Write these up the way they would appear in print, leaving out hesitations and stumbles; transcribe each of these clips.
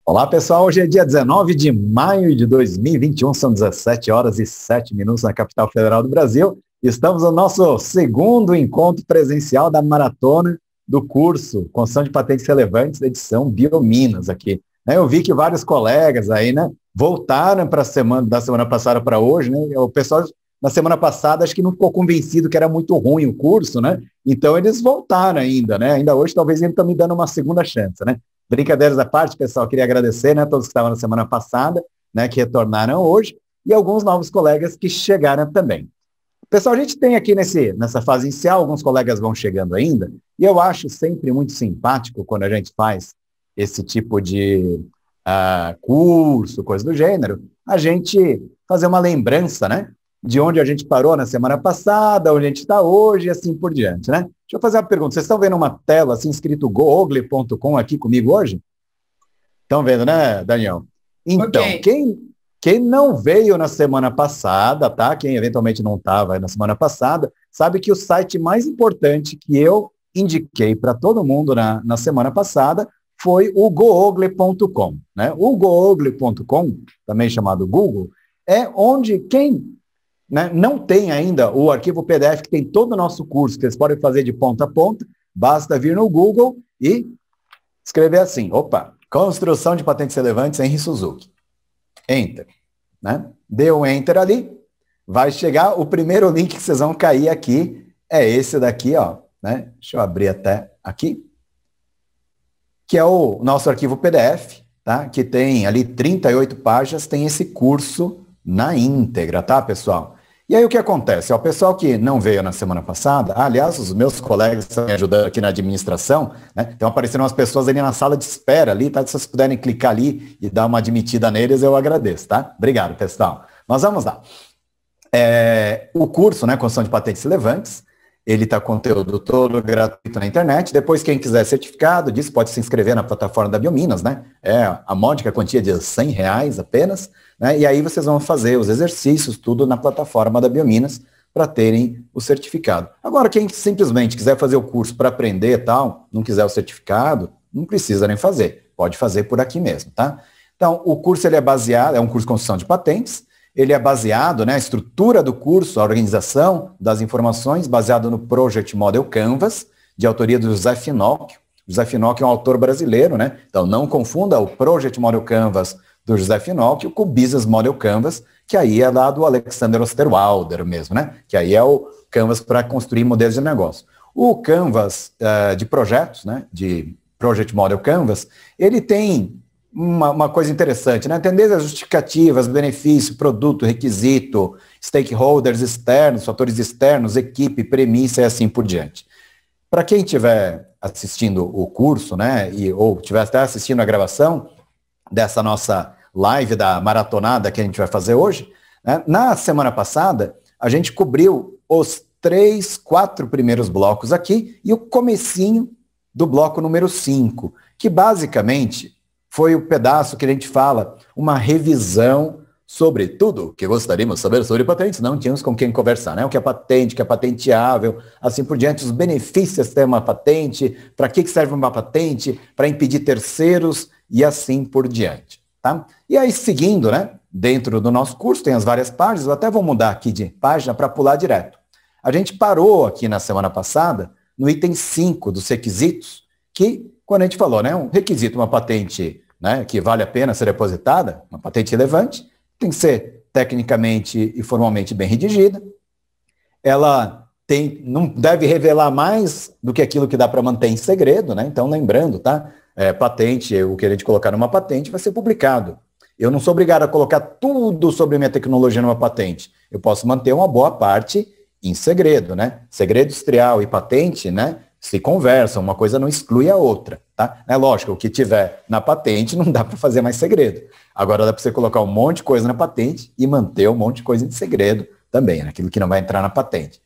Olá, pessoal. Hoje é dia 19 de maio de 2021, são 17 horas e 7 minutos na capital federal do Brasil. Estamos no nosso segundo encontro presencial da maratona do curso Construção de Patentes Relevantes, edição Biominas aqui. Eu vi que vários colegas aí, voltaram para da semana passada para hoje, O pessoal na semana passada acho que não ficou convencido que era muito ruim o curso, Então eles voltaram ainda, Ainda hoje talvez eles estão me dando uma segunda chance, Brincadeiras à parte, pessoal, queria agradecer, todos que estavam na semana passada, que retornaram hoje, e alguns novos colegas que chegaram também. Pessoal, a gente tem aqui nessa fase inicial, alguns colegas vão chegando ainda, e eu acho sempre muito simpático quando a gente faz esse tipo de curso, coisa do gênero, a gente fazer uma lembrança, de onde a gente parou na semana passada, onde a gente está hoje e assim por diante, Deixa eu fazer uma pergunta. Vocês estão vendo uma tela assim, escrito google.com aqui comigo hoje? Estão vendo, Daniel? Então, okay. Quem não veio na semana passada, tá? Quem eventualmente não estava na semana passada, sabe que o site mais importante que eu indiquei para todo mundo na semana passada foi o google.com, O google.com, também chamado Google, é onde quem não tem ainda o arquivo PDF que tem todo o nosso curso, que vocês podem fazer de ponta a ponta, basta vir no Google e escrever assim, Construção de Patentes Relevantes Henry Suzuki. Enter, Deu um Enter ali, vai chegar, o primeiro link que vocês vão cair aqui é esse daqui, Deixa eu abrir até aqui, que é o nosso arquivo PDF, Que tem ali 38 páginas, tem esse curso na íntegra, pessoal? E aí o que acontece? O pessoal que não veio na semana passada, aliás, os meus colegas estão me ajudando aqui na administração, Estão aparecendo umas pessoas ali na sala de espera ali, Se vocês puderem clicar ali e dar uma admitida neles, eu agradeço, Obrigado, pessoal. Mas vamos lá. O curso, Construção de Patentes Relevantes, ele está conteúdo todo gratuito na internet. Depois, quem quiser certificado disso, pode se inscrever na plataforma da Biominas, É a módica quantia de R$100 apenas, E aí vocês vão fazer os exercícios, tudo na plataforma da Biominas, para terem o certificado. Agora, quem simplesmente quiser fazer o curso para aprender e tal, não quiser o certificado, não precisa nem fazer. Pode fazer por aqui mesmo, Então, o curso ele é baseado, é um curso de construção de patentes, ele é baseado, a estrutura do curso, a organização das informações, baseado no Project Model Canvas, de autoria do José Finocchio. José Finocchio é um autor brasileiro, Então não confunda o Project Model Canvas do José Finocchio com o Business Model Canvas, que aí é lá do Alexander Osterwalder mesmo, Que aí é o Canvas para construir modelos de negócio. O Canvas de projetos, de Project Model Canvas, ele tem uma coisa interessante, Entender as justificativas, benefício, produto, requisito, stakeholders externos, fatores externos, equipe, premissa e assim por diante. Para quem estiver assistindo o curso, ou estiver até assistindo a gravação dessa nossa live da maratonada que a gente vai fazer hoje, na semana passada, a gente cobriu os 4 primeiros blocos aqui e o comecinho do bloco número 5, que basicamente foi o pedaço que a gente fala, uma revisão sobre tudo que gostaríamos de saber sobre patentes, não tínhamos com quem conversar, O que é patente, o que é patenteável, assim por diante, os benefícios de ter uma patente, para que serve uma patente, para impedir terceiros e assim por diante, E aí, seguindo, dentro do nosso curso, tem as várias páginas, eu até vou mudar aqui de página para pular direto. A gente parou aqui na semana passada, no item 5 dos requisitos, que, quando a gente falou, um requisito, uma patente que vale a pena ser depositada, uma patente relevante, tem que ser tecnicamente e formalmente bem redigida, ela não deve revelar mais do que aquilo que dá para manter em segredo, Então, lembrando, patente, o que a gente colocar numa patente vai ser publicado. Eu não sou obrigado a colocar tudo sobre minha tecnologia numa patente. Eu posso manter uma boa parte em segredo, Segredo industrial e patente, se conversam, uma coisa não exclui a outra, É lógico, o que tiver na patente não dá para fazer mais segredo. Agora dá para você colocar um monte de coisa na patente e manter um monte de coisa em segredo também, aquilo que não vai entrar na patente,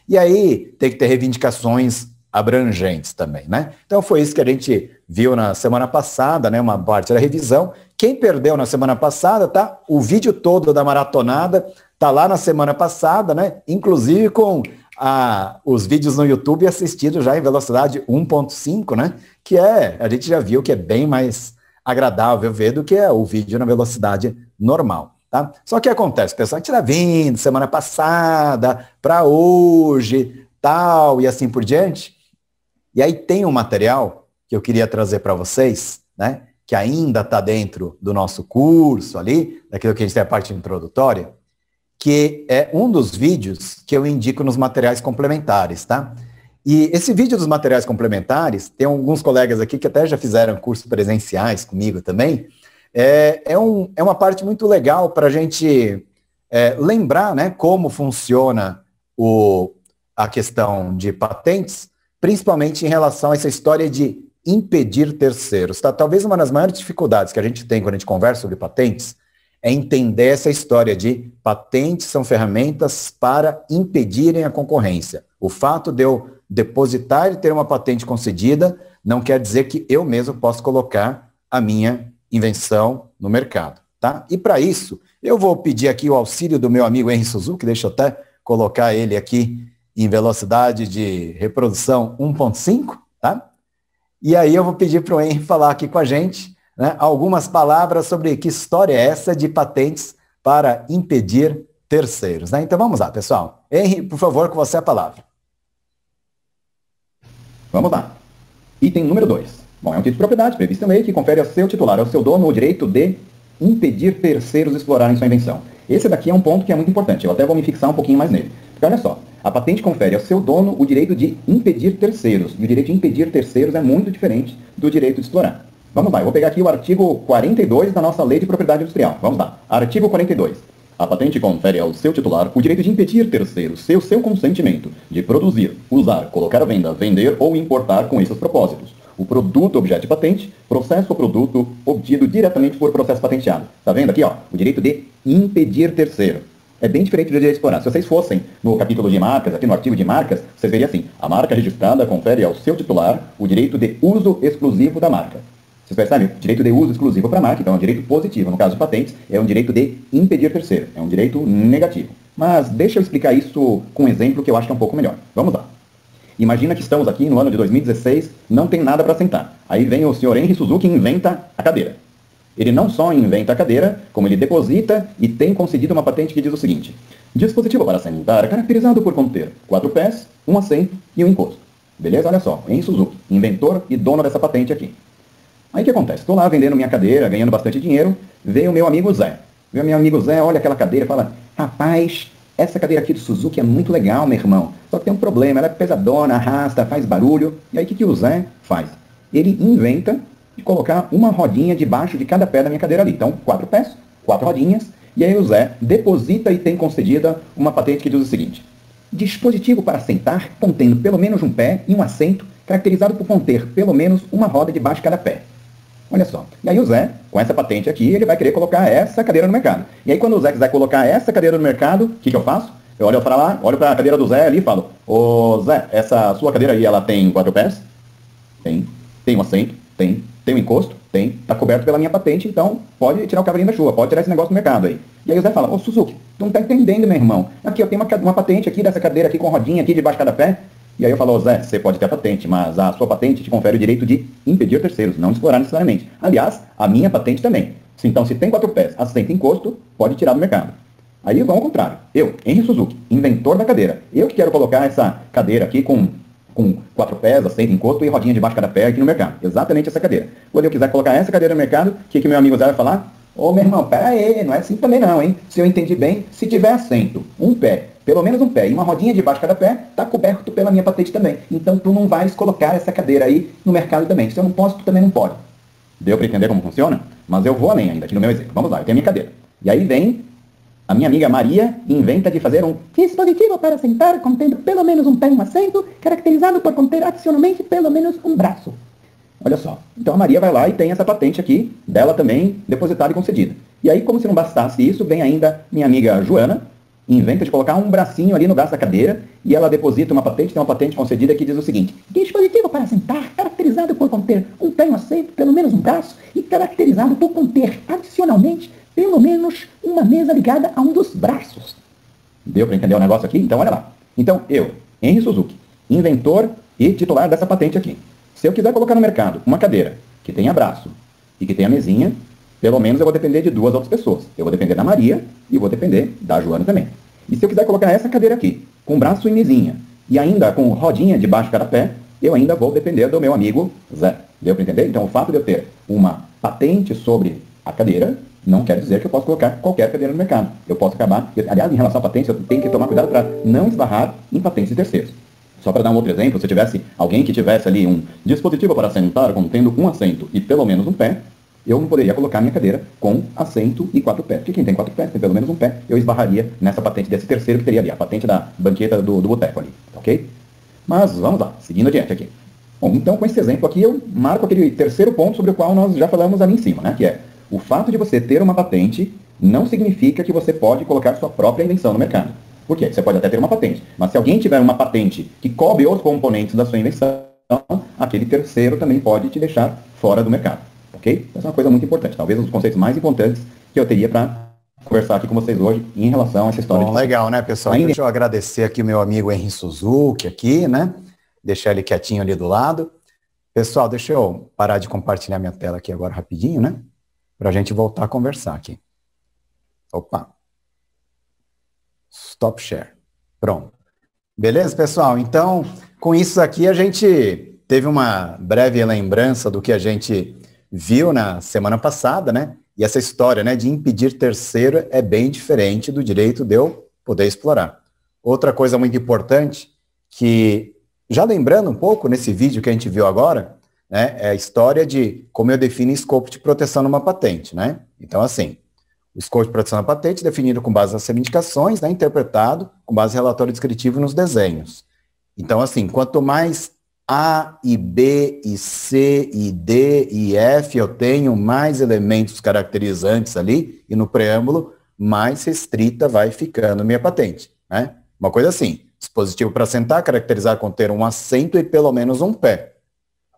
E aí tem que ter reivindicações abrangentes também, Então foi isso que a gente viu na semana passada, uma parte da revisão. Quem perdeu na semana passada, o vídeo todo da maratonada tá lá na semana passada, Inclusive com os vídeos no YouTube assistidos já em velocidade 1.5, que a gente já viu que é bem mais agradável ver do que o vídeo na velocidade normal. Tá? Só que acontece, pessoal, a gente está vindo semana passada para hoje, tal, e assim por diante. E aí tem um material que eu queria trazer para vocês, né? Que ainda está dentro do nosso curso ali, daquilo que a gente tem a parte introdutória, que é um dos vídeos que eu indico nos materiais complementares, tá? E esse vídeo dos materiais complementares, tem alguns colegas aqui que até já fizeram cursos presenciais comigo também, é uma parte muito legal para a gente lembrar, né, como funciona a questão de patentes, principalmente em relação a essa história de impedir terceiros. Tá? Talvez uma das maiores dificuldades que a gente tem quando a gente conversa sobre patentes é entender essa história de patentes são ferramentas para impedirem a concorrência. O fato de eu depositar e ter uma patente concedida não quer dizer que eu mesmo posso colocar a minha invenção no mercado. Tá? E para isso, eu vou pedir aqui o auxílio do meu amigo Henry Suzuki, deixa eu até colocar ele aqui em velocidade de reprodução 1.5, tá? E aí eu vou pedir para o Henry falar aqui com a gente, né, algumas palavras sobre que história é essa de patentes para impedir terceiros. Né? Então vamos lá, pessoal. Henry, por favor, com você a palavra. Vamos lá. Item número 2. Bom, é um título de propriedade previsto em lei que confere ao seu titular, ao seu dono, o direito de impedir terceiros explorarem sua invenção. Esse daqui é um ponto que é muito importante. Eu até vou me fixar um pouquinho mais nele. Porque olha só, a patente confere ao seu dono o direito de impedir terceiros. E o direito de impedir terceiros é muito diferente do direito de explorar. Vamos lá, eu vou pegar aqui o artigo 42 da nossa Lei de Propriedade Industrial. Vamos lá. Artigo 42. A patente confere ao seu titular o direito de impedir terceiros, seu consentimento, de produzir, usar, colocar à venda, vender ou importar com esses propósitos o produto objeto de patente, processo ou produto obtido diretamente por processo patenteado. Tá vendo aqui, ó, o direito de impedir terceiro. É bem diferente do direito de explorar. Se vocês fossem no capítulo de marcas, aqui no artigo de marcas, vocês veriam assim, a marca registrada confere ao seu titular o direito de uso exclusivo da marca. Vocês percebem? Direito de uso exclusivo para a marca, então é um direito positivo. No caso de patentes, é um direito de impedir terceiro. É um direito negativo. Mas deixa eu explicar isso com um exemplo que eu acho que é um pouco melhor. Vamos lá. Imagina que estamos aqui no ano de 2016, não tem nada para sentar. Aí vem o senhor Henry Suzuki e inventa a cadeira. Ele não só inventa a cadeira, como ele deposita e tem concedido uma patente que diz o seguinte: dispositivo para sentar caracterizado por conter 4 pés, um assento e um encosto. Beleza? Olha só, Henry Suzuki, inventor e dono dessa patente aqui. Aí o que acontece? Estou lá vendendo minha cadeira, ganhando bastante dinheiro, veio o meu amigo Zé. Veio o meu amigo Zé, olha aquela cadeira e fala: rapaz, essa cadeira aqui do Suzuki é muito legal, meu irmão. Só que tem um problema, ela é pesadona, arrasta, faz barulho. E aí o que o Zé faz? Ele inventa de colocar uma rodinha debaixo de cada pé da minha cadeira ali. Então, 4 pés, 4 rodinhas. E aí o Zé deposita e tem concedida uma patente que diz o seguinte: dispositivo para sentar contendo pelo menos um pé e um assento, caracterizado por conter pelo menos uma roda debaixo de cada pé. Olha só. E aí o Zé, com essa patente aqui, ele vai querer colocar essa cadeira no mercado. E aí quando o Zé quiser colocar essa cadeira no mercado, o que eu faço? Eu olho para lá, olho para a cadeira do Zé ali e falo: ô Zé, essa sua cadeira aí, ela tem 4 pés? Tem. Tem um assento? Tem. Tem um encosto? Tem. Está coberto pela minha patente, então pode tirar o cavalinho da chuva, pode tirar esse negócio do mercado aí. E aí o Zé fala: ô Suzuki, tu não tá entendendo, meu irmão. Aqui eu tenho uma patente aqui dessa cadeira aqui com rodinha aqui debaixo de cada pé. E aí eu falo: ô Zé, você pode ter a patente, mas a sua patente te confere o direito de impedir terceiros, não de explorar necessariamente. Aliás, a minha patente também. Então, se tem 4 pés, assento e encosto, pode tirar do mercado. Aí vamos ao contrário. Eu, Henry Suzuki, inventor da cadeira. Eu que quero colocar essa cadeira aqui com 4 pés, assento, encosto e rodinha debaixo de cada pé aqui no mercado. Exatamente essa cadeira. Quando eu quiser colocar essa cadeira no mercado, o que meu amigo Zé vai falar? Ô meu irmão, pera aí, não é assim também não, hein? Se eu entendi bem, se tiver assento, um pé, pelo menos um pé e uma rodinha debaixo de cada pé, está coberto pela minha patente também. Então tu não vais colocar essa cadeira aí no mercado também. Se eu não posso, tu também não pode. Deu para entender como funciona? Mas eu vou além ainda aqui no meu exemplo. Vamos lá, eu tenho a minha cadeira. E aí vem a minha amiga Maria e inventa de fazer um dispositivo para sentar contendo pelo menos um pé e um assento, caracterizado por conter adicionalmente pelo menos um braço. Olha só. Então a Maria vai lá e tem essa patente aqui, dela também, depositada e concedida. E aí, como se não bastasse isso, vem ainda minha amiga Joana, inventa de colocar um bracinho ali no braço da cadeira, e ela deposita uma patente, tem uma patente concedida que diz o seguinte: dispositivo para sentar, caracterizado por conter um pé e um assento, pelo menos um braço, e caracterizado por conter, adicionalmente, pelo menos uma mesa ligada a um dos braços. Deu para entender o negócio aqui? Então, olha lá. Então, eu, Henry Suzuki, inventor e titular dessa patente aqui. Se eu quiser colocar no mercado uma cadeira que tenha braço e que tem a mesinha, pelo menos eu vou depender de 2 outras pessoas. Eu vou depender da Maria e vou depender da Joana também. E se eu quiser colocar essa cadeira aqui, com braço e mesinha, e ainda com rodinha debaixo de cada pé, eu ainda vou depender do meu amigo Zé. Deu para entender? Então, o fato de eu ter uma patente sobre a cadeira não quer dizer que eu posso colocar qualquer cadeira no mercado. Eu posso acabar... Aliás, em relação a patentes, eu tenho que tomar cuidado para não esbarrar em patentes de terceiros. Só para dar um outro exemplo, se tivesse alguém que tivesse ali um dispositivo para sentar contendo um assento e pelo menos um pé, eu não poderia colocar minha cadeira com assento e 4 pés. Porque quem tem 4 pés tem pelo menos um pé, eu esbarraria nessa patente desse terceiro que teria ali, a patente da banqueta do boteco ali, ok? Mas vamos lá, seguindo adiante aqui. Bom, então com esse exemplo aqui eu marco aquele terceiro ponto sobre o qual nós já falamos ali em cima, né? Que é, o fato de você ter uma patente não significa que você pode colocar sua própria invenção no mercado. Por quê? Você pode até ter uma patente, mas se alguém tiver uma patente que cobre os componentes da sua invenção, aquele terceiro também pode te deixar fora do mercado. Ok? Essa é uma coisa muito importante. Talvez um dos conceitos mais importantes que eu teria para conversar aqui com vocês hoje em relação a essa história. Bom, legal, né, pessoal? Deixa eu agradecer aqui o meu amigo Henry Suzuki aqui, né? Deixar ele quietinho ali do lado. Pessoal, deixa eu parar de compartilhar minha tela aqui agora rapidinho, né? Para a gente voltar a conversar aqui. Opa. Stop share. Pronto. Beleza, pessoal? Então, com isso aqui a gente teve uma breve lembrança do que a gente viu na semana passada, né? E essa história, né, de impedir terceiro é bem diferente do direito de eu poder explorar. Outra coisa muito importante, que já lembrando um pouco nesse vídeo que a gente viu agora, né, é a história de como eu defino escopo de proteção numa patente, né? Então, assim, o escopo de proteção na patente é definido com base nas reivindicações, né, interpretado com base em relatório descritivo nos desenhos. Então, assim, quanto mais A e B e C e D e F eu tenho, mais elementos caracterizantes ali, e no preâmbulo, mais restrita vai ficando minha patente, né? Uma coisa assim, dispositivo para sentar, caracterizar conter um assento e pelo menos um pé.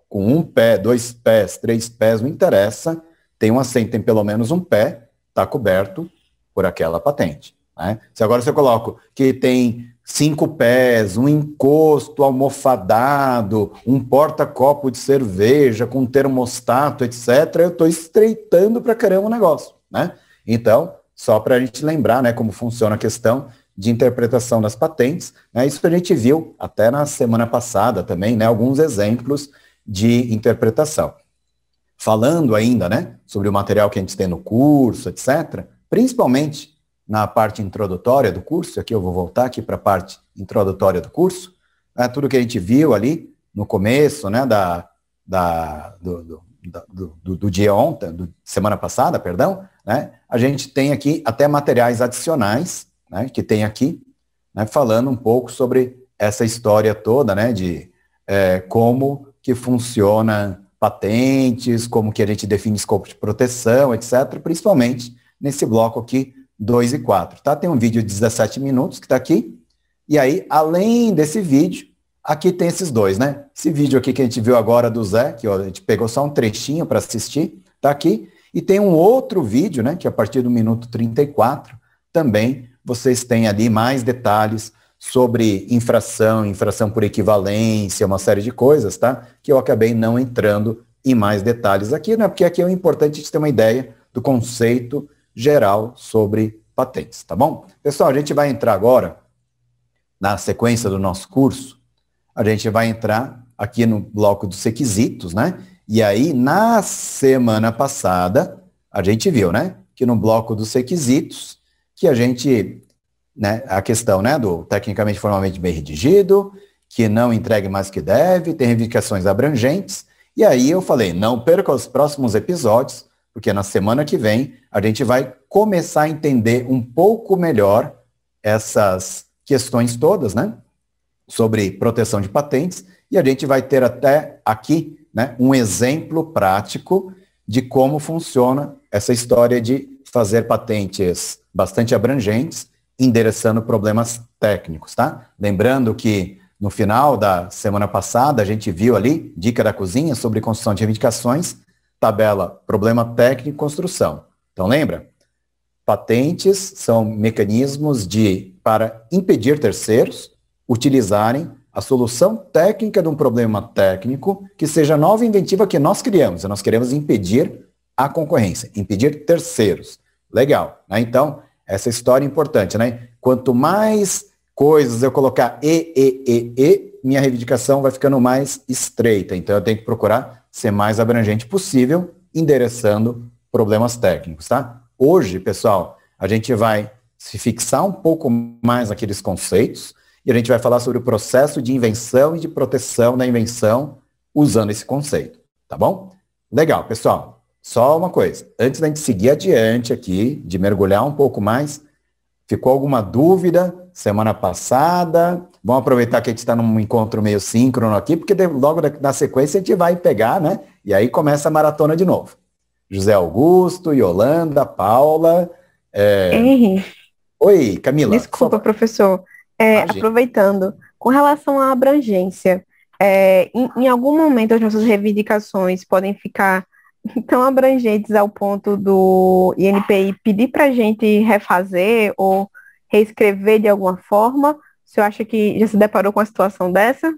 Com um pé, 2 pés, 3 pés, não interessa, tem um assento, tem pelo menos um pé, está coberto por aquela patente, né? Se agora eu coloco que tem 5 pés, um encosto almofadado, um porta-copo de cerveja com termostato, etc., eu estou estreitando para caramba o negócio, né? Então, só para a gente lembrar, né, como funciona a questão de interpretação das patentes, né? Isso que a gente viu até na semana passada também, né, alguns exemplos de interpretação. Falando ainda, né, sobre o material que a gente tem no curso, etc., principalmente na parte introdutória do curso, aqui eu vou voltar aqui para a parte introdutória do curso, né, tudo que a gente viu ali no começo, né, do dia ontem, semana passada, perdão, né, a gente tem aqui até materiais adicionais, né, que tem aqui, né, falando um pouco sobre essa história toda, né, de como que funciona patentes, como que a gente define escopo de proteção, etc., principalmente nesse bloco aqui, 2 e 4, tá? Tem um vídeo de 17 minutos que está aqui, e aí, além desse vídeo, aqui tem esses dois, né? Esse vídeo aqui que a gente viu agora do Zé, que ó, a gente pegou só um trechinho para assistir, tá aqui, e tem um outro vídeo, né, que a partir do minuto 34, também vocês têm ali mais detalhes sobre infração por equivalência, uma série de coisas, tá? Que eu acabei não entrando em mais detalhes aqui, né? Porque aqui é importante a gente ter uma ideia do conceito geral sobre patentes, tá bom? Pessoal, a gente vai entrar agora, na sequência do nosso curso, a gente vai entrar aqui no bloco dos requisitos, né? E aí, na semana passada, a gente viu, né? Que no bloco dos requisitos, que a gente, né, a questão, né, do tecnicamente formalmente bem redigido, que não entregue mais que deve, tem reivindicações abrangentes, e aí eu falei, não perca os próximos episódios, porque na semana que vem a gente vai começar a entender um pouco melhor essas questões todas, né, sobre proteção de patentes, e a gente vai ter até aqui, né, um exemplo prático de como funciona essa história de fazer patentes bastante abrangentes, endereçando problemas técnicos, tá? Lembrando que no final da semana passada a gente viu ali, dica da cozinha sobre construção de reivindicações, tabela problema técnico e construção. Então lembra? Patentes são mecanismos para impedir terceiros utilizarem a solução técnica de um problema técnico que seja nova e inventiva que nós criamos. Nós queremos impedir a concorrência, impedir terceiros. Legal, né? Então, essa história é importante, né? Quanto mais coisas eu colocar minha reivindicação vai ficando mais estreita. Então, eu tenho que procurar ser mais abrangente possível, endereçando problemas técnicos, tá? Hoje, pessoal, a gente vai se fixar um pouco mais naqueles conceitos e a gente vai falar sobre o processo de invenção e de proteção da invenção usando esse conceito, tá bom? Legal, pessoal. Só uma coisa, antes da gente seguir adiante aqui, de mergulhar um pouco mais, ficou alguma dúvida semana passada? Vamos aproveitar que a gente está num encontro meio síncrono aqui, porque logo na sequência a gente vai pegar, né? E aí começa a maratona de novo. José Augusto, Yolanda, Paula. Henry. Oi, Camila. Desculpa, professor. Aproveitando, com relação à abrangência, em algum momento as nossas reivindicações podem ficar tão abrangentes ao ponto do INPI pedir para a gente refazer ou reescrever de alguma forma? O senhor acha que já se deparou com uma situação dessa?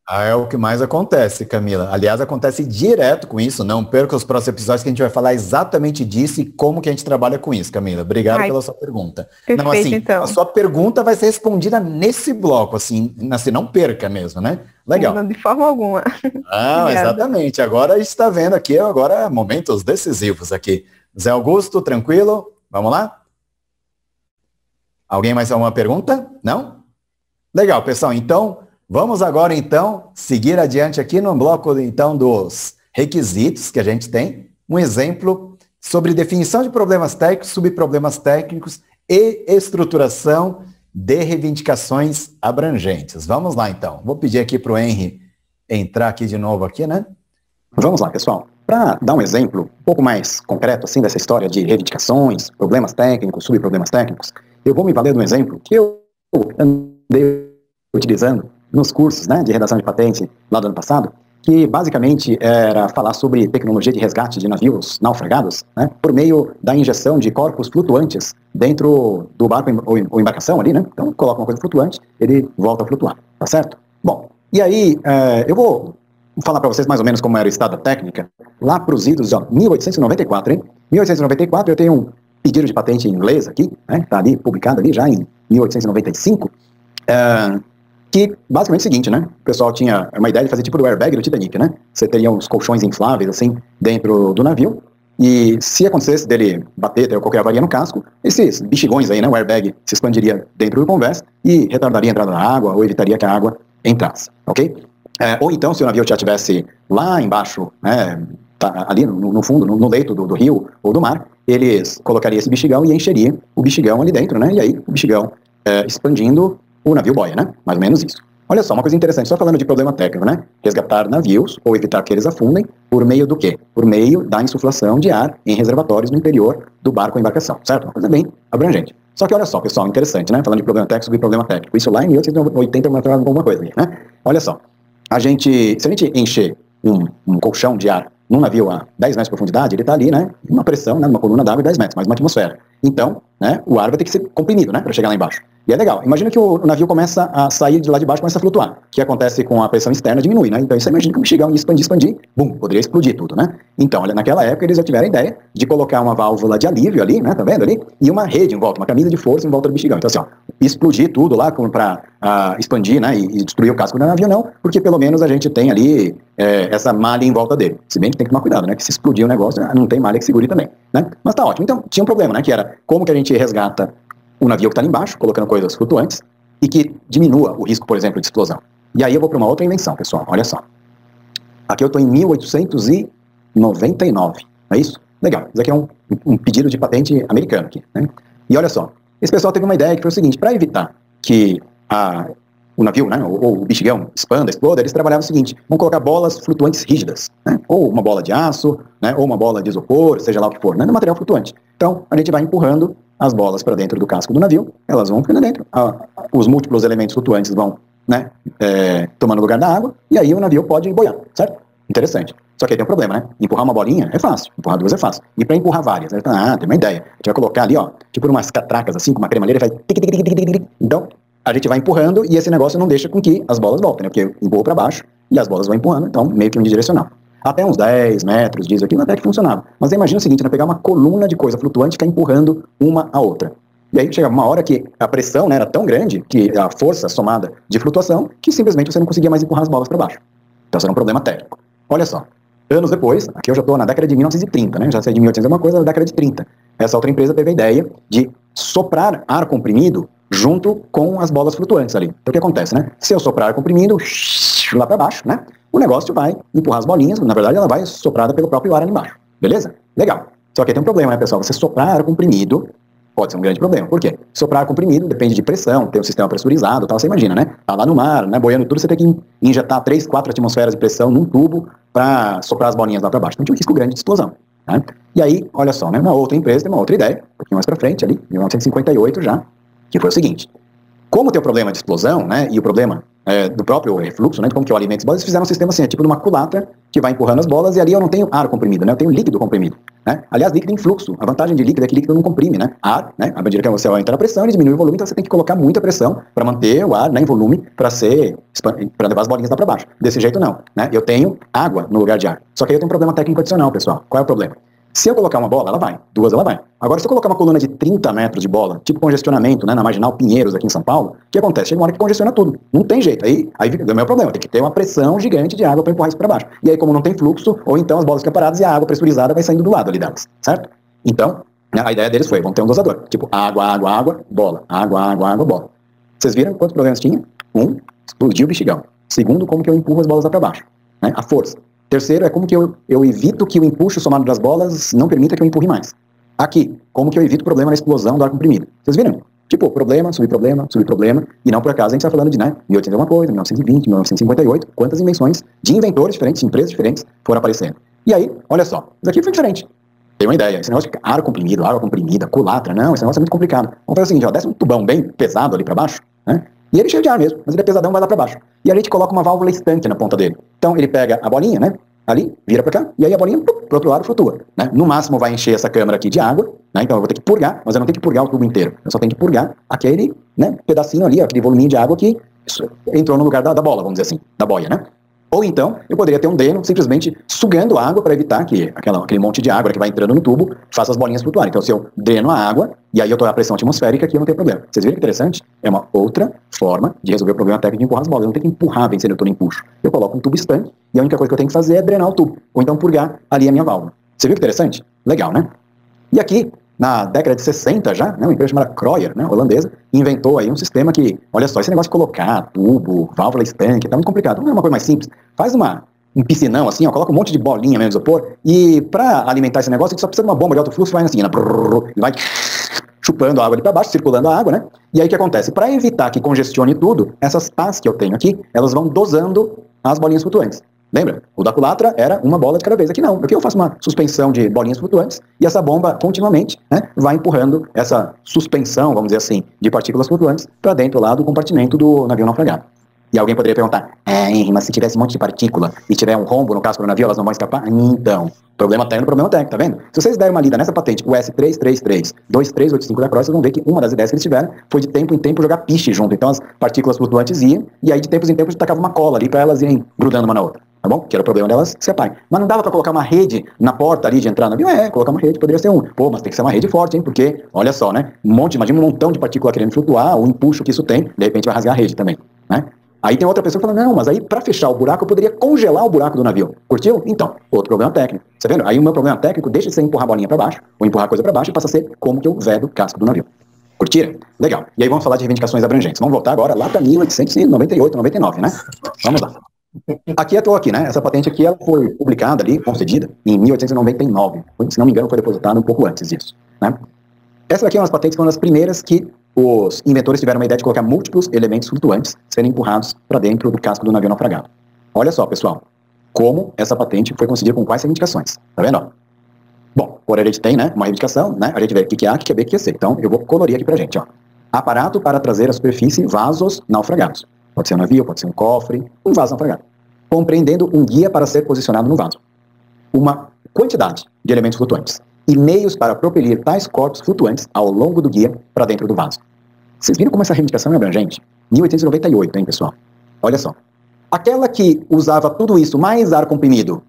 É o que mais acontece, Camila. Aliás, acontece direto com isso. Não perca os próximos episódios que a gente vai falar exatamente disso e como que a gente trabalha com isso, Camila. Obrigado pela sua pergunta. Perfeito, não, assim, então. A sua pergunta vai ser respondida nesse bloco, assim, não perca mesmo, né? Legal. Não, de forma alguma. Exatamente. Agora a gente está vendo aqui, agora momentos decisivos aqui. Zé Augusto, tranquilo? Vamos lá? Alguém mais alguma pergunta? Não? Legal, pessoal. Então, vamos agora, então, seguir adiante aqui no bloco, então, dos requisitos que a gente tem. Um exemplo sobre definição de problemas técnicos, subproblemas técnicos e estruturação de reivindicações abrangentes. Vamos lá, então. Vou pedir aqui para o Henry entrar aqui de novo, aqui, né? Vamos lá, pessoal. Para dar um exemplo um pouco mais concreto, assim, dessa história de reivindicações, problemas técnicos, subproblemas técnicos, eu vou me valer de um exemplo que eu andei utilizando nos cursos, né, de redação de patente lá do ano passado, que basicamente era falar sobre tecnologia de resgate de navios naufragados, né, por meio da injeção de corpos flutuantes dentro do barco ou embarcação ali, né? Então coloca uma coisa flutuante, ele volta a flutuar, tá certo? Bom, e aí eu vou falar para vocês mais ou menos como era o estado da técnica lá para os idos de 1894, hein? 1894 eu tenho um pedido de patente em inglês aqui, né? Tá ali publicado ali já em 1895. Que basicamente é o seguinte, né? O pessoal tinha uma ideia de fazer tipo do airbag do Titanic, né? Você teria uns colchões infláveis, assim, dentro do navio, e se acontecesse dele bater, ter qualquer avaria no casco, esses bexigões aí, né? O airbag se expandiria dentro do convés e retardaria a entrada da água ou evitaria que a água entrasse, ok? Ou então, se o navio já estivesse lá embaixo, né? Ali no fundo, no leito do rio ou do mar, eles colocariam esse bexigão e encheriam o bexigão ali dentro, né? E aí o bexigão expandindo, o navio boia, né? Mais ou menos isso. Olha só, uma coisa interessante, só falando de problema técnico, né? Resgatar navios ou evitar que eles afundem por meio do quê? Por meio da insuflação de ar em reservatórios no interior do barco ou embarcação, certo? Uma coisa bem abrangente. Só que olha só, pessoal, interessante, né? Falando de problema técnico sobre problema técnico. Isso lá em 1880 eu mostrava alguma coisa aí, né? Olha só, se a gente encher um colchão de ar num navio a 10 metros de profundidade, ele está ali, né? Uma pressão, né? Numa coluna d'água de 10 metros, mais uma atmosfera. Então, né? O ar vai ter que ser comprimido, né? Para chegar lá embaixo. E é legal. Imagina que o navio começa a sair de lá de baixo, começa a flutuar. O que acontece com a pressão externa diminui, né? Então você imagina que o bexigão ia expandir, bum, poderia explodir tudo, né? Então, olha, naquela época eles já tiveram a ideia de colocar uma válvula de alívio ali, né? Tá vendo ali? E uma rede em volta, uma camisa de força em volta do bexigão. Então assim, ó, explodir tudo lá para expandir, né? E destruir o casco do navio, não, porque pelo menos a gente tem ali essa malha em volta dele. Se bem que tem que tomar cuidado, né? Que se explodir o negócio, não tem malha que segure também, né? Mas tá ótimo. Então, tinha um problema, né? Que era como que a gente resgata o navio que está ali embaixo, colocando coisas flutuantes, e que diminua o risco, por exemplo, de explosão. E aí eu vou para uma outra invenção, pessoal, olha só. Aqui eu estou em 1899, é isso? Legal, isso aqui é um pedido de patente americano aqui, né? E olha só, esse pessoal teve uma ideia que foi o seguinte, para evitar que o navio, né, ou o bexigão expanda, exploda, eles trabalhavam o seguinte, vão colocar bolas flutuantes rígidas, né? Ou uma bola de aço, né, ou uma bola de isopor, seja lá o que for, né, no material flutuante. Então, a gente vai empurrando as bolas para dentro do casco do navio, elas vão ficando dentro, os múltiplos elementos flutuantes vão, né, tomando lugar da água, e aí o navio pode boiar, certo? Interessante. Só que aí tem um problema, né? Empurrar uma bolinha é fácil, empurrar duas é fácil. E para empurrar várias, né? Tem uma ideia. A gente vai colocar ali, ó, tipo umas catracas assim, com uma cremalheira, e vai... Então, a gente vai empurrando e esse negócio não deixa com que as bolas voltem, né? Porque eu empurro para baixo e as bolas vão empurrando, então meio que unidirecional. Até uns 10 metros, diz aqui, até que funcionava. Mas imagina o seguinte, né? Pegar uma coluna de coisa flutuante e ficar empurrando uma a outra. E aí chegava uma hora que a pressão, né, era tão grande, que a força somada de flutuação, que simplesmente você não conseguia mais empurrar as bolas para baixo. Então isso era um problema técnico. Olha só, anos depois, aqui eu já estou na década de 1930, né? Já sei de 1800 é uma coisa, na década de 30. Essa outra empresa teve a ideia de soprar ar comprimido junto com as bolas flutuantes ali. Então o que acontece, né? Se eu soprar ar comprimido lá para baixo, né? O negócio vai empurrar as bolinhas, na verdade ela vai soprada pelo próprio ar ali embaixo. Beleza? Legal. Só que tem um problema, né, pessoal? Você soprar ar comprimido pode ser um grande problema. Por quê? Soprar ar comprimido depende de pressão, tem um sistema pressurizado, tal, você imagina, né? Tá lá no mar, né, boiando tudo, você tem que injetar 3, 4 atmosferas de pressão num tubo para soprar as bolinhas lá para baixo. Então tinha um risco grande de explosão. Né? E aí, olha só, né, uma outra empresa tem uma outra ideia, um pouquinho mais para frente ali, 1958 já, que foi o seguinte: como tem o problema de explosão, né, e o problema do próprio refluxo, né, como que eu alimento as bolas, eles fizeram um sistema assim, tipo de uma culatra que vai empurrando as bolas, e ali eu não tenho ar comprimido, né, eu tenho líquido comprimido. Né? Aliás, líquido em fluxo. A vantagem de líquido é que líquido não comprime, né? Ar, né? À medida que você aumenta a pressão, ele diminui o volume, então você tem que colocar muita pressão para manter o ar, né, em volume para levar as bolinhas lá para baixo. Desse jeito não, né? Eu tenho água no lugar de ar. Só que aí eu tenho um problema técnico adicional, pessoal. Qual é o problema? Se eu colocar uma bola, ela vai. 2, ela vai. Agora, se eu colocar uma coluna de 30 metros de bola, tipo congestionamento, né, na Marginal Pinheiros, aqui em São Paulo, o que acontece? Chega uma hora que congestiona tudo. Não tem jeito. Aí é o meu problema. Tem que ter uma pressão gigante de água para empurrar isso para baixo. E aí, como não tem fluxo, ou então as bolas ficam paradas e a água pressurizada vai saindo do lado ali delas. Certo? Então, né, a ideia deles foi, vamos ter um dosador. Tipo, água, água, água, bola. Água, água, água, bola. Vocês viram quantos problemas tinha? 1, explodiu o bexigão. 2, como que eu empurro as bolas lá para baixo. Né? A força. 3, é como que eu evito que o empuxo somado das bolas não permita que eu empurre mais. Aqui, como que eu evito o problema na explosão do ar comprimido. Vocês viram? Tipo, problema, subproblema, e não por acaso a gente está falando de, né, 1800 uma coisa, 1920, 1958, quantas invenções de inventores diferentes, de empresas diferentes foram aparecendo. E aí, olha só, isso aqui foi diferente. Tem uma ideia, esse negócio de ar comprimido, água comprimida, culatra, não, esse negócio é muito complicado. Vamos fazer o seguinte, ó, desce um tubão bem pesado ali para baixo, né? E ele é cheio de ar mesmo, mas ele é pesadão, vai lá para baixo. E ali a gente coloca uma válvula estanque na ponta dele. Então ele pega a bolinha, né? Ali, vira para cá, e aí a bolinha pro outro lado flutua. Né? No máximo vai encher essa câmara aqui de água, né? Então eu vou ter que purgar, mas eu não tenho que purgar o tubo inteiro. Eu só tenho que purgar aquele, né, pedacinho ali, aquele voluminho de água que entrou no lugar da bola, vamos dizer assim, da boia, né? Ou então, eu poderia ter um dreno simplesmente sugando a água para evitar que aquele monte de água que vai entrando no tubo faça as bolinhas flutuarem. Então, se eu dreno a água, e aí eu estou a pressão atmosférica, aqui eu não tenho problema. Vocês viram que interessante? É uma outra forma de resolver o problema técnico de empurrar as bolas. Eu não tenho que empurrar vencendo o empuxo. Eu coloco um tubo estanque, e a única coisa que eu tenho que fazer é drenar o tubo. Ou então purgar ali a minha válvula. Você viu que interessante? Legal, né? E aqui, na década de 60 já, né, uma empresa chamada Kreuer, né, holandesa, inventou aí um sistema que, olha só, esse negócio de colocar tubo, válvula estanque, tá muito complicado. Não é uma coisa mais simples. Faz um piscinão assim, ó, coloca um monte de bolinha mesmo de isopor, e para alimentar esse negócio, a gente só precisa de uma bomba de alto fluxo, vai assim, né, e vai chupando a água ali para baixo, circulando a água, né? E aí o que acontece? Para evitar que congestione tudo, essas pás que eu tenho aqui, elas vão dosando as bolinhas flutuantes. Lembra? O da culatra era uma bola de cada vez. Aqui não. Aqui eu faço uma suspensão de bolinhas flutuantes e essa bomba continuamente, né, vai empurrando essa suspensão, vamos dizer assim, de partículas flutuantes para dentro lá do compartimento do navio naufragado. E alguém poderia perguntar, Henry, mas se tivesse um monte de partícula e tiver um rombo no casco do navio, elas não vão escapar? Então, problema técnico, tá vendo? Se vocês derem uma lida nessa patente, o S333-2385 da Kreuer, vocês vão ver que uma das ideias que eles tiveram foi de tempo em tempo jogar piche junto. Então as partículas flutuantes iam, e aí de tempos em tempos tacava uma cola ali para elas irem grudando uma na outra. Tá bom? Que era o problema delas se separem. Mas não dava para colocar uma rede na porta ali de entrar no navio? Colocar uma rede poderia ser Pô, mas tem que ser uma rede forte, hein? Porque, olha só, né? Imagina um montão de partícula querendo flutuar, o empuxo que isso tem, de repente vai rasgar a rede também, né? Aí tem outra pessoa que fala, não, mas aí para fechar o buraco eu poderia congelar o buraco do navio. Curtiu? Então, outro problema técnico. Você vendo? Aí o meu problema técnico deixa de ser empurrar a bolinha para baixo, ou empurrar a coisa para baixo, e passa a ser como que eu vedo o casco do navio. Curtiram? Legal. E aí vamos falar de reivindicações abrangentes. Vamos voltar agora lá para 1898, 99, né? Vamos lá. Aqui eu tô aqui, né? Essa patente aqui ela foi publicada ali, concedida, em 1899. Se não me engano, foi depositada um pouco antes disso, né? Essa daqui é uma das patentes que foi uma das primeiras que os inventores tiveram uma ideia de colocar múltiplos elementos flutuantes serem empurrados para dentro do casco do navio naufragado. Olha só, pessoal, como essa patente foi concedida com quais reivindicações. Tá vendo? Ó? Bom, por a gente tem, né, uma reivindicação, né? A gente vê o que é A, o que é B, o que é C. Então, eu vou colorir aqui pra gente, ó. Aparato para trazer à superfície vasos naufragados. Pode ser um navio, pode ser um cofre, um vaso naufragado. Compreendendo um guia para ser posicionado no vaso. Uma quantidade de elementos flutuantes. E meios para propelir tais corpos flutuantes ao longo do guia para dentro do vaso. Vocês viram como essa reivindicação é abrangente? 1898, hein, pessoal? Olha só. Aquela que usava tudo isso mais ar comprimido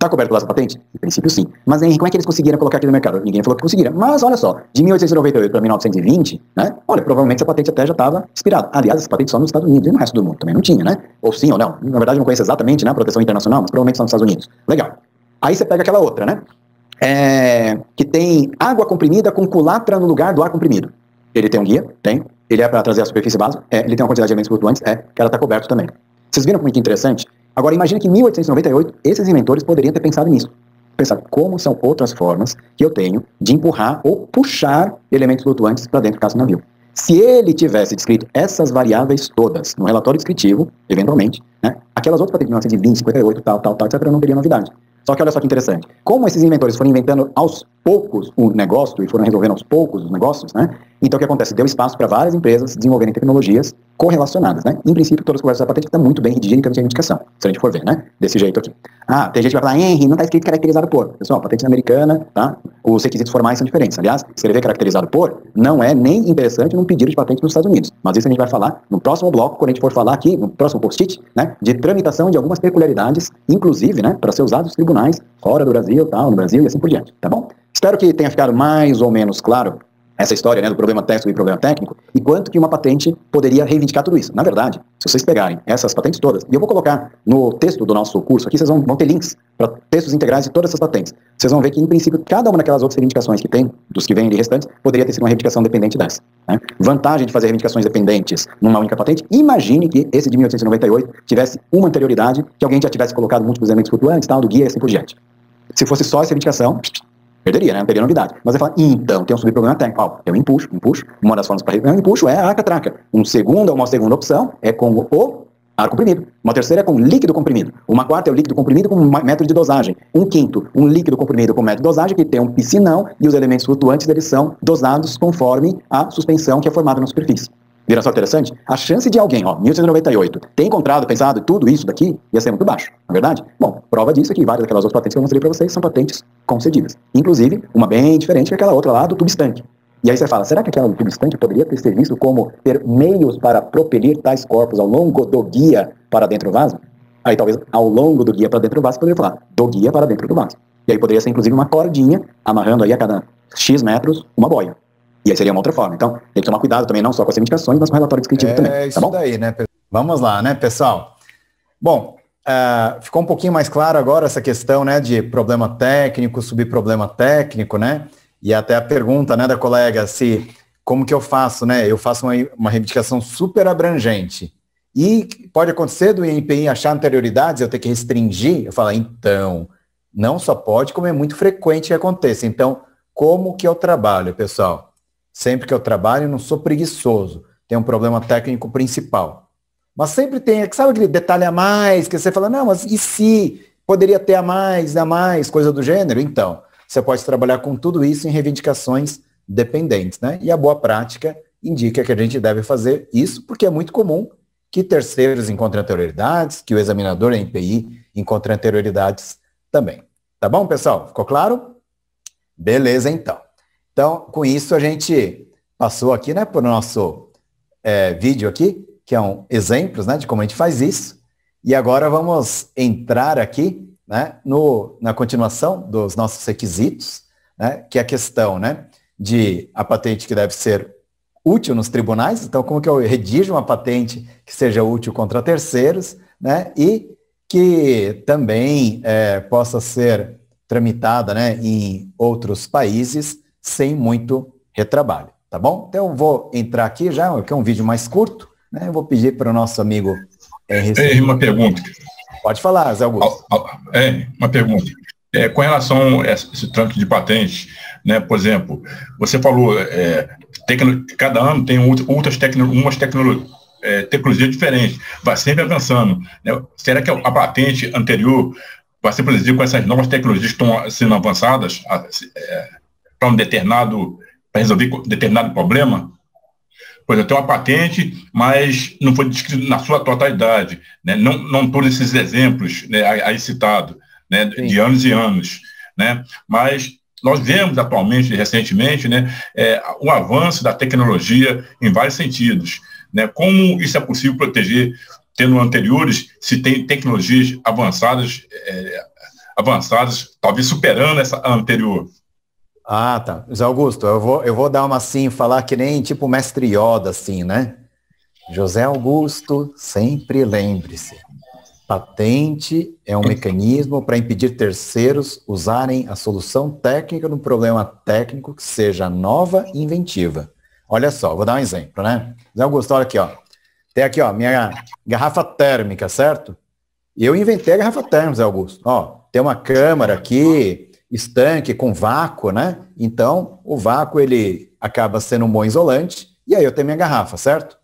Está coberto pela essa patente? Em princípio, sim. Mas, Henry, como é que eles conseguiram colocar aqui no mercado? Ninguém falou que conseguiram. Mas, olha só, de 1898 para 1920, né? Olha, provavelmente essa patente até já estava expirada. Aliás, essa patente só nos Estados Unidos e no resto do mundo também não tinha, né? Ou sim ou não. Na verdade, eu não conheço exatamente, né, a proteção internacional, mas provavelmente só nos Estados Unidos. Legal. Aí você pega aquela outra, né? Que tem água comprimida com culatra no lugar do ar comprimido. Ele tem um guia? Tem. Ele é para trazer a superfície básica? Ele tem uma quantidade de elementos flutuantes? Que ela está coberto também. Vocês viram como é que interessante? Agora, imagine que em 1898, esses inventores poderiam ter pensado nisso. Pensar como são outras formas que eu tenho de empurrar ou puxar elementos flutuantes para dentro do caso do navio. Se ele tivesse descrito essas variáveis todas no relatório descritivo, eventualmente, né, aquelas outras patentes de 1920, 58, tal, etc., não teria novidade. Só que olha só que interessante. Como esses inventores foram inventando aos poucos o negócio e foram resolvendo aos poucos os negócios, né? Então o que acontece? Deu espaço para várias empresas desenvolverem tecnologias correlacionadas, né? Em princípio, todas as conversas da patente estão muito bem redigidas em termos de reivindicação, se a gente for ver, né? Desse jeito aqui. Tem gente que vai falar, Henry, não está escrito caracterizado por. Pessoal, patente americana, tá? Os requisitos formais são diferentes. Aliás, escrever caracterizado por não é nem interessante num pedido de patente nos Estados Unidos. Mas isso a gente vai falar no próximo bloco, quando a gente for falar aqui, no próximo post-it, né? De tramitação de algumas peculiaridades, inclusive, né? Para ser usados nos tribunais, fora do Brasil, tal, no Brasil e assim por diante, tá bom? Espero que tenha ficado mais ou menos claro essa história, né, do problema técnico e problema técnico, e quanto que uma patente poderia reivindicar tudo isso. Na verdade, se vocês pegarem essas patentes todas, e eu vou colocar no texto do nosso curso aqui, vocês vão ter links para textos integrais de todas essas patentes. Vocês vão ver que, em princípio, cada uma daquelas outras reivindicações que tem, dos que vêm ali restantes, poderia ter sido uma reivindicação dependente dessa, né? Vantagem de fazer reivindicações dependentes numa única patente, imagine que esse de 1898 tivesse uma anterioridade, que alguém já tivesse colocado múltiplos elementos flutuantes, tal, do guia e assim por diante. Se fosse só essa reivindicação, perderia, né? Não teria novidade. Mas vai falar, então, tem um subproblema técnico. Eu empuxo. Uma das formas para eu empuxo é a catraca. Uma segunda opção é com o ar comprimido. Uma terceira é com líquido comprimido. Uma quarta é o líquido comprimido com método de dosagem. Um quinto, um líquido comprimido com método de dosagem que tem um piscinão e os elementos flutuantes eles são dosados conforme a suspensão que é formada na superfície. Viram só interessante? A chance de alguém, 1898, ter encontrado, pensado tudo isso daqui, ia ser muito baixo, não é verdade? Bom, prova disso é que várias daquelas outras patentes que eu mostrei para vocês são patentes concedidas. Inclusive, uma bem diferente que aquela outra lá do tubo estanque. E aí você fala, será que aquela do tubo estanque poderia ter serviço como ter meios para propelir tais corpos ao longo do guia para dentro do vaso? Aí talvez ao longo do guia para dentro do vaso, poderia falar, do guia para dentro do vaso. E aí poderia ser inclusive uma cordinha, amarrando aí a cada X metros uma boia. E aí seria uma outra forma. Então, tem que tomar cuidado também, não só com as reivindicações, mas com o relatório descritivo também. É isso daí, né? Vamos lá, né, pessoal? Bom, ficou um pouquinho mais claro agora essa questão, né, de problema técnico, subproblema técnico, né? E até a pergunta, né, da colega, como que eu faço, né? Eu faço uma reivindicação super abrangente. E pode acontecer do INPI achar anterioridades, eu ter que restringir. Eu falo, então, não só pode, como é muito frequente que aconteça. Então, como que eu trabalho, pessoal? Sempre que eu trabalho, eu não sou preguiçoso. Tem um problema técnico principal. Mas sempre tem, sabe aquele detalhe a mais, que você fala, não, mas e se poderia ter a mais, coisa do gênero? Então, você pode trabalhar com tudo isso em reivindicações dependentes, né? E a boa prática indica que a gente deve fazer isso, porque é muito comum que terceiros encontrem anterioridades, que o examinador INPI encontre anterioridades também. Tá bom, pessoal? Ficou claro? Beleza, então. Então, com isso, a gente passou aqui, né, para o nosso vídeo aqui, que é exemplos, né, de como a gente faz isso. E agora vamos entrar aqui, né, na continuação dos nossos requisitos, né, que é a questão, né, de a patente que deve ser útil nos tribunais. Então, como que eu redijo uma patente que seja útil contra terceiros, né, e que também possa ser tramitada, né, em outros países, sem muito retrabalho, tá bom? Então eu vou entrar aqui já, que é um vídeo mais curto, né? Eu vou pedir para o nosso amigo uma pergunta. Pode falar, Zé Augusto. Uma pergunta. Com relação a esse trâmite de patente, né, por exemplo, você falou, cada ano tem outras tecnologias diferentes, vai sempre avançando, né? Será que a patente anterior vai ser produzida com essas novas tecnologias que estão sendo avançadas para resolver determinado problema? Pois eu tenho uma patente, mas não foi descrito na sua totalidade, né? Não todos esses exemplos, né, aí citados, né, de anos e anos, né? Mas nós vemos atualmente, recentemente, né, o avanço da tecnologia em vários sentidos, né? Como isso é possível proteger, tendo anteriores, se tem tecnologias avançadas avançadas, talvez superando essa anterior. Ah, tá. José Augusto, eu vou dar uma assim, falar que nem tipo mestre Yoda, assim, né? José Augusto, sempre lembre-se, patente é um mecanismo para impedir terceiros usarem a solução técnica de um problema técnico que seja nova e inventiva. Olha só, vou dar um exemplo, né? José Augusto, olha aqui, ó. Tem aqui, ó, minha garrafa térmica, certo? E eu inventei a garrafa térmica, José Augusto. Ó, tem uma câmara aqui, estanque com vácuo, né? Então, o vácuo, ele acaba sendo um bom isolante, e aí eu tenho minha garrafa, certo?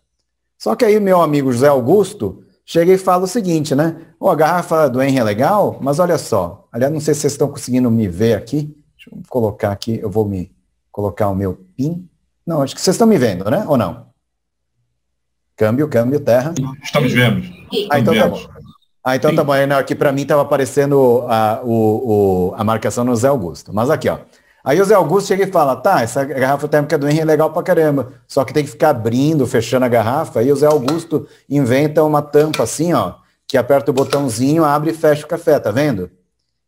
Só que aí o meu amigo José Augusto chega e fala o seguinte, né? Ó, a garrafa do Henry é legal, mas olha só. Aliás, não sei se vocês estão conseguindo me ver aqui. Deixa eu colocar aqui, eu vou me colocar o meu PIN. Não, acho que vocês estão me vendo, né? Ou não? Câmbio, terra. Estamos vendo. Ah, então tá bom. Ah, então tá bom. Aqui para mim estava aparecendo a marcação no Zé Augusto. Mas aqui, ó. Aí o Zé Augusto chega e fala, tá, essa garrafa térmica do Henry é legal pra caramba, só que tem que ficar abrindo, fechando a garrafa. Aí o Zé Augusto inventa uma tampa assim, ó, que aperta o botãozinho, abre e fecha o café, tá vendo?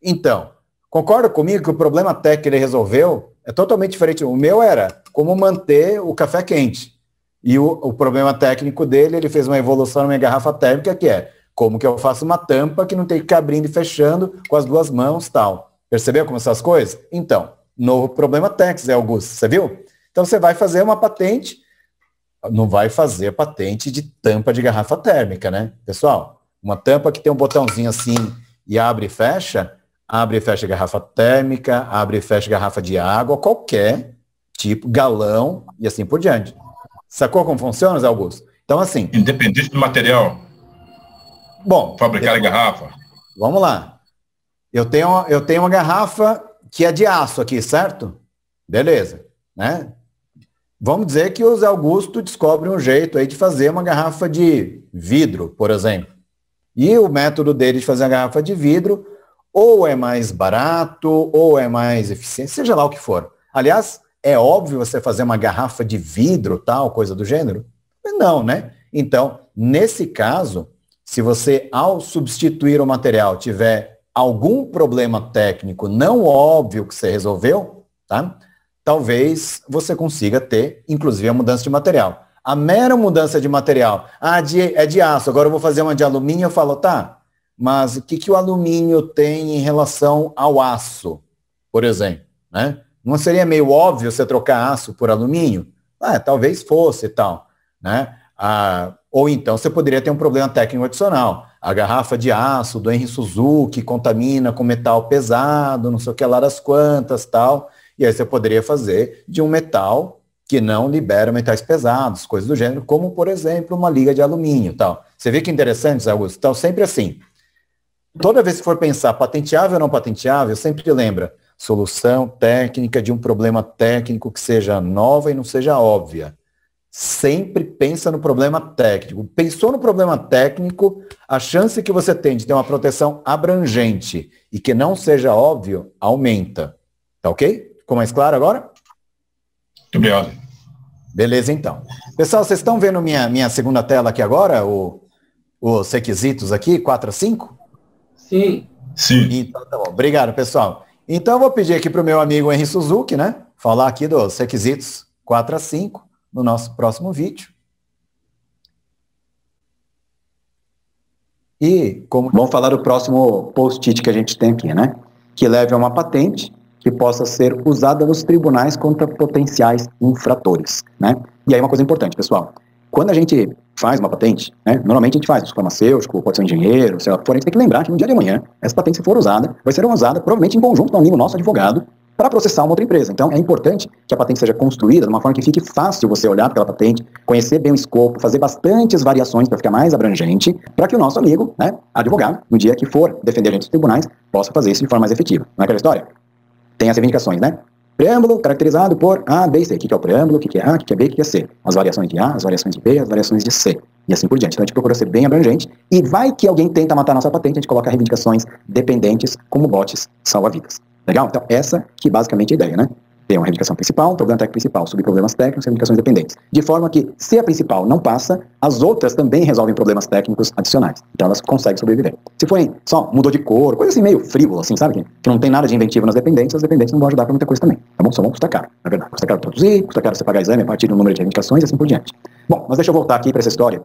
Então, concorda comigo que o problema técnico que ele resolveu é totalmente diferente. O meu era como manter o café quente. E o problema técnico dele, ele fez uma evolução na minha garrafa térmica, que é como que eu faço uma tampa que não tem que ficar abrindo e fechando com as duas mãos e tal. Percebeu como são as coisas? Então, novo problema técnico, Zé Augusto, você viu? Então você vai fazer uma patente, não vai fazer patente de tampa de garrafa térmica, né? Pessoal, uma tampa que tem um botãozinho assim e abre e fecha garrafa térmica, abre e fecha garrafa de água, qualquer tipo, galão e assim por diante. Sacou como funciona, Zé Augusto? Então assim... Independente do material. Bom... Fabricar a garrafa. Vamos lá. Eu tenho uma garrafa que é de aço aqui, certo? Beleza, né? Vamos dizer que o Zé Augusto descobre um jeito aí de fazer uma garrafa de vidro, por exemplo. E o método dele de fazer a garrafa de vidro ou é mais barato, ou é mais eficiente, seja lá o que for. Aliás, é óbvio você fazer uma garrafa de vidro, tal, coisa do gênero? Não, né? Então, nesse caso, se você, ao substituir o material, tiver algum problema técnico não óbvio que você resolveu, tá? Talvez você consiga ter, inclusive, a mudança de material. A mera mudança de material, é de aço, agora eu vou fazer uma de alumínio, eu falo, tá, mas o que o alumínio tem em relação ao aço, por exemplo, né? Não seria meio óbvio você trocar aço por alumínio? Talvez fosse e tal, né? Ou então você poderia ter um problema técnico adicional. A garrafa de aço do Henry Suzuki contamina com metal pesado, não sei o que lá das quantas, tal. E aí você poderia fazer de um metal que não libera metais pesados, coisas do gênero, como, por exemplo, uma liga de alumínio, tal. Você vê que interessante, Zé Augusto? Então, sempre assim. Toda vez que for pensar patenteável ou não patenteável, sempre lembra solução técnica de um problema técnico que seja nova e não seja óbvia. Sempre pensa no problema técnico. Pensou no problema técnico, a chance que você tem de ter uma proteção abrangente e que não seja óbvio, aumenta. Tá ok? Ficou mais claro agora? Muito obrigado. Beleza, então. Pessoal, vocês estão vendo minha segunda tela aqui agora? Os requisitos aqui, 4 a 5? Sim. Sim. Então, tá bom. Obrigado, pessoal. Então, eu vou pedir aqui para o meu amigo Henry Suzuki, né? Falar aqui dos requisitos 4 a 5. No nosso próximo vídeo. E como vamos falar do próximo post-it que a gente tem aqui, né? Que leve a uma patente que possa ser usada nos tribunais contra potenciais infratores, né? E aí uma coisa importante, pessoal. Quando a gente faz uma patente, né? Normalmente a gente faz, um farmacêutico, pode ser um engenheiro, sei lá, a gente tem que lembrar que no dia de amanhã, essa patente, se for usada, vai ser usada provavelmente em conjunto com um amigo nosso, advogado, para processar uma outra empresa. Então, é importante que a patente seja construída de uma forma que fique fácil você olhar para aquela patente, conhecer bem o escopo, fazer bastantes variações para ficar mais abrangente, para que o nosso amigo, né, advogado, no dia que for defender a gente nos tribunais, possa fazer isso de forma mais efetiva. Não é aquela história? Tem as reivindicações, né? Preâmbulo caracterizado por A, B e C. O que é o preâmbulo, o que é A, o que é B, o que é C. As variações de A, as variações de B, as variações de C. E assim por diante. Então a gente procura ser bem abrangente. E vai que alguém tenta matar a nossa patente, a gente coloca reivindicações dependentes como botes salva-vidas. Legal? Então essa que basicamente é a ideia, né? Tem uma reivindicação principal, um problema técnico principal, subproblemas técnicos, reivindicações dependentes. De forma que, se a principal não passa, as outras também resolvem problemas técnicos adicionais. Então elas conseguem sobreviver. Se forem só mudou de cor, coisa assim meio frívolo, assim, sabe? Que não tem nada de inventivo nas dependentes, as dependentes não vão ajudar para muita coisa também. Tá bom? Só vão custar caro, na verdade. Custa caro produzir, custa caro você pagar exame a partir do número de reivindicações e assim por diante. Bom, mas deixa eu voltar aqui para essa história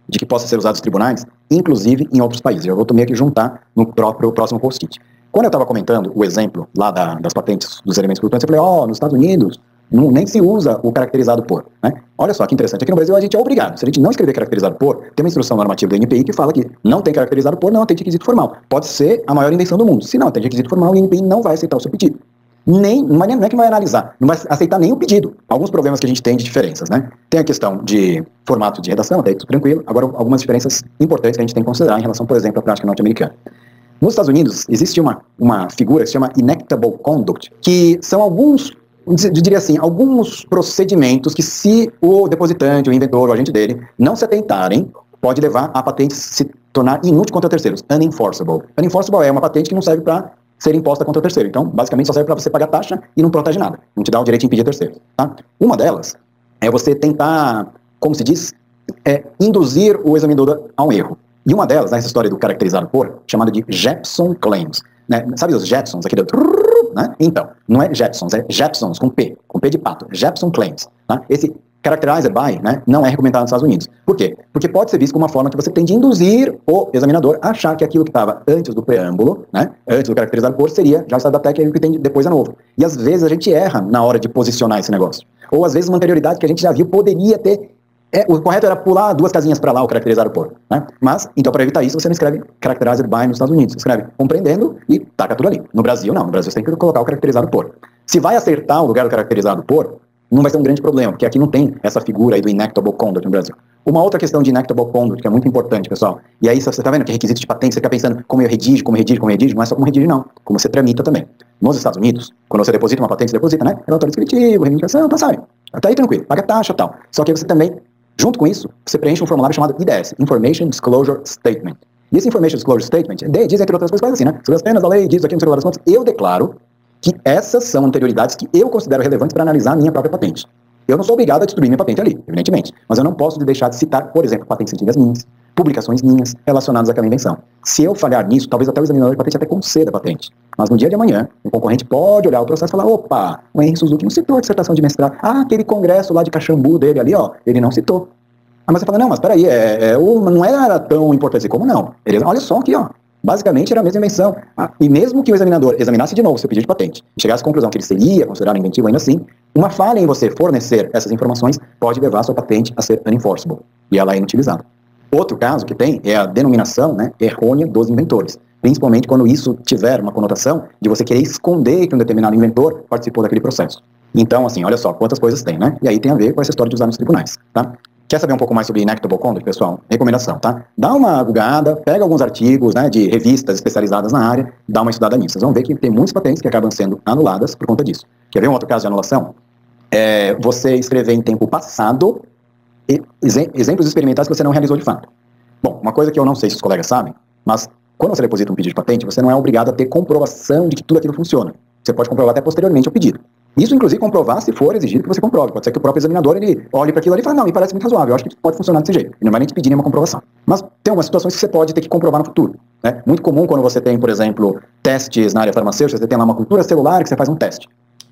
de que possa ser usado os tribunais, inclusive em outros países. Eu vou também aqui juntar no próximo post-it. Quando eu estava comentando o exemplo lá das patentes dos elementos flutuantes, eu falei, nos Estados Unidos nem se usa o caracterizado por, né? Olha só que interessante, aqui no Brasil a gente é obrigado, se a gente não escrever caracterizado por, tem uma instrução normativa do NPI que fala que não tem caracterizado por, não atende requisito formal. Pode ser a maior invenção do mundo. Se não atende requisito formal, o NPI não vai aceitar o seu pedido. Não é que vai analisar, não vai aceitar nem o pedido. Alguns problemas que a gente tem de diferenças, né? Tem a questão de formato de redação, até isso tranquilo. Agora, algumas diferenças importantes que a gente tem que considerar em relação, por exemplo, à prática norte-americana. Nos Estados Unidos, existe uma figura que se chama Inactable Conduct, que são alguns procedimentos que, se o depositante, o inventor, o agente dele, não se atentarem, pode levar a patente se tornar inútil contra terceiros, unenforceable. Unenforceable é uma patente que não serve para ser imposta contra o terceiro. Então, basicamente, só serve para você pagar taxa e não protege nada. Não te dá o direito de impedir terceiros. Tá? Uma delas é você tentar, como se diz, induzir o examinador a um erro. E uma delas, nessa história do caracterizado por, chamada de Jepson Claims. Né? Sabe os Jetsons aqui do... Né? Então, não é Jetsons, é Jepsons, com P de pato. Jepson Claims. Tá? Esse characterized by, né, não é recomendado nos Estados Unidos. Por quê? Porque pode ser visto como uma forma que você tem de induzir o examinador a achar que aquilo que estava antes do preâmbulo, né, antes do caracterizado por, seria já o estado da técnica e o que tem depois é novo. E às vezes a gente erra na hora de posicionar esse negócio. Ou às vezes uma anterioridade que a gente já viu poderia ter... o correto era pular 2 casinhas para lá o caracterizado por. Né? Mas, então, para evitar isso, você não escreve characterized by nos Estados Unidos. Você escreve compreendendo e taca tudo ali. No Brasil, não. No Brasil, você tem que colocar o caracterizado por. Se vai acertar o lugar do caracterizado por, não vai ser um grande problema, porque aqui não tem essa figura aí do inactable conduct no Brasil. Uma outra questão de inactable conduct, que é muito importante, pessoal, e aí você está vendo que requisito de patente, você fica pensando como eu redijo, não é só como redige, não. Como você tramita também. Nos Estados Unidos, quando você deposita uma patente, você deposita, né? Relatório descritivo, reivindicação, sabe? Até aí tranquilo, paga taxa e tal. Só que você também, junto com isso, você preenche um formulário chamado IDS, Information Disclosure Statement. E esse Information Disclosure Statement diz entre outras coisas assim, né? Sobre as penas da lei, diz aqui no celular das contas, eu declaro que essas são anterioridades que eu considero relevantes para analisar a minha própria patente. Eu não sou obrigado a destruir minha patente ali, evidentemente, mas eu não posso deixar de citar, por exemplo, patentes antigas minhas, publicações minhas relacionadas àquela invenção. Se eu falhar nisso, talvez até o examinador de patente até conceda a patente. Mas no dia de amanhã, o concorrente pode olhar o processo e falar, opa, o Henry Suzuki não citou a dissertação de mestrado. Aquele congresso lá de Caxambu dele ali, ele não citou. Mas você fala, não, mas peraí, não era tão importante assim. Como não? Olha só aqui, basicamente era a mesma invenção. E mesmo que o examinador examinasse de novo o seu pedido de patente e chegasse à conclusão que ele seria considerado inventivo ainda assim, uma falha em você fornecer essas informações pode levar a sua patente a ser unenforceable. E ela é inutilizada. Outro caso que tem é a denominação, né, errônea dos inventores. Principalmente quando isso tiver uma conotação de você querer esconder que um determinado inventor participou daquele processo. Então, assim, olha só quantas coisas tem, né? E aí tem a ver com essa história de usar nos tribunais, tá? Quer saber um pouco mais sobre inactable conduct, pessoal? Recomendação, tá? Dá uma googada, pega alguns artigos, né, de revistas especializadas na área, dá uma estudada nisso. Vocês vão ver que tem muitas patentes que acabam sendo anuladas por conta disso. Quer ver um outro caso de anulação? Você escrever em tempo passado exemplos experimentais que você não realizou de fato. Bom, uma coisa que eu não sei se os colegas sabem, mas quando você deposita um pedido de patente, você não é obrigado a ter comprovação de que tudo aquilo funciona. Você pode comprovar até posteriormente ao pedido. Isso, inclusive, comprovar se for exigido que você comprove. Pode ser que o próprio examinador ele olhe para aquilo ali e fale, não, me parece muito razoável, eu acho que pode funcionar desse jeito. Ele não vai nem te pedir nenhuma comprovação. Mas tem algumas situações que você pode ter que comprovar no futuro. Né? Muito comum quando você tem, por exemplo, testes na área farmacêutica, você tem lá uma cultura celular que você faz um teste.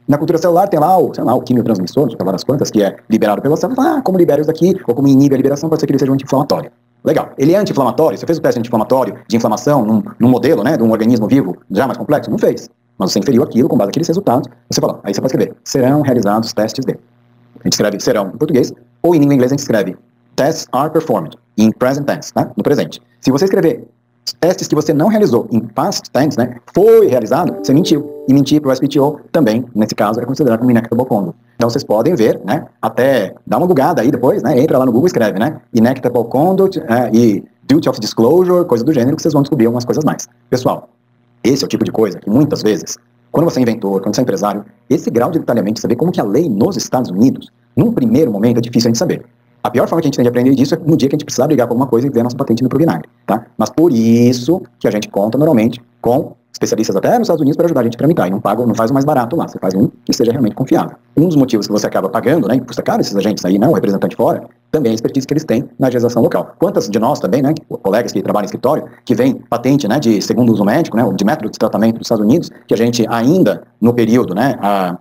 Na cultura celular tem lá o quimiotransmissor, não sei lá das quantas, que é liberado pela célula. Como libera isso daqui, ou como inibe a liberação, pode ser que ele seja um anti-inflamatório. Legal. Ele é anti-inflamatório? Você fez o teste anti-inflamatório de inflamação num modelo, né, de um organismo vivo já mais complexo? Não fez. Mas você inferiu aquilo com base naqueles resultados. Você fala, aí você pode escrever, serão realizados testes de. A gente escreve serão em português, ou em língua inglesa a gente escreve tests are performed, in present tense, né, no presente. Se você escrever testes que você não realizou em past tense, né, foi realizado, você mentiu. E mentir para o SPTO também, nesse caso, é considerado como inactable conduct. Então vocês podem ver, né, até dá uma googada aí depois, né, entra lá no Google e escreve, né, inactable conduct e duty of disclosure, coisa do gênero, que vocês vão descobrir algumas coisas mais. Pessoal, esse é o tipo de coisa que muitas vezes, quando você é inventor, quando você é empresário, esse grau de detalhamento de saber como que a lei nos Estados Unidos, num primeiro momento, é difícil a gente saber. A pior forma que a gente tem de aprender disso é no dia que a gente precisar brigar com alguma coisa e ver a nossa patente indo pro binário, tá? Mas por isso que a gente conta normalmente com especialistas até nos Estados Unidos para ajudar a gente a tramitar, e não faz o mais barato lá, você faz um que seja realmente confiável. Um dos motivos que você acaba pagando, né, que custa caro esses agentes aí, né, o representante fora, também é a expertise que eles têm na legislação local. Quantas de nós também, né, colegas que trabalham em escritório, que vem patente, né, de segundo uso médico, né, de método de tratamento dos Estados Unidos, que a gente ainda, no período, né,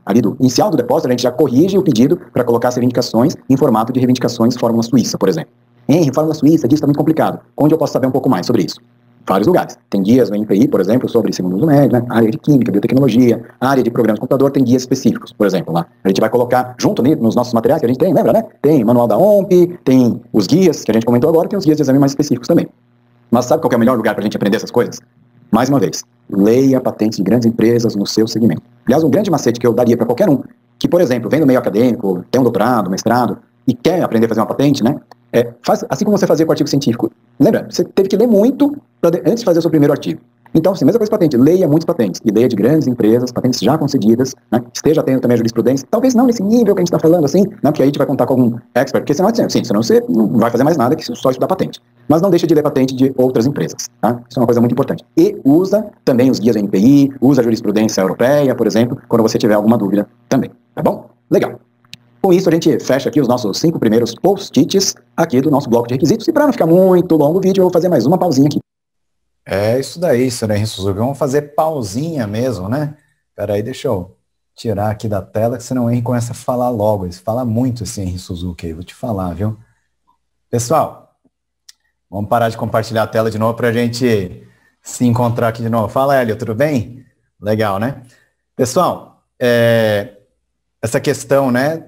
ali do inicial do depósito, a gente já corrige o pedido para colocar as reivindicações em formato de reivindicações fórmula suíça, por exemplo. Fórmula suíça, disso está muito complicado. Onde eu posso saber um pouco mais sobre isso? Vários lugares. Tem guias no NPI, por exemplo, sobre segundo uso médio, né? Área de química, biotecnologia, área de programas de computador, tem guias específicos, por exemplo, lá. A gente vai colocar junto nos nossos materiais que a gente tem, lembra, né? Tem manual da OMP, tem os guias que a gente comentou agora, tem os guias de exame mais específicos também. Mas sabe qual que é o melhor lugar para a gente aprender essas coisas? Mais uma vez, leia patentes de grandes empresas no seu segmento. Aliás, um grande macete que eu daria para qualquer um, que, por exemplo, vem do meio acadêmico, tem um doutorado, mestrado, e quer aprender a fazer uma patente, né? Faz assim como você fazia com o artigo científico. Lembra? Você teve que ler muito antes de fazer o seu primeiro artigo. Então, assim, mesma coisa patente, leia muitas patentes, e leia de grandes empresas, patentes já concedidas, né? Esteja atento também à jurisprudência, talvez não nesse nível que a gente está falando, assim, né? Porque aí a gente vai contar com algum expert, porque senão você não vai fazer mais nada que só estudar patente. Mas não deixe de ler patente de outras empresas, tá? Isso é uma coisa muito importante. E usa também os guias do NPI, usa a jurisprudência europeia, por exemplo, quando você tiver alguma dúvida também, tá bom? Legal. Com isso, a gente fecha aqui os nossos 5 primeiros post-its aqui do nosso bloco de requisitos. E para não ficar muito longo o vídeo, eu vou fazer mais uma pausinha aqui. É isso daí, senhor Henrique Suzuki. Vamos fazer pausinha mesmo, né? Peraí, deixa eu tirar aqui da tela, que senão o Henrique começa a falar logo. Ele fala muito esse Henrique Suzuki aí, vou te falar, viu? Pessoal, vamos parar de compartilhar a tela de novo para a gente se encontrar aqui de novo. Fala, Hélio, tudo bem? Legal, né? Pessoal, essa questão, né,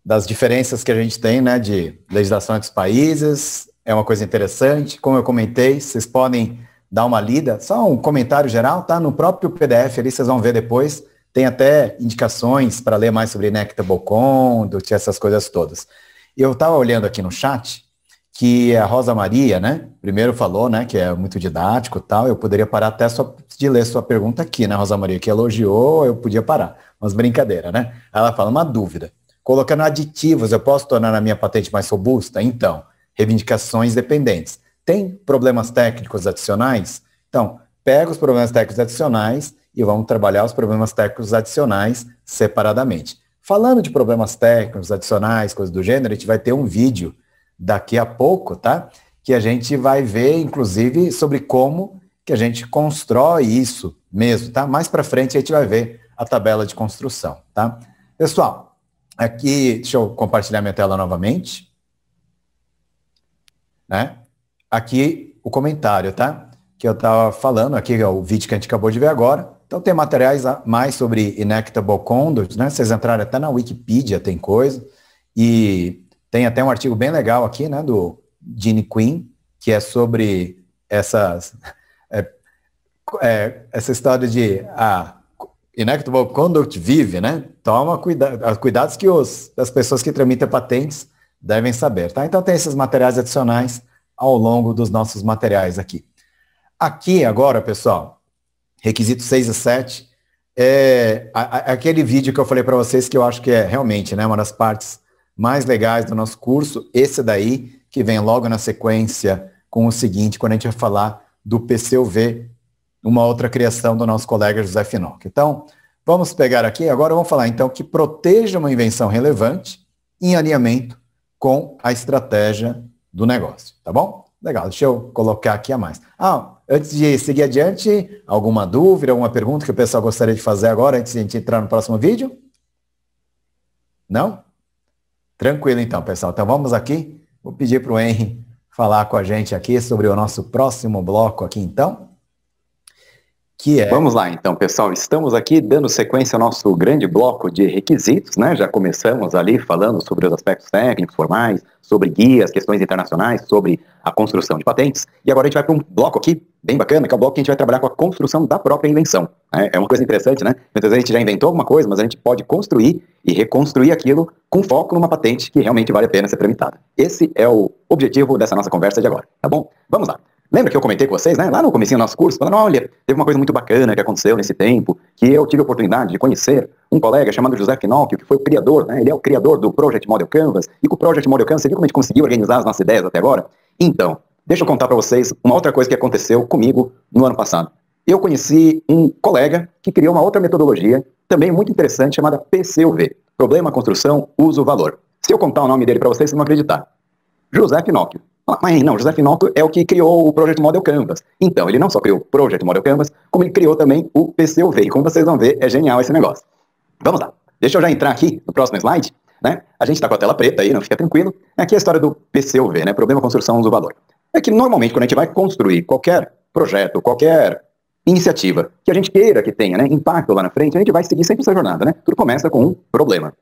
das diferenças que a gente tem, né, de legislação entre os países, é uma coisa interessante. Como eu comentei, vocês podem dar uma lida, só um comentário geral, tá? No próprio PDF ali, vocês vão ver depois, tem até indicações para ler mais sobre Inequitable Conduct, essas coisas todas. Eu estava olhando aqui no chat, que a Rosa Maria, né, primeiro falou, né, que é muito didático e tal, eu poderia parar até só de ler sua pergunta aqui, né, Rosa Maria, que elogiou, eu podia parar, mas brincadeira, né? Ela fala, uma dúvida, colocando aditivos, eu posso tornar a minha patente mais robusta? Então, reivindicações dependentes. Tem problemas técnicos adicionais? Então, pega os problemas técnicos adicionais e vamos trabalhar os problemas técnicos adicionais separadamente. Falando de problemas técnicos adicionais, coisas do gênero, a gente vai ter um vídeo daqui a pouco, tá? Que a gente vai ver, inclusive, sobre como que a gente constrói isso mesmo, tá? Mais para frente a gente vai ver a tabela de construção, tá? Pessoal, aqui, deixa eu compartilhar minha tela novamente, né? Aqui o comentário, tá? Que eu estava falando, aqui é o vídeo que a gente acabou de ver agora. Então tem materiais mais sobre Inequitable Conduct, né? Vocês entrarem até na Wikipedia, tem coisa, e tem até um artigo bem legal aqui, né, do Gene Quinn, que é sobre essa história de Inequitable Conduct vive, né? Toma cuidados que as pessoas que tramitam patentes devem saber, tá? Então tem esses materiais adicionais ao longo dos nossos materiais aqui. Aqui agora, pessoal, requisitos 6 e 7, aquele vídeo que eu falei para vocês que eu acho que é realmente, né, uma das partes mais legais do nosso curso, esse daí, que vem logo na sequência com o seguinte, quando a gente vai falar do PCUV, uma outra criação do nosso colega José Finock. Então, vamos pegar aqui, agora vamos falar então que proteja uma invenção relevante em alinhamento com a estratégia do negócio, tá bom? Legal, deixa eu colocar aqui a mais. Antes de seguir adiante, alguma dúvida, alguma pergunta que o pessoal gostaria de fazer agora, antes de a gente entrar no próximo vídeo? Não? Tranquilo então, pessoal. Então vamos aqui, vou pedir para o Henry falar com a gente aqui sobre o nosso próximo bloco aqui então. Vamos lá então, pessoal, estamos aqui dando sequência ao nosso grande bloco de requisitos, né? Já começamos ali falando sobre os aspectos técnicos, formais, sobre guias, questões internacionais, sobre a construção de patentes, e agora a gente vai para um bloco aqui, bem bacana, que é o bloco que a gente vai trabalhar com a construção da própria invenção. É uma coisa interessante, né? Muitas vezes a gente já inventou alguma coisa, mas a gente pode construir e reconstruir aquilo com foco numa patente que realmente vale a pena ser tramitada. Esse é o objetivo dessa nossa conversa de agora, tá bom? Vamos lá. Lembra que eu comentei com vocês, né, lá no comecinho do nosso curso, falando, olha, teve uma coisa muito bacana que aconteceu nesse tempo, que eu tive a oportunidade de conhecer um colega chamado José Finock, que foi o criador, né, ele é o criador do Project Model Canvas, e com o Project Model Canvas, você viu como a gente conseguiu organizar as nossas ideias até agora? Então, deixa eu contar para vocês uma outra coisa que aconteceu comigo no ano passado. Eu conheci um colega que criou uma outra metodologia, também muito interessante, chamada PCUV. Problema, construção, uso, valor. Se eu contar o nome dele para vocês, vocês vão acreditar. José Finocchio. Mas não, José Finocchio é o que criou o Project Model Canvas. Então, ele não só criou o Project Model Canvas, como ele criou também o PCUV. E como vocês vão ver, é genial esse negócio. Vamos lá. Deixa eu já entrar aqui no próximo slide. Né? A gente está com a tela preta aí, não fica tranquilo. Aqui é a história do PCUV, né? Problema, construção, uso, valor. É que normalmente quando a gente vai construir qualquer projeto, qualquer iniciativa que a gente queira que tenha, né, impacto lá na frente, a gente vai seguir sempre essa jornada, né? Tudo começa com um problema.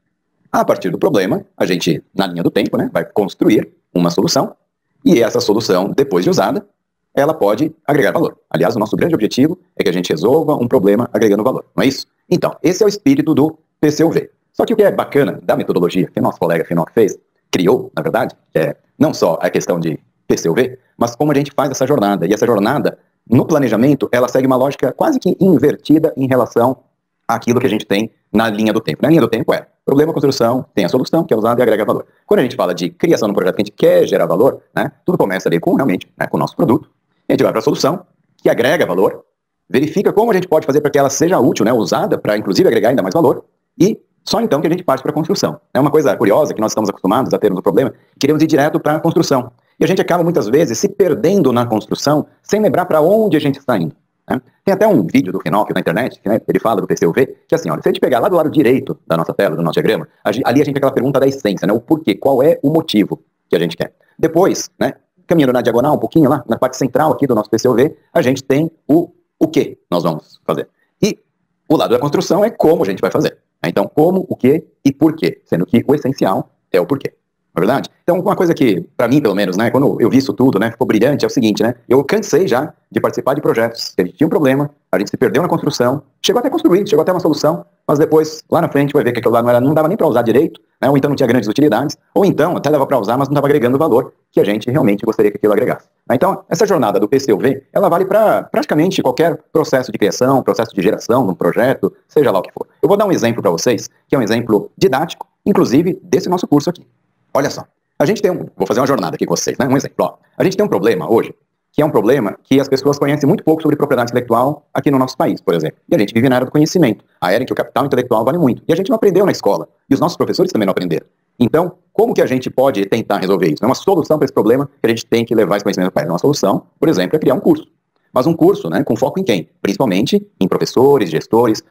A partir do problema, a gente, na linha do tempo, né, vai construir uma solução e essa solução, depois de usada, ela pode agregar valor. Aliás, o nosso grande objetivo é que a gente resolva um problema agregando valor, não é isso? Então, esse é o espírito do PCUV. Só que o que é bacana da metodologia que nosso colega Finocchio fez, criou, na verdade, é não só a questão de PCUV, mas como a gente faz essa jornada. E essa jornada, no planejamento, ela segue uma lógica quase que invertida em relação àquilo que a gente tem na linha do tempo. Na linha do tempo é problema, construção, tem a solução, que é usada e agrega valor. Quando a gente fala de criação de um projeto que a gente quer gerar valor, né, tudo começa ali com, realmente, né, com o nosso produto. A gente vai para a solução, que agrega valor, verifica como a gente pode fazer para que ela seja útil, né, usada para, inclusive, agregar ainda mais valor, e só então que a gente parte para a construção. É uma coisa curiosa que nós estamos acostumados a termos um problema, queremos ir direto para a construção. E a gente acaba, muitas vezes, se perdendo na construção, sem lembrar para onde a gente está indo. Né? Tem até um vídeo do Finocchio na internet, que, né, ele fala do PCUV, que assim, olha, se a gente pegar lá do lado direito da nossa tela, do nosso diagrama, ali a gente tem aquela pergunta da essência, né, o porquê, qual é o motivo que a gente quer. Depois, né, caminhando na diagonal um pouquinho lá, na parte central aqui do nosso PCUV, a gente tem o que nós vamos fazer. E o lado da construção é como a gente vai fazer. Então, como, o que e por quê, sendo que o essencial é o porquê. Não é verdade? Então, uma coisa que, para mim, pelo menos, né, quando eu vi isso tudo, né, ficou brilhante, é o seguinte, né, eu cansei já de participar de projetos que a gente tinha um problema, a gente se perdeu na construção, chegou até a construir, chegou até uma solução, mas depois, lá na frente, vai ver que aquilo lá não dava nem para usar direito, né, ou então não tinha grandes utilidades, ou então até dava para usar, mas não estava agregando o valor que a gente realmente gostaria que aquilo agregasse. Então, essa jornada do PCUV, ela vale para praticamente qualquer processo de criação, processo de geração de um projeto, seja lá o que for. Eu vou dar um exemplo para vocês, que é um exemplo didático, inclusive desse nosso curso aqui. Olha só, a gente tem vou fazer uma jornada aqui com vocês, né? Um exemplo, ó. A gente tem um problema hoje, que é um problema que as pessoas conhecem muito pouco sobre propriedade intelectual aqui no nosso país, por exemplo. E a gente vive na era do conhecimento, a era em que o capital intelectual vale muito. E a gente não aprendeu na escola, e os nossos professores também não aprenderam. Então, como que a gente pode tentar resolver isso? É uma solução para esse problema que a gente tem que levar esse conhecimento para ele. Uma solução, por exemplo, é criar um curso. Mas um curso, né, com foco em quem? Principalmente em professores, gestores,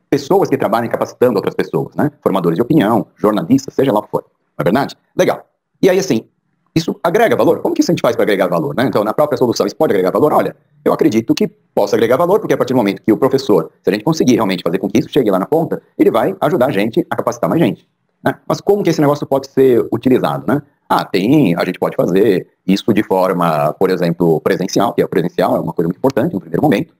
pessoas que trabalham capacitando outras pessoas, né? Formadores de opinião, jornalistas, seja lá o que for. Não é verdade? Legal. E aí, assim, isso agrega valor? Como que isso a gente faz para agregar valor, né? Então, na própria solução, isso pode agregar valor? Olha, eu acredito que possa agregar valor, porque a partir do momento que o professor, se a gente conseguir realmente fazer com que isso chegue lá na ponta, ele vai ajudar a gente a capacitar mais gente. Né? Mas como que esse negócio pode ser utilizado, né? A gente pode fazer isso de forma, por exemplo, presencial, que o presencial é uma coisa muito importante no primeiro momento.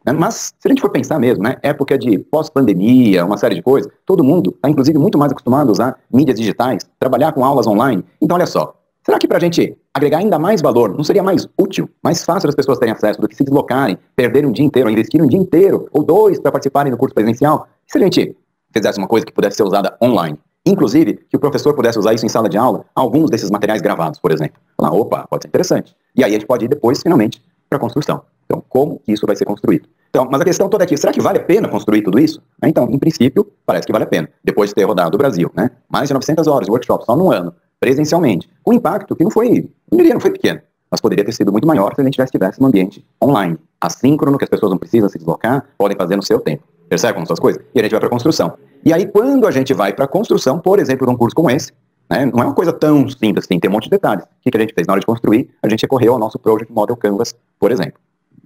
Né? Mas, se a gente for pensar mesmo, né, época de pós-pandemia, uma série de coisas, todo mundo está, inclusive, muito mais acostumado a usar mídias digitais, trabalhar com aulas online. Então, olha só, será que para a gente agregar ainda mais valor, não seria mais útil, mais fácil das pessoas terem acesso do que se deslocarem, perderem um dia inteiro, ou investirem um dia inteiro, ou 2 para participarem do curso presencial? E se a gente fizesse uma coisa que pudesse ser usada online? Inclusive, que o professor pudesse usar isso em sala de aula, alguns desses materiais gravados, por exemplo. Lá, opa, pode ser interessante. E aí a gente pode ir depois, finalmente, para a construção. Então, como que isso vai ser construído? Então, mas a questão toda aqui, será que vale a pena construir tudo isso? Então, em princípio, parece que vale a pena. Depois de ter rodado o Brasil, né? Mais de 900 horas de workshop só num ano, presencialmente. Com impacto que não foi pequeno, mas poderia ter sido muito maior se a gente já estivesse no ambiente online, assíncrono, que as pessoas não precisam se deslocar, podem fazer no seu tempo. Percebe como são as coisas? E a gente vai para a construção. E aí, quando a gente vai para a construção, por exemplo, de um curso como esse, né, não é uma coisa tão simples assim, tem um monte de detalhes. O que a gente fez na hora de construir? A gente recorreu ao nosso Project Model Canvas, por exemplo.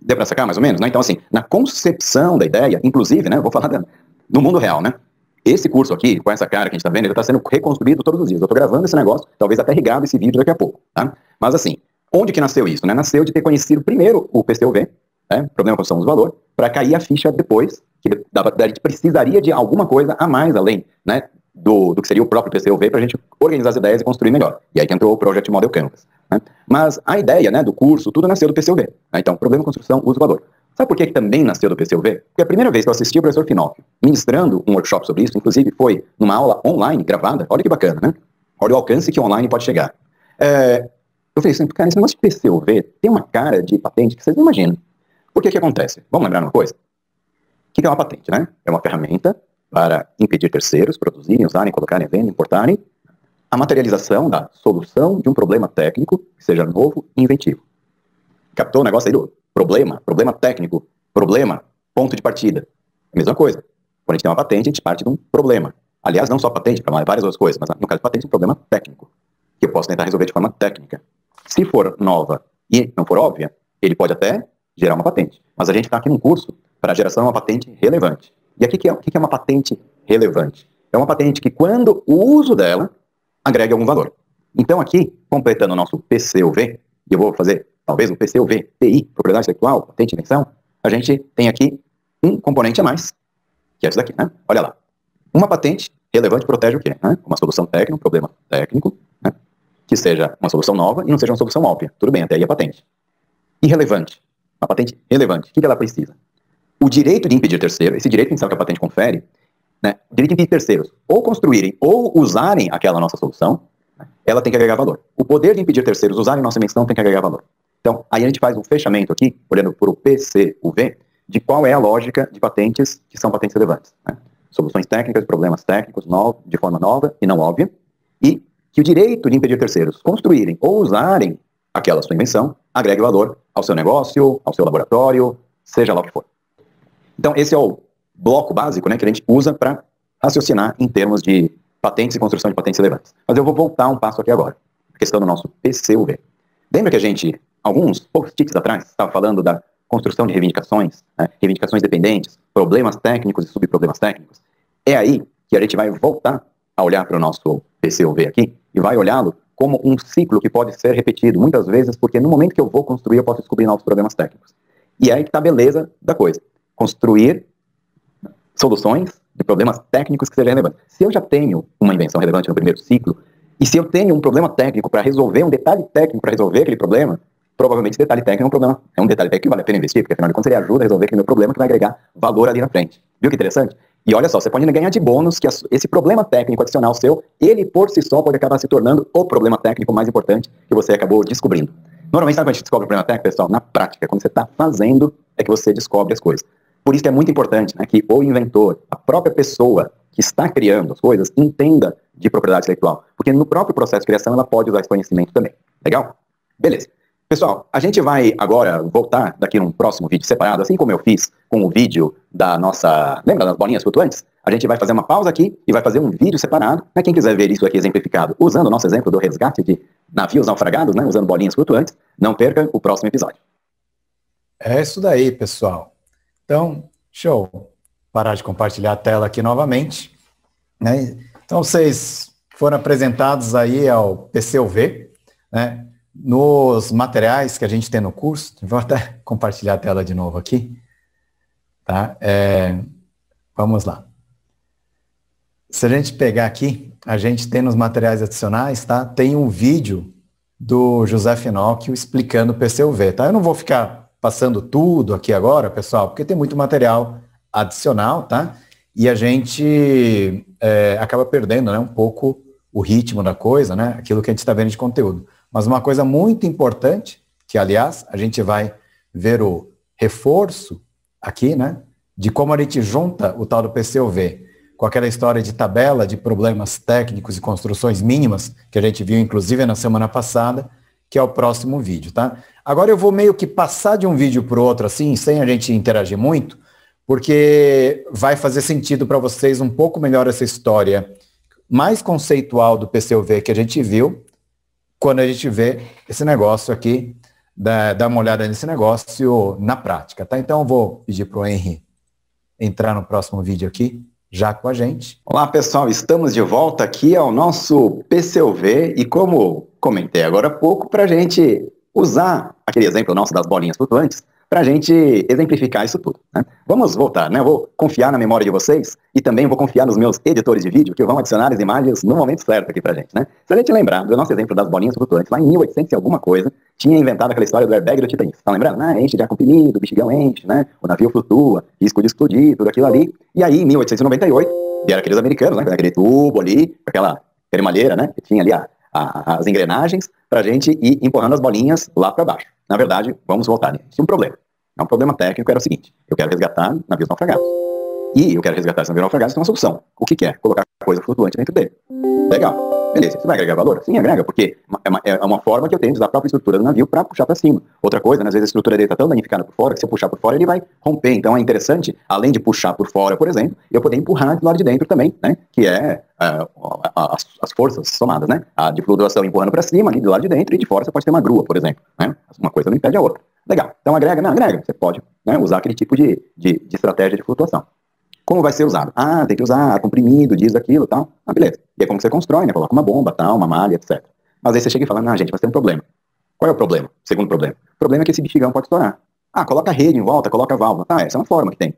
Deu para sacar mais ou menos? Né? Então, assim, na concepção da ideia, inclusive, né, vou falar no mundo real, né? Esse curso aqui, com essa cara que a gente está vendo, ele está sendo reconstruído todos os dias. Eu estou gravando esse negócio, talvez até rigado esse vídeo daqui a pouco, tá? Mas assim, onde que nasceu isso? Né? Nasceu de ter conhecido primeiro o PCUV, né? Problema com construção do valor, para cair a ficha depois, que a gente precisaria de alguma coisa a mais além, né, do que seria o próprio PCUV para a gente organizar as ideias e construir melhor. E aí que entrou o Project Model Canvas. Né? Mas a ideia, né, do curso, tudo nasceu do PCUV. Né? Então, problema, construção, uso, valor. Sabe por que também nasceu do PCUV? Porque a primeira vez que eu assisti o professor Finocchio ministrando um workshop sobre isso, inclusive foi numa aula online, gravada, olha que bacana, né? Olha o alcance que online pode chegar. Eu falei assim, cara, esse negócio de PCUV tem uma cara de patente que vocês não imaginam. Por que que acontece? Vamos lembrar uma coisa? O que é uma patente, né? É uma ferramenta para impedir terceiros produzirem, usarem, colocarem, vendem, importarem a materialização da solução de um problema técnico que seja novo e inventivo. Captou o negócio aí do problema técnico, problema, ponto de partida. É a mesma coisa. Quando a gente tem uma patente, a gente parte de um problema. Aliás, não só patente, para várias outras coisas, mas no caso de patente, um problema técnico, que eu posso tentar resolver de forma técnica. Se for nova e não for óbvia, ele pode até gerar uma patente. Mas a gente está aqui num curso para a geração de uma patente relevante. E aqui o que é uma patente relevante? É uma patente que, quando o uso dela, agrega algum valor. Então aqui, completando o nosso PCUV, e eu vou fazer talvez o PCUV, PI, propriedade intelectual, patente, invenção, a gente tem aqui um componente a mais, que é esse daqui, né? Olha lá. Uma patente relevante protege o quê? Né? Uma solução técnica, um problema técnico, né? Que seja uma solução nova e não seja uma solução óbvia. Tudo bem, até aí a patente. Irrelevante. Uma patente relevante. O que ela precisa? O direito de impedir terceiro, esse direito que a gente sabe que a patente confere, né? O direito de impedir terceiros ou construírem ou usarem aquela nossa solução, né? Ela tem que agregar valor. O poder de impedir terceiros usarem nossa invenção tem que agregar valor. Então, aí a gente faz um fechamento aqui, olhando para o PCUV, de qual é a lógica de patentes que são patentes relevantes, né? Soluções técnicas, problemas técnicos, de forma nova e não óbvia, e que o direito de impedir terceiros construírem ou usarem aquela sua invenção agregue valor ao seu negócio, ao seu laboratório, seja lá o que for. Então, esse é o bloco básico, né, que a gente usa para raciocinar em termos de patentes e construção de patentes relevantes. Mas eu vou voltar um passo aqui agora, a questão do nosso PCUV. Lembra que a gente, alguns post-its atrás, estava falando da construção de reivindicações, né, reivindicações dependentes, problemas técnicos e subproblemas técnicos? É aí que a gente vai voltar a olhar para o nosso PCUV aqui e vai olhá-lo como um ciclo que pode ser repetido muitas vezes, porque no momento que eu vou construir, eu posso descobrir novos problemas técnicos. E é aí que está a beleza da coisa. Construir soluções de problemas técnicos que sejam relevantes. Se eu já tenho uma invenção relevante no primeiro ciclo, e se eu tenho um problema técnico para resolver, um detalhe técnico para resolver aquele problema, provavelmente esse detalhe técnico é um detalhe técnico que vale a pena investir, porque afinal de contas ele ajuda a resolver aquele meu problema que vai agregar valor ali na frente. Viu que interessante? E olha só, você pode ganhar de bônus que esse problema técnico adicional seu, ele por si só pode acabar se tornando o problema técnico mais importante que você acabou descobrindo. Normalmente, sabe quando a gente descobre o problema técnico, pessoal? Na prática, quando você está fazendo, é que você descobre as coisas. Por isso que é muito importante, né, que o inventor, a própria pessoa que está criando as coisas, entenda de propriedade intelectual. Porque no próprio processo de criação, ela pode usar esse conhecimento também. Legal? Beleza. Pessoal, a gente vai agora voltar daqui num próximo vídeo separado, assim como eu fiz com o vídeo da nossa... Lembra das bolinhas flutuantes? A gente vai fazer uma pausa aqui e vai fazer um vídeo separado. Né? Quem quiser ver isso aqui exemplificado, usando o nosso exemplo do resgate de navios naufragados, né? Usando bolinhas flutuantes, não perca o próximo episódio. É isso daí, pessoal. Então, show. Parar de compartilhar a tela aqui novamente. Né? Então, vocês foram apresentados aí ao PCUV, né? Nos materiais que a gente tem no curso. Vou até compartilhar a tela de novo aqui. Tá? Vamos lá. Se a gente pegar aqui, a gente tem nos materiais adicionais, tá? Tem um vídeo do José Finocchio explicando o PCUV, tá? Eu não vou ficar passando tudo aqui agora, pessoal, porque tem muito material adicional, tá? E a gente acaba perdendo, né, um pouco o ritmo da coisa, né? Aquilo que a gente está vendo de conteúdo. Mas uma coisa muito importante, que aliás, a gente vai ver o reforço aqui, né? De como a gente junta o tal do PCUV com aquela história de tabela de problemas técnicos e construções mínimas, que a gente viu inclusive na semana passada, que é o próximo vídeo, tá? Agora eu vou meio que passar de um vídeo para o outro, assim, sem a gente interagir muito, porque vai fazer sentido para vocês um pouco melhor essa história mais conceitual do PCUV que a gente viu, quando a gente vê esse negócio aqui, dar uma olhada nesse negócio na prática, tá? Então eu vou pedir para o Henry entrar no próximo vídeo aqui, já com a gente. Olá, pessoal, estamos de volta aqui ao nosso PCUV e como comentei agora há pouco, para a gente usar aquele exemplo nosso das bolinhas flutuantes, para a gente exemplificar isso tudo, né? Vamos voltar, né? Eu vou confiar na memória de vocês e também vou confiar nos meus editores de vídeo que vão adicionar as imagens no momento certo aqui pra gente, né? Se a gente lembrar do nosso exemplo das bolinhas flutuantes, lá em 1800 e alguma coisa, tinha inventado aquela história do airbag do Titanic. Tá lembrando? Enche de ar comprimido, o bexigão enche, né? O navio flutua, risco de explodir, tudo aquilo ali. E aí, em 1898, vieram aqueles americanos, né? Com aquele tubo ali, com aquela cremalheira, né? Que tinha ali as engrenagens para a gente ir empurrando as bolinhas lá para baixo. Na verdade, vamos voltar nisso. Tinha um problema. Um problema técnico era o seguinte: eu quero resgatar navios naufragados. E eu quero resgatar esse navio naufragado, tem uma solução. O que é? Colocar coisa flutuante dentro dele. Legal. Beleza. Você vai agregar valor? Sim, agrega, porque é uma forma que eu tenho de usar a própria estrutura do navio para puxar para cima. Outra coisa, né, às vezes a estrutura dele está tão danificada por fora que se eu puxar por fora ele vai romper. Então é interessante, além de puxar por fora, por exemplo, eu poder empurrar do lado de dentro também, né? Que é as forças somadas, né? A de flutuação empurrando para cima, ali do lado de dentro, e de fora você pode ter uma grua, por exemplo, né? Uma coisa não impede a outra. Legal. Então agrega. Não, agrega. Você pode, né, usar aquele tipo de estratégia de flutuação. Como vai ser usado? Ah, tem que usar comprimido, diz aquilo e tal. Ah, beleza. E é como que você constrói, né? Coloca uma bomba, tal, uma malha, etc. Mas aí você chega e fala, gente, vai ter um problema. Qual é o problema? Segundo problema. O problema é que esse bexigão pode estourar. Ah, coloca a rede em volta, coloca a válvula. Essa é uma forma que tem.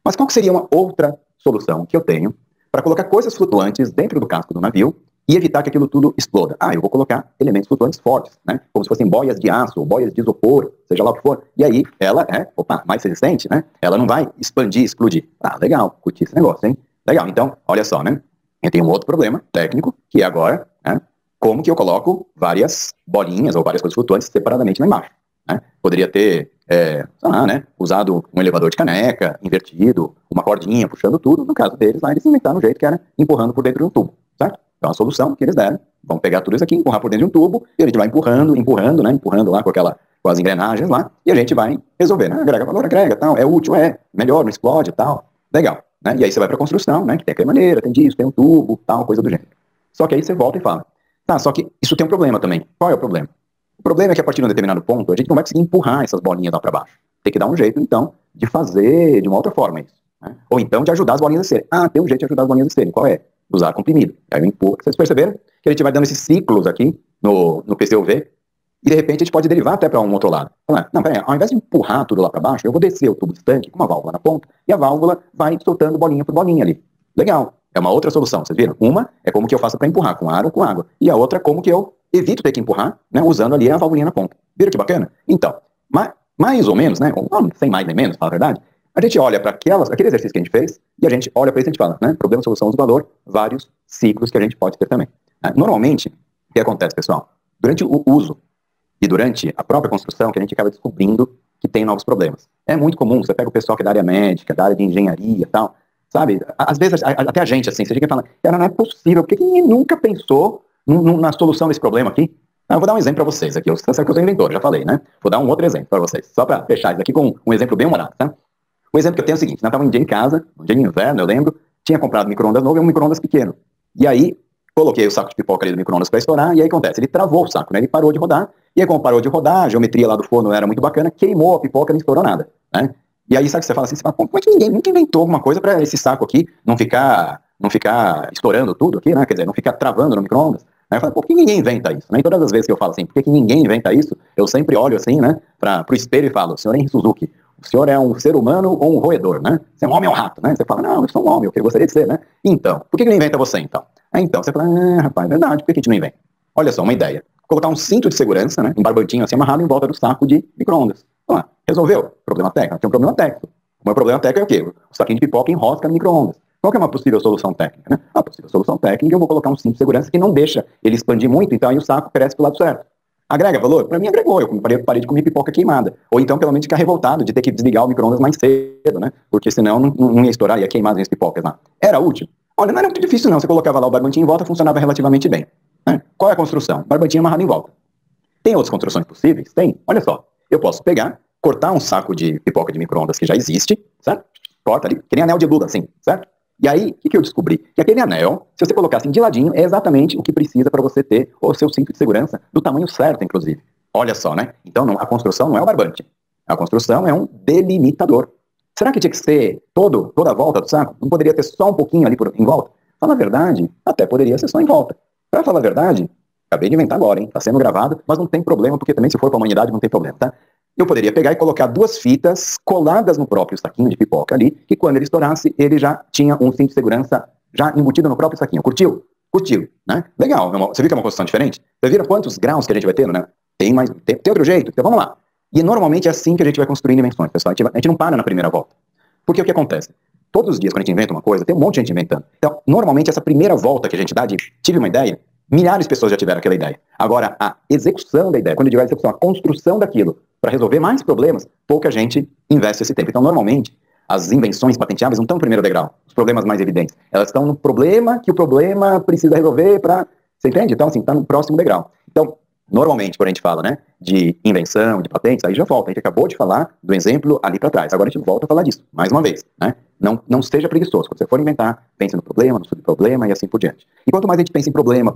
Mas qual que seria uma outra solução que eu tenho para colocar coisas flutuantes dentro do casco do navio e evitar que aquilo tudo exploda? Eu vou colocar elementos flutuantes fortes, né? Como se fossem boias de aço, ou boias de isopor, seja lá o que for. E aí, ela é, mais resistente, né? Ela não vai expandir, explodir. Legal, curti esse negócio, hein? Legal, então, olha só, né? Eu tenho um outro problema técnico, que é agora, né? Como que eu coloco várias bolinhas ou várias coisas flutuantes separadamente lá embaixo, né? Poderia ter, né? Usado um elevador de caneca, invertido, uma cordinha puxando tudo. No caso deles, lá eles inventaram um jeito que era empurrando por dentro de um tubo, certo? Então a solução que eles deram, vamos pegar tudo isso aqui, empurrar por dentro de um tubo, e a gente vai empurrando, né? Empurrando lá com as engrenagens lá, e a gente vai resolver, né? Agrega valor, agrega, tal, é útil, melhor, não explode, tal. Legal, né? E aí você vai para a construção, né? Que tem aquela maneira, tem disso, tem um tubo, tal, coisa do gênero. Só que aí você volta e fala, só que isso tem um problema também. Qual é o problema? O problema é que a partir de um determinado ponto, a gente não vai conseguir empurrar essas bolinhas lá para baixo. Tem que dar um jeito, então, de fazer de uma outra forma isso, né? Ou então de ajudar as bolinhas a serem. Tem um jeito de ajudar as bolinhas a serem. Qual é? Usar comprimido. Aí eu empurro. Vocês perceberam que a gente vai dando esses ciclos aqui no PCUV e de repente a gente pode derivar até para um outro lado. Não, peraí, ao invés de empurrar tudo lá para baixo, eu vou descer o tubo de tanque com uma válvula na ponta e a válvula vai soltando bolinha por bolinha ali. Legal. É uma outra solução, vocês viram? Uma é como que eu faço para empurrar, com ar ou com água. E a outra é como que eu evito ter que empurrar, né, usando ali a válvula na ponta. Viram que bacana? Então, mais ou menos, né, sem mais nem menos, na verdade, a gente olha para aquele exercício que a gente fez e a gente olha para isso e a gente fala, né, problema, solução, uso, valor, vários ciclos que a gente pode ter também. Normalmente, o que acontece, pessoal? Durante o uso e durante a própria construção, que a gente acaba descobrindo que tem novos problemas. É muito comum, você pega o pessoal que é da área médica, da área de engenharia e tal, sabe? Às vezes, até a gente, assim, você chega e fala, cara, não é possível, por que ninguém nunca pensou na solução desse problema aqui? Eu vou dar um exemplo para vocês aqui, você sabe que eu sou inventor, já falei, né? Vou dar um outro exemplo para vocês, só para fechar isso aqui com um exemplo bem humorado, tá? O exemplo que eu tenho é o seguinte, eu estava um dia em casa, um dia de inverno, eu lembro, tinha comprado um micro-ondas novo e um micro-ondas pequeno. E aí, coloquei o saco de pipoca ali do micro-ondas para estourar, e aí acontece, ele travou o saco, né? Ele parou de rodar, e aí como parou de rodar, a geometria lá do forno não era muito bacana, queimou a pipoca e não estourou nada, né? E aí, sabe o que você fala assim? Você fala, como é que ninguém nunca inventou alguma coisa para esse saco aqui não ficar estourando tudo aqui, né? Quer dizer, não ficar travando no micro-ondas. Aí eu falo, por que ninguém inventa isso? E todas as vezes que eu falo assim, por que ninguém inventa isso? Eu sempre olho assim, né, pro espelho e falo, senhor Henry Suzuki, o senhor é um ser humano ou um roedor, né? Você é um homem ou um rato, né? Você fala, não, eu sou um homem, eu gostaria de ser, né? Então, por que não inventa você, então? Então, você fala, rapaz, é verdade, por que a gente não inventa? Olha só, uma ideia. Colocar um cinto de segurança, né, um barbantinho assim amarrado em volta do saco de micro-ondas. Resolveu? Problema técnico. Tem um problema técnico. O meu problema técnico é o quê? O saquinho de pipoca enrosca no micro-ondas. Qual que é uma possível solução técnica, né? A possível solução técnica, eu vou colocar um cinto de segurança que não deixa ele expandir muito, então aí o saco cresce pro lado certo. Agrega valor? Para mim agregou, eu parei de comer pipoca queimada. Ou então, pelo menos, ficar revoltado de ter que desligar o micro-ondas mais cedo, né? Porque senão não ia estourar, ia queimar as minhas pipocas lá. Era útil? Olha, não era muito difícil não, você colocava lá o barbantinho em volta, funcionava relativamente bem, né? Qual é a construção? Barbantinho amarrado em volta. Tem outras construções possíveis? Tem. Olha só, eu posso pegar, cortar um saco de pipoca de micro-ondas que já existe, certo? Corta ali, que nem anel de Lula, assim, certo? E aí, o que eu descobri? Que aquele anel, se você colocar assim de ladinho, é exatamente o que precisa para você ter o seu cinto de segurança do tamanho certo, inclusive. Olha só, né? Então, a construção não é o barbante. A construção é um delimitador. Será que tinha que ser toda a volta do saco? Não poderia ter só um pouquinho ali em volta? Fala a verdade, até poderia ser só em volta. Para falar a verdade, acabei de inventar agora, hein? Tá sendo gravado, mas não tem problema, porque também se for para a humanidade não tem problema, tá? Eu poderia pegar e colocar 2 fitas coladas no próprio saquinho de pipoca ali, que quando ele estourasse, ele já tinha um cinto de segurança já embutido no próprio saquinho. Curtiu? Curtiu, né? Legal. Você viu que é uma construção diferente? Você viram quantos graus que a gente vai tendo, né? Tem outro jeito, então vamos lá. E normalmente é assim que a gente vai construindo invenções, pessoal. A gente não para na primeira volta. Porque o que acontece? Todos os dias, quando a gente inventa uma coisa, tem um monte de gente inventando. Então, normalmente essa primeira volta que a gente dá de tive uma ideia, Milhares de pessoas já tiveram aquela ideia. Agora, a execução da ideia, quando eu digo a execução, a construção daquilo, para resolver mais problemas, pouca gente investe esse tempo. Então, normalmente, as invenções patenteáveis não estão no primeiro degrau, os problemas mais evidentes. Elas estão no problema que o problema precisa resolver para... Você entende? Então, assim, está no próximo degrau. Então, normalmente, quando a gente fala, né, de invenção, de patentes, aí já volta. A gente acabou de falar do exemplo ali para trás. Agora a gente volta a falar disso, mais uma vez, né? Não seja preguiçoso. Quando você for inventar, pense no problema, no subproblema e assim por diante. E quanto mais a gente pensa em problema,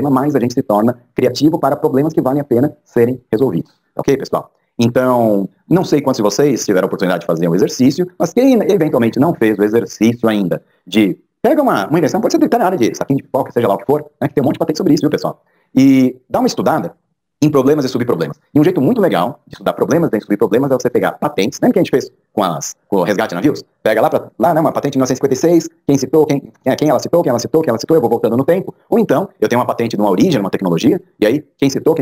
mais a gente se torna criativo para problemas que valem a pena serem resolvidos. Ok, pessoal? Então, não sei quantos de vocês tiveram a oportunidade de fazer o exercício, mas quem eventualmente não fez o exercício ainda de... Pega uma invenção, pode ser na área de saquinho de pipoca, seja lá o que for, né, que tem um monte de patente sobre isso, viu, pessoal? E dá uma estudada em problemas e subproblemas. E um jeito muito legal de estudar problemas e subproblemas é você pegar patentes, lembra que a gente fez com o resgate de navios? Pega lá, né, uma patente de 1956, quem citou, quem ela citou, eu vou voltando no tempo. Ou então, eu tenho uma patente de uma origem, uma tecnologia, e aí, quem citou,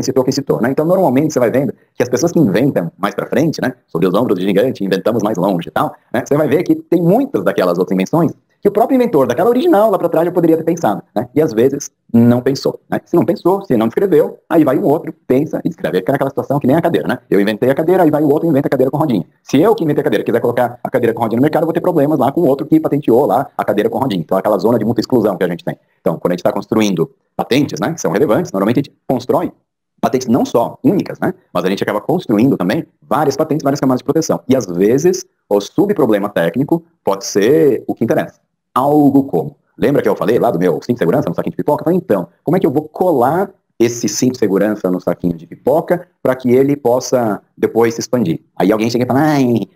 né? Então, normalmente, você vai vendo que as pessoas que inventam mais pra frente, né, sobre os ombros do gigante, inventamos mais longe e tal, né, você vai ver que tem muitas daquelas outras invenções que o próprio inventor daquela original lá para trás já poderia ter pensado, né? E às vezes não pensou, né? Se não pensou, se não escreveu, aí vai um outro, pensa e escreve. Aí fica naquela situação que nem a cadeira, né? Eu inventei a cadeira, aí vai o outro e inventa a cadeira com rodinha. Se eu que inventei a cadeira quiser colocar a cadeira com rodinha no mercado, eu vou ter problemas lá com o outro que patenteou lá a cadeira com rodinha. Então é aquela zona de muita exclusão que a gente tem. Então, quando a gente está construindo patentes, né, que são relevantes, normalmente a gente constrói patentes não só únicas, né? Mas a gente acaba construindo também várias patentes, várias camadas de proteção. E às vezes o subproblema técnico pode ser o que interessa. Algo como, lembra que eu falei lá do meu cinto de segurança no saquinho de pipoca? Então, como é que eu vou colar esse cinto de segurança no saquinho de pipoca para que ele possa depois se expandir? Aí alguém chega e fala,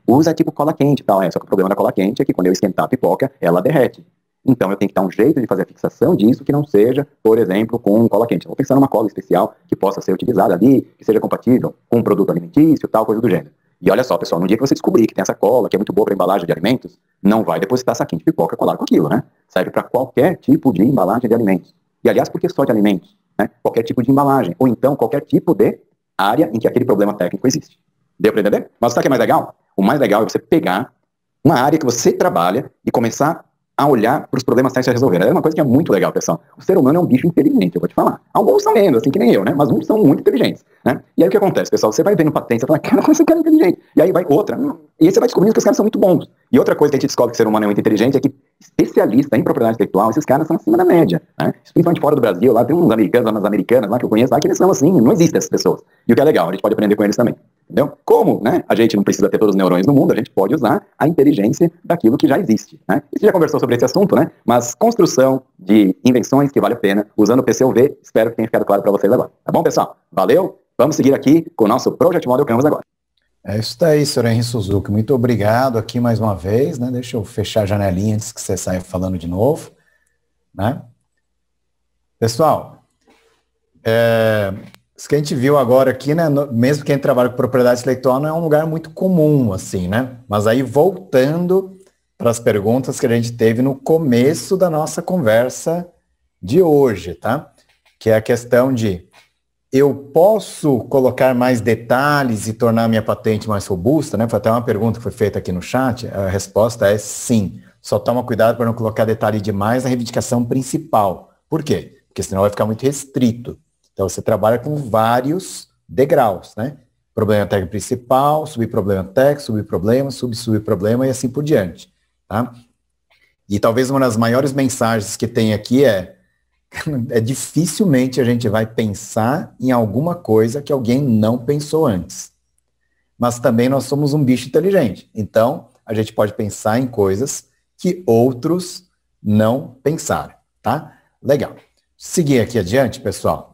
usa tipo cola quente e tal. Só que o problema da cola quente é que quando eu esquentar a pipoca, ela derrete. Então eu tenho que dar um jeito de fazer a fixação disso que não seja, por exemplo, com cola quente. Eu vou pensar numa cola especial que possa ser utilizada ali, que seja compatível com um produto alimentício, tal, coisa do gênero. E olha só, pessoal, no dia que você descobrir que tem essa cola, que é muito boa para embalagem de alimentos, não vai depositar saquinho de pipoca colado com aquilo, né? Serve para qualquer tipo de embalagem de alimentos. E, aliás, por que só de alimentos? Né? Qualquer tipo de embalagem, ou então qualquer tipo de área em que aquele problema técnico existe. Deu para entender? Mas sabe o que é mais legal? O mais legal é você pegar uma área que você trabalha e começar a olhar para os problemas técnicos a resolver. É uma coisa que é muito legal, pessoal. O ser humano é um bicho inteligente, eu vou te falar. Alguns são menos, assim que nem eu, né? Mas muitos são muito inteligentes, né? E aí o que acontece, pessoal? Você vai vendo patente, você fala, cara, como esse cara é inteligente? E aí vai outra. E aí você vai descobrindo que os caras são muito bons. E outra coisa que a gente descobre que o ser humano é muito inteligente é que especialista em propriedade intelectual, esses caras são acima da média, né? Principalmente fora do Brasil, lá tem uns americanos, umas americanas lá que eu conheço lá, que eles são assim, não existem essas pessoas. E o que é legal, a gente pode aprender com eles também. Entendeu? Como, né, a gente não precisa ter todos os neurônios do mundo, a gente pode usar a inteligência daquilo que já existe, né? E você já conversou sobre esse assunto, né? Mas construção de invenções que vale a pena, usando o PCUV, espero que tenha ficado claro para vocês agora. Tá bom, pessoal? Valeu? Vamos seguir aqui com o nosso Project Model Canvas agora. É isso daí, senhor Henry Suzuki. Muito obrigado aqui mais uma vez, né? Deixa eu fechar a janelinha antes que você saia falando de novo, né? Pessoal, isso que a gente viu agora aqui, né? Mesmo quem trabalha com propriedade intelectual não é um lugar muito comum, assim, né? Mas aí voltando para as perguntas que a gente teve no começo da nossa conversa de hoje, tá? Que é a questão de eu posso colocar mais detalhes e tornar a minha patente mais robusta, né? Foi até uma pergunta que foi feita aqui no chat. A resposta é sim. Só toma cuidado para não colocar detalhe demais na reivindicação principal. Por quê? Porque senão vai ficar muito restrito. Então você trabalha com vários degraus, né? Problema técnico principal, subproblema técnico, subproblema, subproblema e assim por diante, tá? E talvez uma das maiores mensagens que tem aqui é dificilmente a gente vai pensar em alguma coisa que alguém não pensou antes. Mas também nós somos um bicho inteligente. Então, a gente pode pensar em coisas que outros não pensaram, tá? Legal. Seguir aqui adiante, pessoal.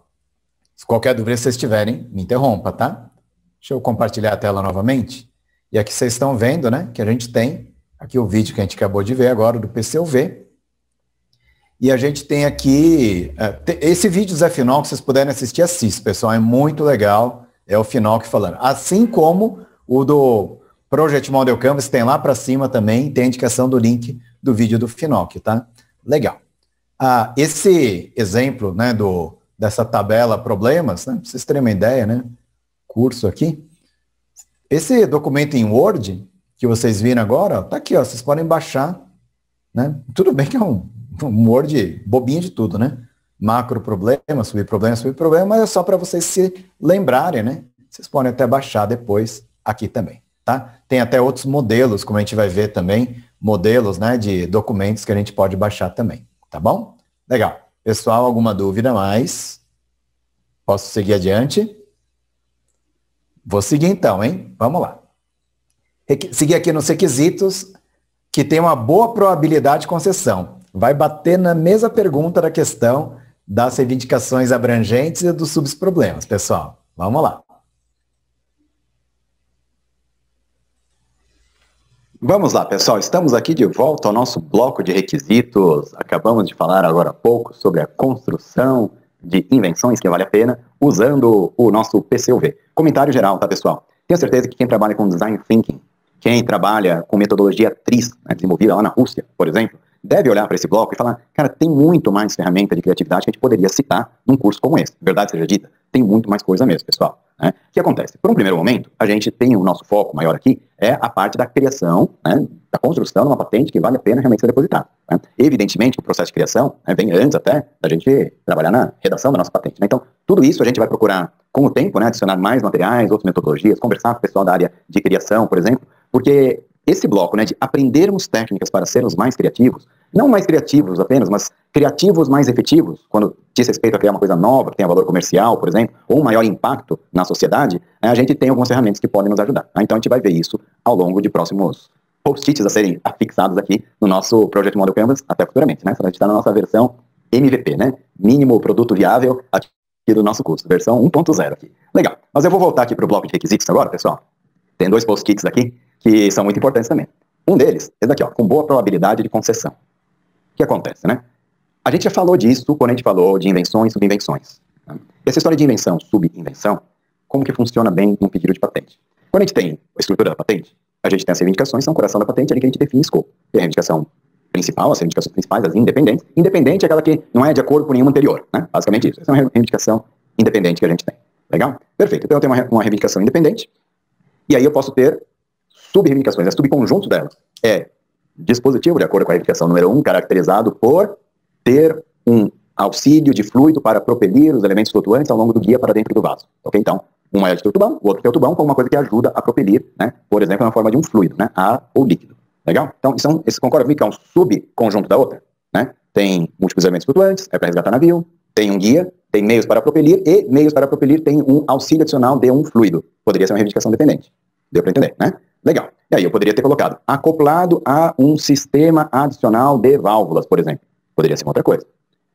Se qualquer dúvida vocês tiverem, me interrompa, tá? Deixa eu compartilhar a tela novamente. E aqui vocês estão vendo, né, que a gente tem aqui o vídeo que a gente acabou de ver agora do PCUV. E a gente tem aqui, esse vídeo do Zé Finol, que vocês puderem assistir, assista, pessoal, é muito legal, é o Finol que falando. Assim como o do Project Model Canvas, tem lá para cima também, tem a indicação do link do vídeo do Finol, tá? Legal. Esse exemplo, né, dessa tabela problemas, né, pra vocês terem uma ideia, né, curso aqui, esse documento em Word, que vocês viram agora, ó, tá aqui, ó, vocês podem baixar, né, tudo bem que é um Word bobinho de tudo, né? macro problema, subproblema, mas é só para vocês se lembrarem, né? Vocês podem até baixar depois aqui também, tá? Tem até outros modelos, como a gente vai ver também, modelos, né, de documentos que a gente pode baixar também, tá bom? Legal. Pessoal, alguma dúvida mais? Posso seguir adiante? Vou seguir então, hein? Vamos lá. Seguir aqui nos requisitos, que tem uma boa probabilidade de concessão. Vai bater na mesma pergunta da questão das reivindicações abrangentes e dos subproblemas, pessoal. Vamos lá. Vamos lá, pessoal. Estamos aqui de volta ao nosso bloco de requisitos. Acabamos de falar agora há pouco sobre a construção de invenções que vale a pena usando o nosso PCUV. Comentário geral, tá, pessoal? Tenho certeza que quem trabalha com Design Thinking, quem trabalha com metodologia TRIZ, né, desenvolvida lá na Rússia, por exemplo, deve olhar para esse bloco e falar, cara, tem muito mais ferramenta de criatividade que a gente poderia citar num curso como esse. Verdade seja dita, tem muito mais coisa mesmo, pessoal. Né? O que acontece? Por um primeiro momento, a gente tem o nosso foco maior aqui, é a parte da criação, né, da construção de uma patente que vale a pena realmente ser depositada. Né? Evidentemente, o processo de criação, né, vem antes até da gente trabalhar na redação da nossa patente. Né? Então, tudo isso a gente vai procurar, com o tempo, né, adicionar mais materiais, outras metodologias, conversar com o pessoal da área de criação, por exemplo, porque esse bloco, né, de aprendermos técnicas para sermos mais criativos, não mais criativos apenas, mas criativos mais efetivos, quando diz respeito a criar uma coisa nova, que tenha valor comercial, por exemplo, ou um maior impacto na sociedade, né, a gente tem algumas ferramentas que podem nos ajudar. Então a gente vai ver isso ao longo de próximos post-its a serem afixados aqui no nosso Project Model Canvas, até futuramente, né? A gente está na nossa versão MVP, né? Mínimo produto viável aqui do nosso curso, versão 1.0 aqui. Legal. Mas eu vou voltar aqui para o bloco de requisitos agora, pessoal. Tem 2 post-its aqui que são muito importantes também. Um deles, esse daqui, ó, com boa probabilidade de concessão. O que acontece, né? A gente já falou disso quando a gente falou de invenções e subinvenções. Né? Essa história de invenção, subinvenção, como que funciona bem num pedido de patente? Quando a gente tem a estrutura da patente, a gente tem as reivindicações, são o coração da patente, ali que a gente define escopo. Tem a reivindicação principal, as reivindicações principais, as independentes. Independente é aquela que não é de acordo com nenhum anterior, né? Basicamente isso. Essa é uma reivindicação independente que a gente tem. Legal? Perfeito. Então eu tenho uma reivindicação independente, e aí eu posso ter sub-reivindicações. O subconjunto delas é dispositivo, de acordo com a reivindicação número 1, caracterizado por ter um auxílio de fluido para propelir os elementos flutuantes ao longo do guia para dentro do vaso. Ok? Então, um é de tubão, o outro é o tubão, com uma coisa que ajuda a propelir, né? Por exemplo, na forma de um fluido, né? Ar ou líquido. Legal? Então, esse concorda comigo que é um subconjunto da outra, né? Tem múltiplos elementos flutuantes, é para resgatar navio, tem um guia, tem meios para propelir, e meios para propelir tem um auxílio adicional de um fluido. Poderia ser uma reivindicação dependente. Deu para entender, né? Legal. E aí eu poderia ter colocado acoplado a um sistema adicional de válvulas, por exemplo. Poderia ser uma outra coisa.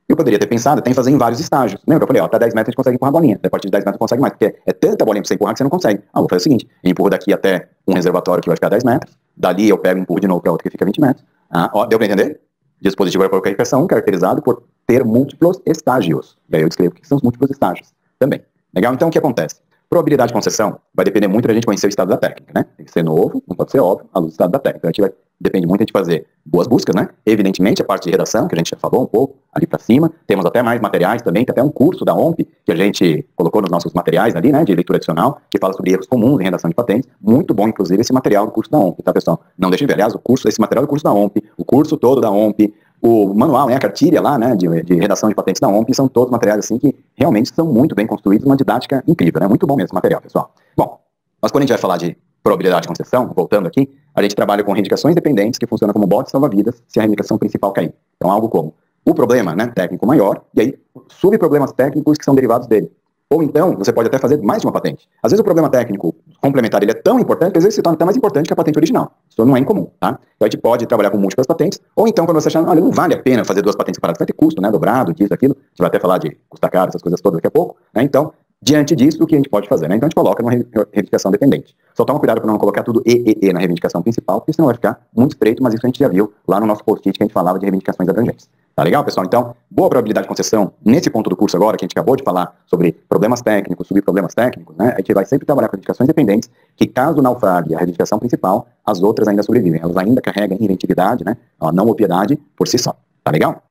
Eu poderia ter pensado até em fazer em vários estágios. Lembra que eu falei, ó, até 10 metros a gente consegue empurrar a bolinha. A partir de 10 metros não consegue mais, porque é tanta bolinha pra você empurrar que você não consegue. Vou fazer o seguinte, eu empurro daqui até um reservatório que vai ficar 10 metros. Dali eu pego e empurro de novo para outro que fica 20 metros. Ó, deu para entender? Dispositivo vai colocar pressão, caracterizado por ter múltiplos estágios. E aí eu descrevo o que são os múltiplos estágios também. Legal? Então o que acontece? Probabilidade de concessão vai depender muito da gente conhecer o estado da técnica, né? Tem que ser novo, não pode ser óbvio, a luz do estado da técnica. Depende muito de fazer boas buscas, né? Evidentemente, a parte de redação, que a gente já falou um pouco ali para cima. Temos até mais materiais também, tem até um curso da OMP, que a gente colocou nos nossos materiais ali, né? De leitura adicional, que fala sobre erros comuns em redação de patentes. Muito bom, inclusive, esse material do curso da OMP, tá, pessoal? Não deixem de ver. Aliás, esse material do curso da OMP, o curso todo da OMP, o manual, né, a cartilha lá, né, de redação de patentes da OMP, são todos materiais assim que realmente são muito bem construídos, uma didática incrível, né, muito bom mesmo esse material, pessoal. Bom, mas quando a gente vai falar de probabilidade de concessão, voltando aqui, a gente trabalha com reivindicações dependentes que funcionam como bote salva-vidas se a reivindicação principal cair. Então, algo como o problema, né, técnico maior, e aí subproblemas técnicos que são derivados dele. Ou então, você pode até fazer mais de uma patente. Às vezes o problema técnico complementar ele é tão importante que às vezes se torna até mais importante que a patente original. Isso não é incomum, tá? Então a gente pode trabalhar com múltiplas patentes, ou então quando você achar, olha, não vale a pena fazer 2 patentes separadas, vai ter custo, né, dobrado, disso, aquilo, a gente vai até falar de custa caro, essas coisas todas daqui a pouco, né? Então, diante disso, o que a gente pode fazer, né? Então a gente coloca numa reivindicação dependente. Só toma cuidado para não colocar tudo e na reivindicação principal, porque senão vai ficar muito estreito, mas isso a gente já viu lá no nosso post-it que a gente falava de reivindicações abrangentes. Tá legal, pessoal? Então, boa probabilidade de concessão nesse ponto do curso agora, que a gente acabou de falar sobre problemas técnicos, subproblemas técnicos, né? A gente vai sempre trabalhar com reivindicações dependentes, que caso naufrague a reivindicação principal, as outras ainda sobrevivem. Elas ainda carregam inventividade, né? A não obviedade por si só. Tá legal?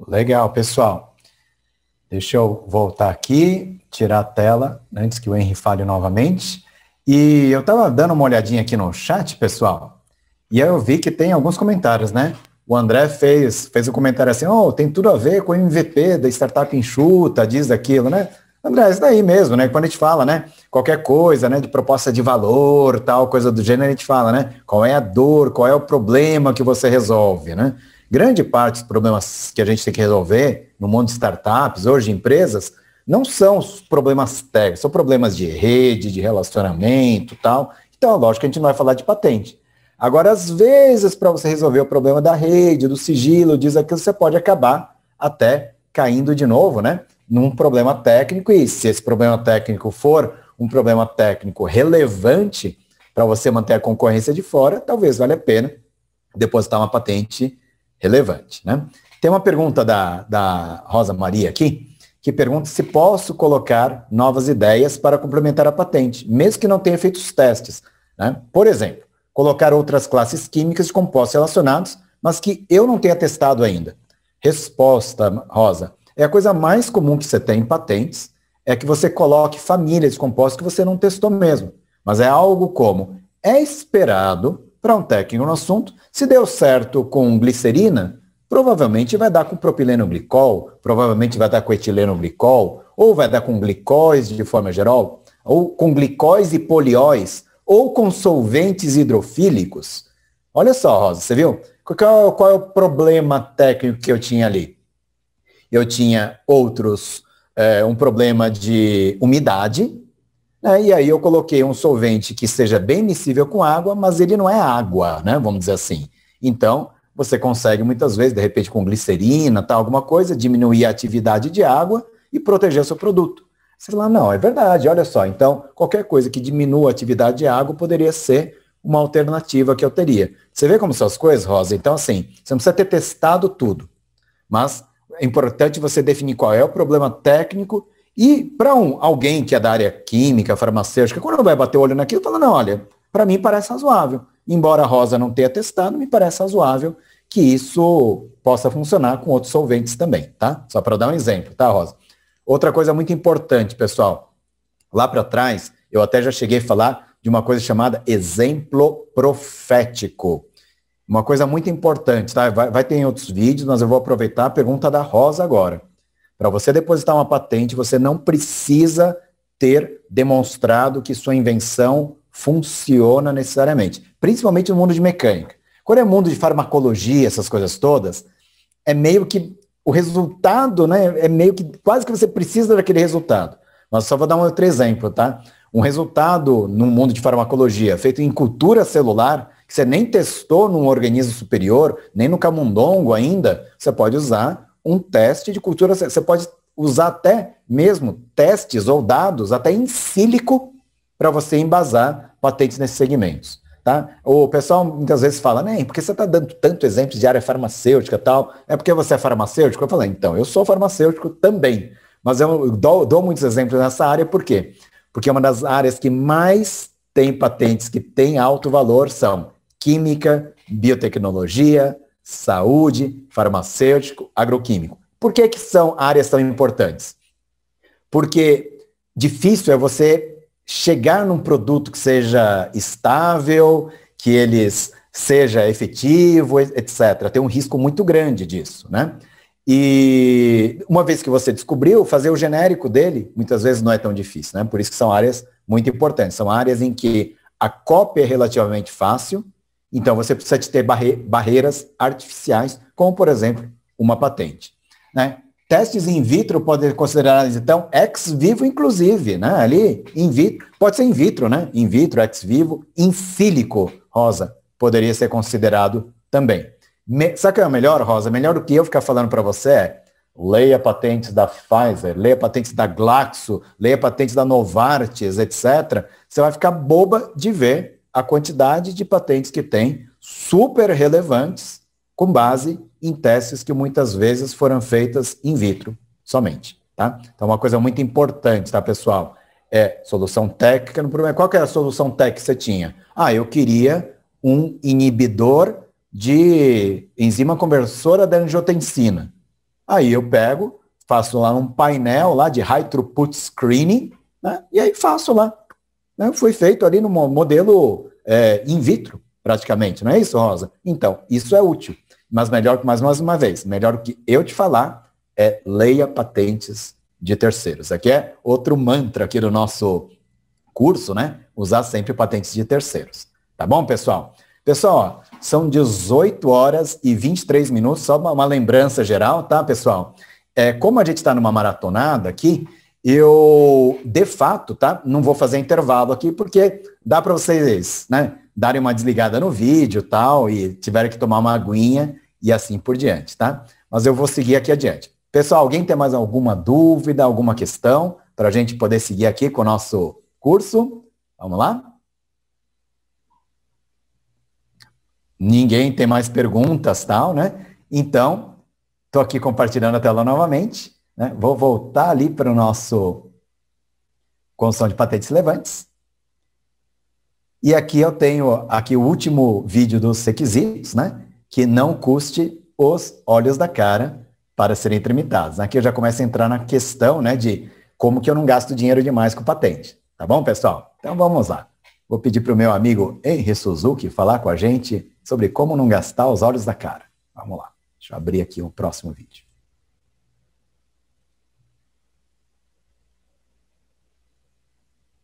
Legal, pessoal. Deixa eu voltar aqui, tirar a tela, antes que o Henry fale novamente. E eu estava dando uma olhadinha aqui no chat, pessoal, e aí eu vi que tem alguns comentários, né? O André fez um comentário assim, tem tudo a ver com o MVP da startup enxuta, diz aquilo, né? André, isso daí mesmo, né? Quando a gente fala, né? Qualquer coisa, né? De proposta de valor, tal, coisa do gênero, a gente fala, né? Qual é a dor, qual é o problema que você resolve, né? Grande parte dos problemas que a gente tem que resolver no mundo de startups, hoje empresas, não são os problemas técnicos, são problemas de rede, de relacionamento, tal. Então, lógico que a gente não vai falar de patente. Agora, às vezes, para você resolver o problema da rede, do sigilo, diz aquilo, você pode acabar até caindo de novo, né? Num problema técnico, e se esse problema técnico for um problema técnico relevante para você manter a concorrência de fora, talvez valha a pena depositar uma patente relevante, né? Tem uma pergunta da Rosa Maria aqui, que pergunta se posso colocar novas ideias para complementar a patente, mesmo que não tenha feito os testes, né? Por exemplo, colocar outras classes químicas de compostos relacionados, mas que eu não tenha testado ainda. Resposta, Rosa, é a coisa mais comum que você tem em patentes, é que você coloque famílias de compostos que você não testou mesmo. Mas é algo como, é esperado para um técnico no assunto, se deu certo com glicerina, provavelmente vai dar com propileno glicol, provavelmente vai dar com etileno glicol, ou vai dar com glicóis de forma geral, ou com glicóis e polióis, ou com solventes hidrofílicos. Olha só, Rosa, você viu? Qual é o problema técnico que eu tinha ali? Eu tinha um problema de umidade, né? E aí eu coloquei um solvente que seja bem miscível com água, mas ele não é água, né? Vamos dizer assim. Então, você consegue muitas vezes, de repente com glicerina, tal, alguma coisa, diminuir a atividade de água e proteger o seu produto. Você fala, não, é verdade, olha só, então qualquer coisa que diminua a atividade de água poderia ser uma alternativa que eu teria. Você vê como são as coisas, Rosa? Então, assim, você não precisa ter testado tudo, mas é importante você definir qual é o problema técnico e para alguém que é da área química, farmacêutica, quando vai bater o olho naquilo, fala, não, olha, para mim parece razoável. Embora a Rosa não tenha testado, me parece razoável que isso possa funcionar com outros solventes também, tá? Só para dar um exemplo, tá, Rosa? Outra coisa muito importante, pessoal, lá para trás, eu até já cheguei a falar de uma coisa chamada exemplo profético. Uma coisa muito importante, tá? Vai ter em outros vídeos, mas eu vou aproveitar a pergunta da Rosa agora. Para você depositar uma patente, você não precisa ter demonstrado que sua invenção funciona necessariamente, principalmente no mundo de mecânica. Quando é mundo de farmacologia, essas coisas todas, é meio que o resultado, né, é meio que quase que você precisa daquele resultado. Mas só vou dar um outro exemplo, tá? Um resultado no mundo de farmacologia feito em cultura celular, que você nem testou num organismo superior, nem no camundongo ainda, você pode usar um teste de cultura celular. Você pode usar até mesmo testes ou dados, até em sílico, para você embasar patentes nesses segmentos. Tá? O pessoal muitas vezes fala, né, porque você está dando tanto exemplos de área farmacêutica e tal, é porque você é farmacêutico? Eu falei, então, eu sou farmacêutico também, mas eu dou muitos exemplos nessa área, por quê? Porque uma das áreas que mais tem patentes que tem alto valor são química, biotecnologia, saúde, farmacêutico, agroquímico. Por que são áreas tão importantes? Porque difícil é você chegar num produto que seja estável, que ele seja efetivo, etc. Tem um risco muito grande disso, né? E uma vez que você descobriu, fazer o genérico dele, muitas vezes não é tão difícil, né? Por isso que são áreas muito importantes. São áreas em que a cópia é relativamente fácil, então você precisa de ter barreiras artificiais, como, por exemplo, uma patente, né? Testes in vitro podem ser considerados, então, ex vivo, inclusive, né? Ali, in vitro, pode ser in vitro, né? In vitro, ex vivo, in sílico, Rosa, poderia ser considerado também. Sabe o que é melhor, Rosa? Melhor do que eu ficar falando para você é, leia patentes da Pfizer, leia patentes da Glaxo, leia patentes da Novartis, etc. Você vai ficar boba de ver a quantidade de patentes que tem, super relevantes, com base em testes que muitas vezes foram feitas in vitro somente, tá? Então, uma coisa muito importante, tá, pessoal? É solução técnica no problema. Qual que era a solução técnica que você tinha? Eu queria um inibidor de enzima conversora da angiotensina. Aí eu pego, faço lá um painel lá de high throughput screening, né? E aí faço lá. Né? Foi feito ali no modelo in vitro, praticamente, não é isso, Rosa? Então, isso é útil. Mas melhor, mais uma vez, melhor do que eu te falar é leia patentes de terceiros. Aqui é outro mantra aqui do nosso curso, né? Usar sempre patentes de terceiros. Tá bom, pessoal? Pessoal, ó, são 18 horas e 23 minutos, só uma lembrança geral, tá, pessoal? Como a gente está numa maratonada aqui, eu, de fato, tá? Não vou fazer intervalo aqui, porque dá para vocês, né, darem uma desligada no vídeo e tal, e tiverem que tomar uma aguinha e assim por diante, tá? Mas eu vou seguir aqui adiante. Pessoal, alguém tem mais alguma dúvida, alguma questão, para a gente poder seguir aqui com o nosso curso? Vamos lá? Ninguém tem mais perguntas, tal, né? Então, estou aqui compartilhando a tela novamente, né? Vou voltar ali para o nosso construção de patentes relevantes. E aqui eu tenho aqui o último vídeo dos requisitos, né? Que não custe os olhos da cara para serem tramitados. Aqui eu já começo a entrar na questão, né, de como que eu não gasto dinheiro demais com patente. Tá bom, pessoal? Então vamos lá. Vou pedir para o meu amigo Henry Suzuki falar com a gente sobre como não gastar os olhos da cara. Vamos lá. Deixa eu abrir aqui o próximo vídeo.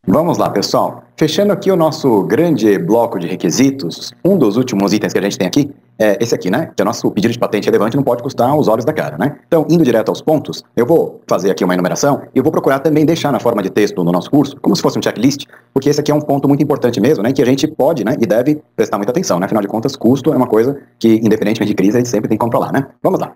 Vamos lá, pessoal. Fechando aqui o nosso grande bloco de requisitos, um dos últimos itens que a gente tem aqui é esse aqui, né? Que é o nosso pedido de patente relevante não pode custar os olhos da cara, né? Então, indo direto aos pontos, eu vou fazer aqui uma enumeração e eu vou procurar também deixar na forma de texto no nosso curso, como se fosse um checklist, porque esse aqui é um ponto muito importante mesmo, né? Que a gente pode, né? E deve prestar muita atenção, né? Afinal de contas, custo é uma coisa que, independentemente de crise, a gente sempre tem que controlar, né? Vamos lá.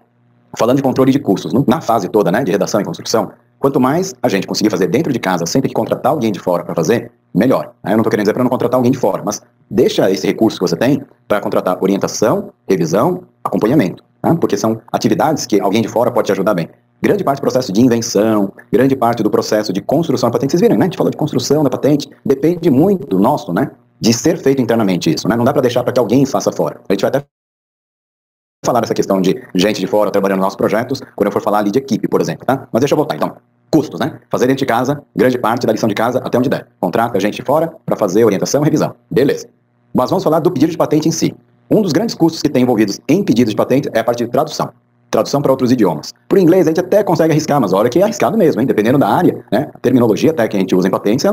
Falando de controle de custos, na fase toda, né, de redação e construção, quanto mais a gente conseguir fazer dentro de casa, sem ter que contratar alguém de fora para fazer, melhor. Eu não estou querendo dizer para não contratar alguém de fora, mas deixa esse recurso que você tem para contratar orientação, revisão, acompanhamento, tá? Porque são atividades que alguém de fora pode te ajudar bem. Grande parte do processo de invenção, grande parte do processo de construção da patente, vocês viram, né? A gente falou de construção da patente, depende muito do nosso, né, de ser feito internamente isso, né? Não dá para deixar para que alguém faça fora. A gente vai até falar dessa questão de gente de fora trabalhando nos nossos projetos, quando eu for falar ali de equipe, por exemplo, tá? Mas deixa eu voltar, então. Custos, né? Fazer dentro de casa, grande parte da lição de casa, até onde der. Contrata gente de fora para fazer orientação e revisão. Beleza. Mas vamos falar do pedido de patente em si. Um dos grandes custos que tem envolvidos em pedidos de patente é a parte de tradução. Tradução para outros idiomas. Por inglês a gente até consegue arriscar, mas olha que é arriscado mesmo, hein? Dependendo da área, né? A terminologia até que a gente usa em patentes,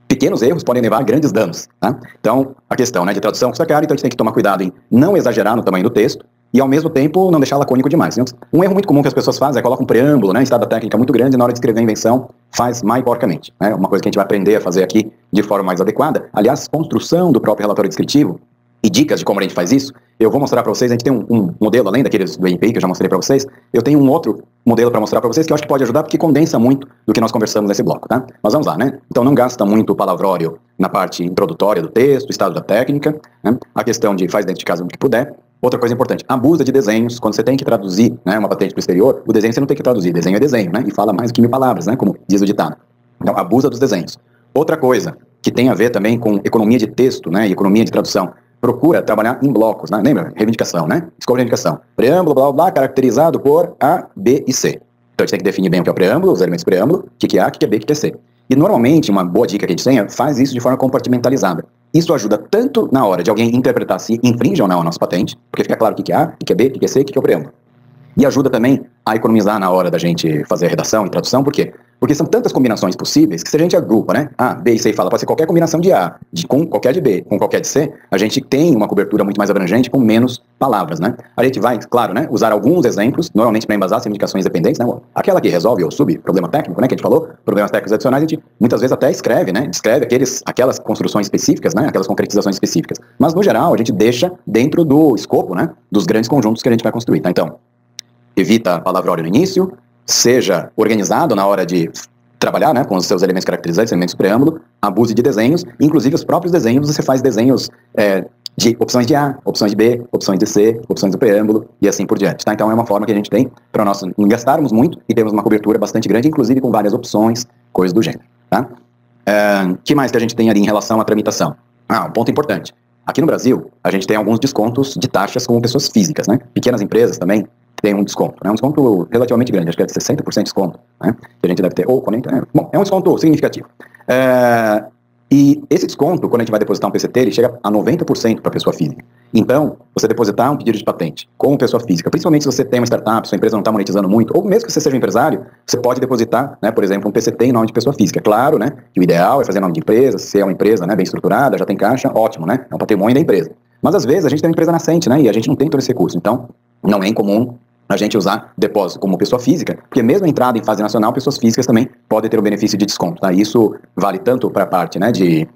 pequenos erros podem levar a grandes danos, tá? Então, a questão, né, de tradução custa caro, então a gente tem que tomar cuidado em não exagerar no tamanho do texto e, ao mesmo tempo, não deixar lacônico demais. Um erro muito comum que as pessoas fazem é colocar um preâmbulo, né, em estado técnica muito grande e na hora de escrever a invenção faz mais porcamente, né? Uma coisa que a gente vai aprender a fazer aqui de forma mais adequada. Aliás, construção do próprio relatório descritivo e dicas de como a gente faz isso, eu vou mostrar para vocês. A gente tem um modelo, além daqueles do NPI que eu já mostrei para vocês, eu tenho um outro modelo para mostrar para vocês que eu acho que pode ajudar porque condensa muito do que nós conversamos nesse bloco, tá? Mas vamos lá, né? Então não gasta muito palavrório na parte introdutória do texto, estado da técnica, né? A questão de faz dentro de casa o que puder. Outra coisa importante, abusa de desenhos. Quando você tem que traduzir, né, uma patente para o exterior, o desenho você não tem que traduzir, desenho é desenho, né? E fala mais do que 1000 palavras, né? Como diz o ditado. Então abusa dos desenhos. Outra coisa que tem a ver também com economia de texto, né, e economia de tradução. Procura trabalhar em blocos, né? Lembra? Reivindicação, né? Escolha de reivindicação. Preâmbulo, blá, blá, blá, caracterizado por A, B e C. Então a gente tem que definir bem o que é o preâmbulo, os elementos do preâmbulo, o que é A, o que é B, o que é C. E normalmente, uma boa dica que a gente tem é faz isso de forma compartimentalizada. Isso ajuda tanto na hora de alguém interpretar se infringe ou não a nossa patente, porque fica claro o que é A, o que é B, o que é C, o que é o preâmbulo. E ajuda também a economizar na hora da gente fazer a redação e tradução, por quê? Porque são tantas combinações possíveis que se a gente agrupa, né? A, B e C e fala, pode ser qualquer combinação de A, com qualquer de B, com qualquer de C, a gente tem uma cobertura muito mais abrangente com menos palavras, né? A gente vai, claro, né, usar alguns exemplos, normalmente para embasar as reivindicações dependentes, né? Aquela que resolve ou problema técnico, né, que a gente falou, problemas técnicos adicionais, a gente muitas vezes até escreve, né? Descreve aquelas construções específicas, né? Aquelas concretizações específicas. Mas, no geral, a gente deixa dentro do escopo, né, dos grandes conjuntos que a gente vai construir, tá? Então, evita palavrório no início, seja organizado na hora de trabalhar, né, com os seus elementos caracterizantes, elementos do preâmbulo, abuse de desenhos, inclusive os próprios desenhos, você faz desenhos de opções de A, opções de B, opções de C, opções do preâmbulo e assim por diante, tá? Então é uma forma que a gente tem para nós não gastarmos muito e termos uma cobertura bastante grande, inclusive com várias opções, coisas do gênero, tá? Que mais que a gente tem ali em relação à tramitação? Um ponto importante. Aqui no Brasil, a gente tem alguns descontos de taxas com pessoas físicas, né? Pequenas empresas também tem um desconto, né? Um desconto relativamente grande, acho que é de 60% de desconto, né? Que a gente deve ter, ou 40%, bom, é um desconto significativo. E esse desconto, quando a gente vai depositar um PCT, ele chega a 90% para a pessoa física. Então, você depositar um pedido de patente como pessoa física, principalmente se você tem uma startup, sua empresa não está monetizando muito, ou mesmo que você seja um empresário, você pode depositar, né, por exemplo, um PCT em nome de pessoa física. Claro, né, que o ideal é fazer em nome de empresa, se é uma empresa, né, bem estruturada, já tem caixa, ótimo, né, é um patrimônio da empresa. Mas às vezes a gente tem uma empresa nascente, né, e a gente não tem todo esse recurso. Então, não é incomum a gente usar depósito como pessoa física, porque mesmo a entrada em fase nacional, pessoas físicas também podem ter o benefício de desconto, tá? Isso vale tanto para a parte, né, de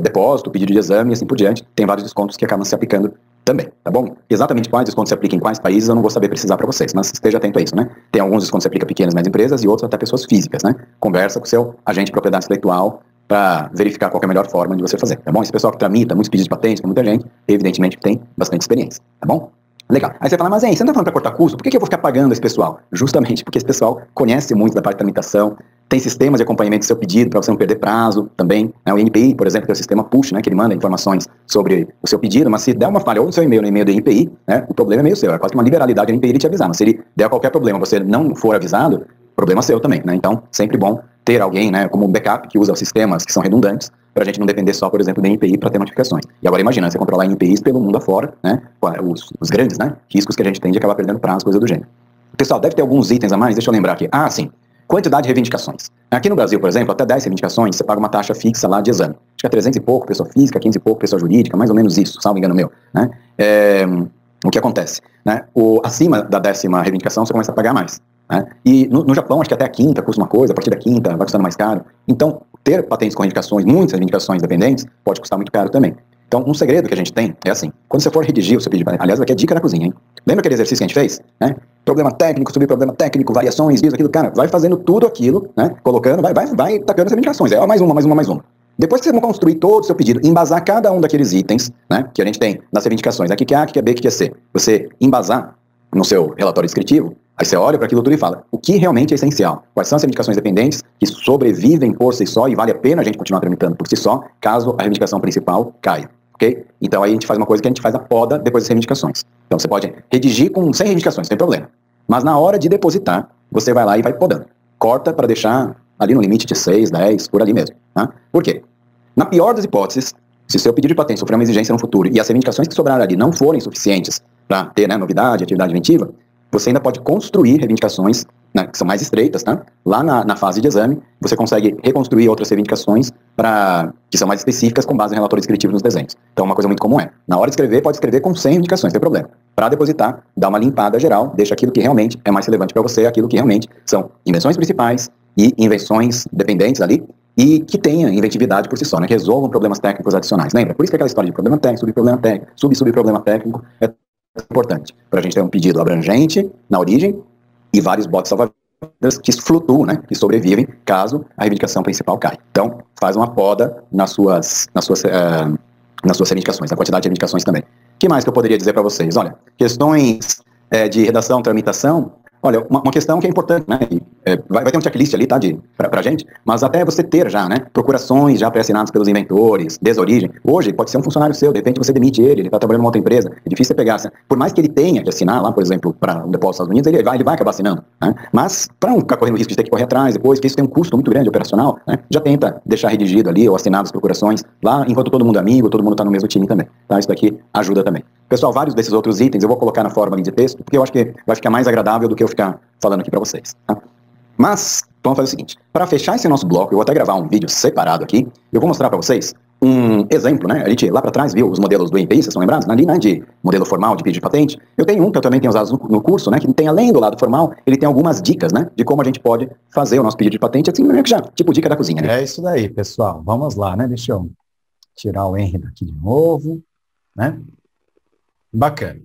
depósito, pedido de exame e assim por diante. Tem vários descontos que acabam se aplicando também, tá bom? Exatamente quais descontos se aplicam em quais países eu não vou saber precisar para vocês, mas esteja atento a isso, né? Tem alguns descontos que se aplicam a pequenas e médias empresas e outros até pessoas físicas, né? Conversa com o seu agente de propriedade intelectual para verificar qual é a melhor forma de você fazer, tá bom? Esse pessoal que tramita muitos pedidos de patente, com muita gente, evidentemente tem bastante experiência, tá bom? Legal. Aí você fala, mas aí, você não está falando para cortar custo? Por que eu vou ficar pagando esse pessoal? Justamente porque esse pessoal conhece muito da parte de tramitação, tem sistemas de acompanhamento do seu pedido para você não perder prazo também. Né? O NPI, por exemplo, tem o sistema push, né, que ele manda informações sobre o seu pedido, mas se der uma falha ou no seu e-mail, no e-mail do NPI, né, o problema é meio seu. É quase que uma liberalidade do NPI ele te avisar. Mas se ele der qualquer problema, você não for avisado, problema seu também. Né? Então, sempre bom ter alguém, né, como um backup que usa sistemas que são redundantes, para a gente não depender só, por exemplo, do NPI para ter notificações. E agora imagina, você controlar NPIs pelo mundo afora, né, os grandes, né, riscos que a gente tem de acabar perdendo prazo, coisa do gênero. Pessoal, deve ter alguns itens a mais, deixa eu lembrar aqui. Ah, sim, quantidade de reivindicações. Aqui no Brasil, por exemplo, até 10 reivindicações, você paga uma taxa fixa lá de exame. Acho que é 300 e pouco, pessoa física, 15 e pouco, pessoa jurídica, mais ou menos isso, salvo engano meu, né. O que acontece? Né? Acima da 10ª reivindicação, você começa a pagar mais. Né? E no Japão, acho que até a 5ª custa uma coisa, a partir da 5ª vai custando mais caro. Então, ter patentes com reivindicações, muitas reivindicações dependentes, pode custar muito caro também. Então, um segredo que a gente tem é assim, quando você for redigir o seu pedido de patente, aliás, aqui é dica da cozinha, hein? Lembra aquele exercício que a gente fez? Né? Problema técnico, subir problema técnico, variações, isso, aquilo, cara, vai fazendo tudo aquilo, né? Colocando, vai tacando as reivindicações, mais uma. Depois que você vai construir todo o seu pedido, embasar cada um daqueles itens, né, que a gente tem nas reivindicações, aqui que é A, que é B, que é C, você embasar no seu relatório descritivo, aí você olha para aquilo tudo e fala, o que realmente é essencial? Quais são as reivindicações dependentes que sobrevivem por si só e vale a pena a gente continuar tramitando por si só, caso a reivindicação principal caia, ok? Então aí a gente faz uma coisa que a gente faz a poda depois das reivindicações. Então você pode redigir com 100 reivindicações, sem problema. Mas na hora de depositar, você vai lá e vai podando. Corta para deixar ali no limite de 6, 10, por ali mesmo. Tá? Por quê? Na pior das hipóteses, se seu pedido de patente sofrer uma exigência no futuro e as reivindicações que sobraram ali não forem suficientes para ter, né, novidade, atividade inventiva, você ainda pode construir reivindicações, né, que são mais estreitas, tá? Lá na fase de exame, você consegue reconstruir outras reivindicações que são mais específicas com base em relatório descritivo nos desenhos. Então, uma coisa muito comum é, na hora de escrever, pode escrever com 100 reivindicações, não tem problema. Para depositar, dá uma limpada geral, deixa aquilo que realmente é mais relevante para você, aquilo que realmente são invenções principais e invenções dependentes ali, e que tenha inventividade por si só, né? Que resolvam problemas técnicos adicionais. Lembra? Por isso que aquela história de problema técnico, subproblema técnico, subproblema técnico é importante. Para a gente ter um pedido abrangente na origem e vários botes salva-vidas que flutuam, né? Que sobrevivem caso a reivindicação principal caia. Então, faz uma poda nas suas reivindicações, na quantidade de reivindicações também. O que mais que eu poderia dizer para vocês? Olha, questões de redação, tramitação. Olha, uma questão que é importante, né? Vai ter um checklist ali, tá, pra gente, mas até você ter já, né, procurações já pré-assinadas pelos inventores, desde a origem. Hoje, pode ser um funcionário seu, de repente você demite ele tá trabalhando em uma outra empresa, é difícil você pegar, assim, por mais que ele tenha de assinar lá, por exemplo, para um depósito dos Estados Unidos, ele vai acabar assinando, né? Mas, para não ficar correndo o risco de ter que correr atrás depois, que isso tem um custo muito grande operacional, né, já tenta deixar redigido ali, ou assinado as procurações lá, enquanto todo mundo é amigo, todo mundo tá no mesmo time também, tá? Isso daqui ajuda também. Pessoal, vários desses outros itens eu vou colocar na forma ali de texto, porque eu acho que vai ficar mais agradável do que eu ficar falando aqui para vocês, tá? Mas, vamos fazer o seguinte, para fechar esse nosso bloco, eu vou até gravar um vídeo separado aqui, eu vou mostrar para vocês um exemplo, né? A gente lá para trás viu os modelos do NPI, vocês estão lembrados? Ali, né, de modelo formal de pedido de patente. Eu tenho um que eu também tenho usado no curso, né, que tem além do lado formal, ele tem algumas dicas, né, de como a gente pode fazer o nosso pedido de patente, assim, meio que já, tipo dica da cozinha, né? É isso daí, pessoal. Vamos lá, né? Deixa eu tirar o Henry daqui de novo, né? Bacana.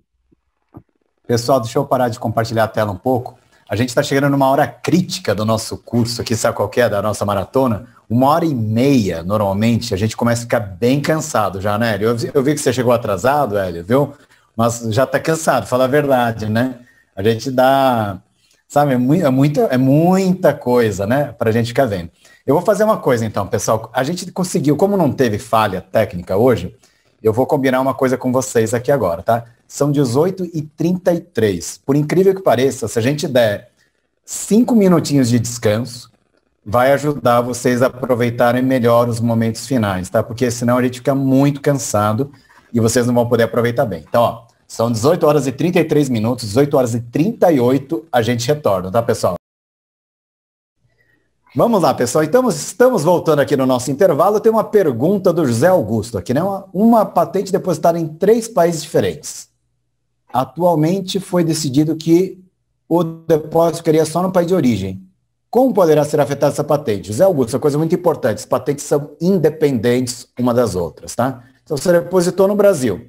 Pessoal, deixa eu parar de compartilhar a tela um pouco. A gente está chegando numa hora crítica do nosso curso aqui, sabe qual que é, da nossa maratona? 1h30, normalmente, a gente começa a ficar bem cansado já, né, Hélio? Eu vi que você chegou atrasado, Hélio, viu? Mas já está cansado, fala a verdade, né? A gente dá, sabe, é muita coisa, né, para a gente ficar vendo. Eu vou fazer uma coisa, então, pessoal. A gente conseguiu, como não teve falha técnica hoje, eu vou combinar uma coisa com vocês aqui agora, tá? São 18h33. Por incrível que pareça, se a gente der 5 minutinhos de descanso, vai ajudar vocês a aproveitarem melhor os momentos finais, tá? Porque senão a gente fica muito cansado e vocês não vão poder aproveitar bem. Então, ó, são 18 horas e 33 minutos, 18 horas e 38, a gente retorna, tá, pessoal? Vamos lá, pessoal. Então, estamos voltando aqui no nosso intervalo. Tem uma pergunta do José Augusto aqui, né? Uma patente depositada em 3 países diferentes. Atualmente foi decidido que o depósito ficaria só no país de origem. Como poderá ser afetada essa patente? José Augusto, uma coisa muito importante, as patentes são independentes uma das outras, tá? Então, você depositou no Brasil,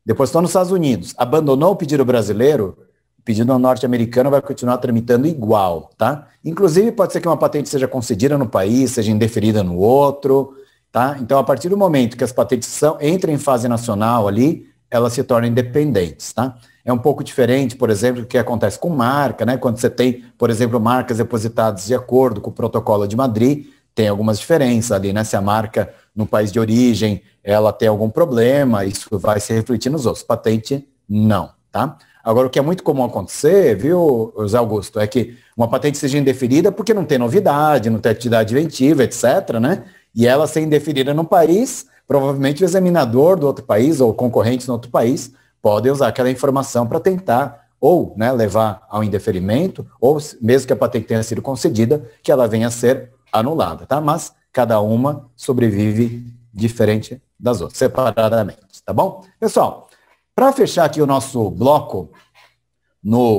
depositou nos Estados Unidos, abandonou o pedido brasileiro, o pedido norte-americano vai continuar tramitando igual, tá? Inclusive, pode ser que uma patente seja concedida no país, seja indeferida no outro, tá? Então, a partir do momento que as patentes entram em fase nacional ali, elas se tornam independentes, tá? É um pouco diferente, por exemplo, do que acontece com marca, né? Quando você tem, por exemplo, marcas depositadas de acordo com o protocolo de Madrid, tem algumas diferenças ali, né? Se a marca no país de origem, ela tem algum problema, isso vai se refletir nos outros. Patente, não, tá? Agora, o que é muito comum acontecer, viu, José Augusto, é que uma patente seja indeferida porque não tem novidade, não tem atividade inventiva, etc., né? E ela ser indeferida no país, provavelmente o examinador do outro país ou concorrentes no outro país podem usar aquela informação para tentar ou, né, levar ao indeferimento, ou mesmo que a patente tenha sido concedida, que ela venha a ser anulada, tá? Mas cada uma sobrevive diferente das outras, separadamente, tá bom? Pessoal, para fechar aqui o nosso bloco,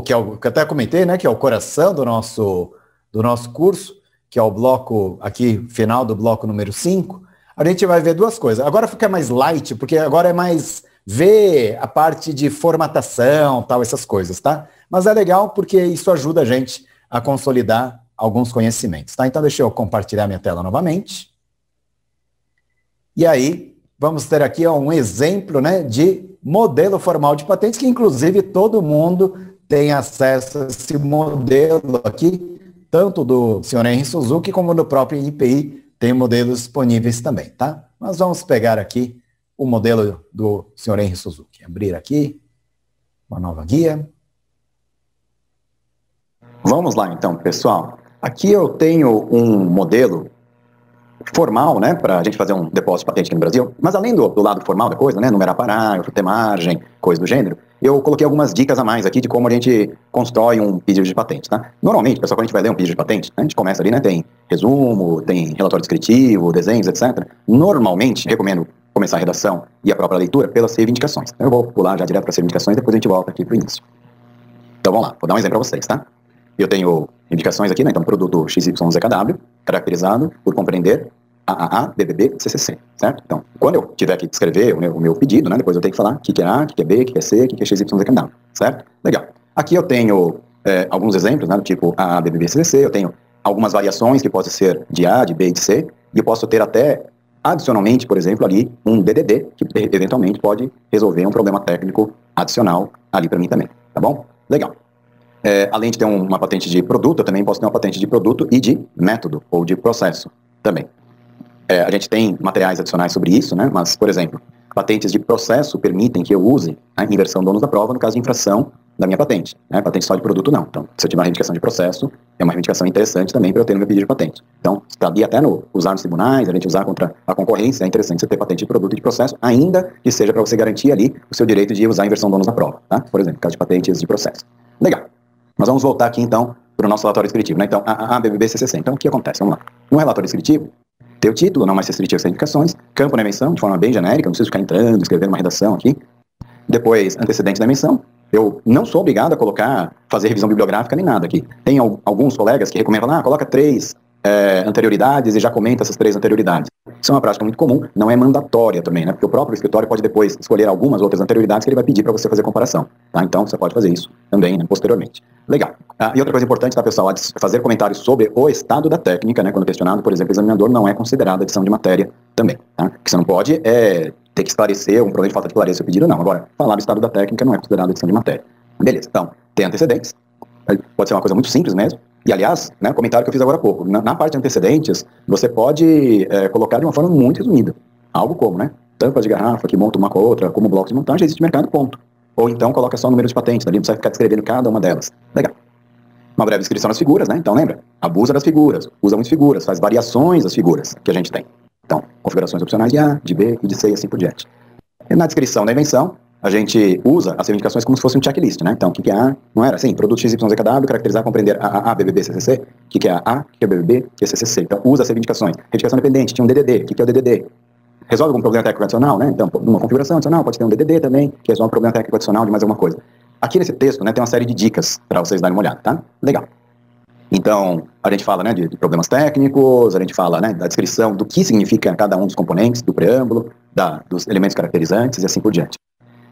que eu até comentei, né, que é o coração do nosso curso, que é o bloco aqui, final do bloco número 5, a gente vai ver 2 coisas. Agora fica mais light, porque agora é mais ver a parte de formatação, tal, essas coisas, tá? Mas é legal porque isso ajuda a gente a consolidar alguns conhecimentos, tá? Então deixa eu compartilhar minha tela novamente. E aí, vamos ter aqui um exemplo, né, de modelo formal de patentes, que inclusive todo mundo tem acesso a esse modelo aqui, tanto do senhor Henry Suzuki como do próprio INPI, tem modelos disponíveis também, tá? Nós vamos pegar aqui o modelo do senhor Henry Suzuki. Abrir aqui uma nova guia. Vamos lá, então, pessoal. Aqui eu tenho um modelo formal, né, para a gente fazer um depósito de patente aqui no Brasil, mas além do lado formal da coisa, né, numerar parágrafo, ter margem, coisa do gênero, eu coloquei algumas dicas a mais aqui de como a gente constrói um pedido de patente, tá? Normalmente, pessoal, quando a gente vai ler um pedido de patente, a gente começa ali, né, tem resumo, tem relatório descritivo, desenhos, etc. Normalmente, recomendo começar a redação e a própria leitura pelas reivindicações. Eu vou pular já direto para as reivindicações, depois a gente volta aqui para o início. Então vamos lá, vou dar um exemplo para vocês, tá? Eu tenho indicações aqui, né? Então, produto XYZKW, caracterizado por compreender AAA, BBB, CCC, certo? Então, quando eu tiver que descrever o meu pedido, né? Depois eu tenho que falar o que é A, o que é B, o que é C, o que é XYZKW, certo? Legal. Aqui eu tenho alguns exemplos, né? Do tipo AAA, BBB, CCC, eu tenho algumas variações que podem ser de A, de B e de C, e eu posso ter até, adicionalmente, por exemplo, ali, um DDD, que eventualmente pode resolver um problema técnico adicional ali para mim também, tá bom? Legal. Além de ter uma patente de produto, eu também posso ter uma patente de produto e de método, ou de processo também. A gente tem materiais adicionais sobre isso, né? Mas, por exemplo, patentes de processo permitem que eu use a inversão do ônus da prova no caso de infração da minha patente, né? Patente só de produto não. Então, se eu tiver uma reivindicação de processo, é uma reivindicação interessante também para eu ter no meu pedido de patente. Então, cabia até usar nos tribunais, a gente usar contra a concorrência, é interessante você ter patente de produto e de processo, ainda que seja para você garantir ali o seu direito de usar a inversão do ônus da prova, tá? Por exemplo, no caso de patentes de processo. Legal. Nós vamos voltar aqui, então, para o nosso relatório descritivo, né? Então, AAA, BBB, CCC. Então, o que acontece? Vamos lá. No relatório descritivo, tem o título, não mais restritivo às indicações, campo na emissão, de forma bem genérica, não preciso ficar entrando, escrevendo uma redação aqui. Depois, antecedente da emissão. Eu não sou obrigado a fazer revisão bibliográfica nem nada aqui. Tem alguns colegas que recomendam, coloca 3 anterioridades e já comenta essas 3 anterioridades. Isso é uma prática muito comum, não é mandatória também, né? Porque o próprio escritório pode depois escolher algumas outras anterioridades que ele vai pedir para você fazer comparação, tá? Então, você pode fazer isso também, né, posteriormente. Legal. E outra coisa importante, tá, pessoal, fazer comentários sobre o estado da técnica, né? Quando questionado, por exemplo, o examinador, não é considerado adição de matéria também, tá? Porque você não pode ter que esclarecer um problema de falta de clareza do seu pedido, não. Agora, falar do estado da técnica não é considerado adição de matéria. Beleza. Então, tem antecedentes. Pode ser uma coisa muito simples mesmo. E, aliás, né, o comentário que eu fiz agora há pouco, na parte de antecedentes, você pode colocar de uma forma muito resumida. Algo como, né? Tampa de garrafa que monta uma com a outra, como bloco de montagem, existe mercado, ponto. Ou então coloca só o número de patentes, ali não precisa ficar descrevendo cada uma delas. Legal. uma breve descrição das figuras, né? Então lembra, abusa das figuras, usa muitas figuras, faz variações das figuras que a gente tem. Então, configurações opcionais de A, de B e de C e assim por diante. E na descrição da invenção, a gente usa as reivindicações como se fosse um checklist, né? Então, o que é A? Não era assim, produto XYZKW, caracterizar, compreender A, BBB, CCC. O que é A? O que é BBB? O que é CCC? Então, usa as reivindicações. Reivindicação dependente, tinha um DDD. O que é o DDD? Resolve algum problema técnico adicional, né? Então, numa configuração adicional, pode ter um DDD também, que resolve um problema técnico adicional de mais alguma coisa. Aqui nesse texto, né, tem uma série de dicas para vocês darem uma olhada, tá? Legal. Então, a gente fala, né, de problemas técnicos, a gente fala, né, da descrição do que significa cada um dos componentes, do preâmbulo, dos elementos caracterizantes e assim por diante.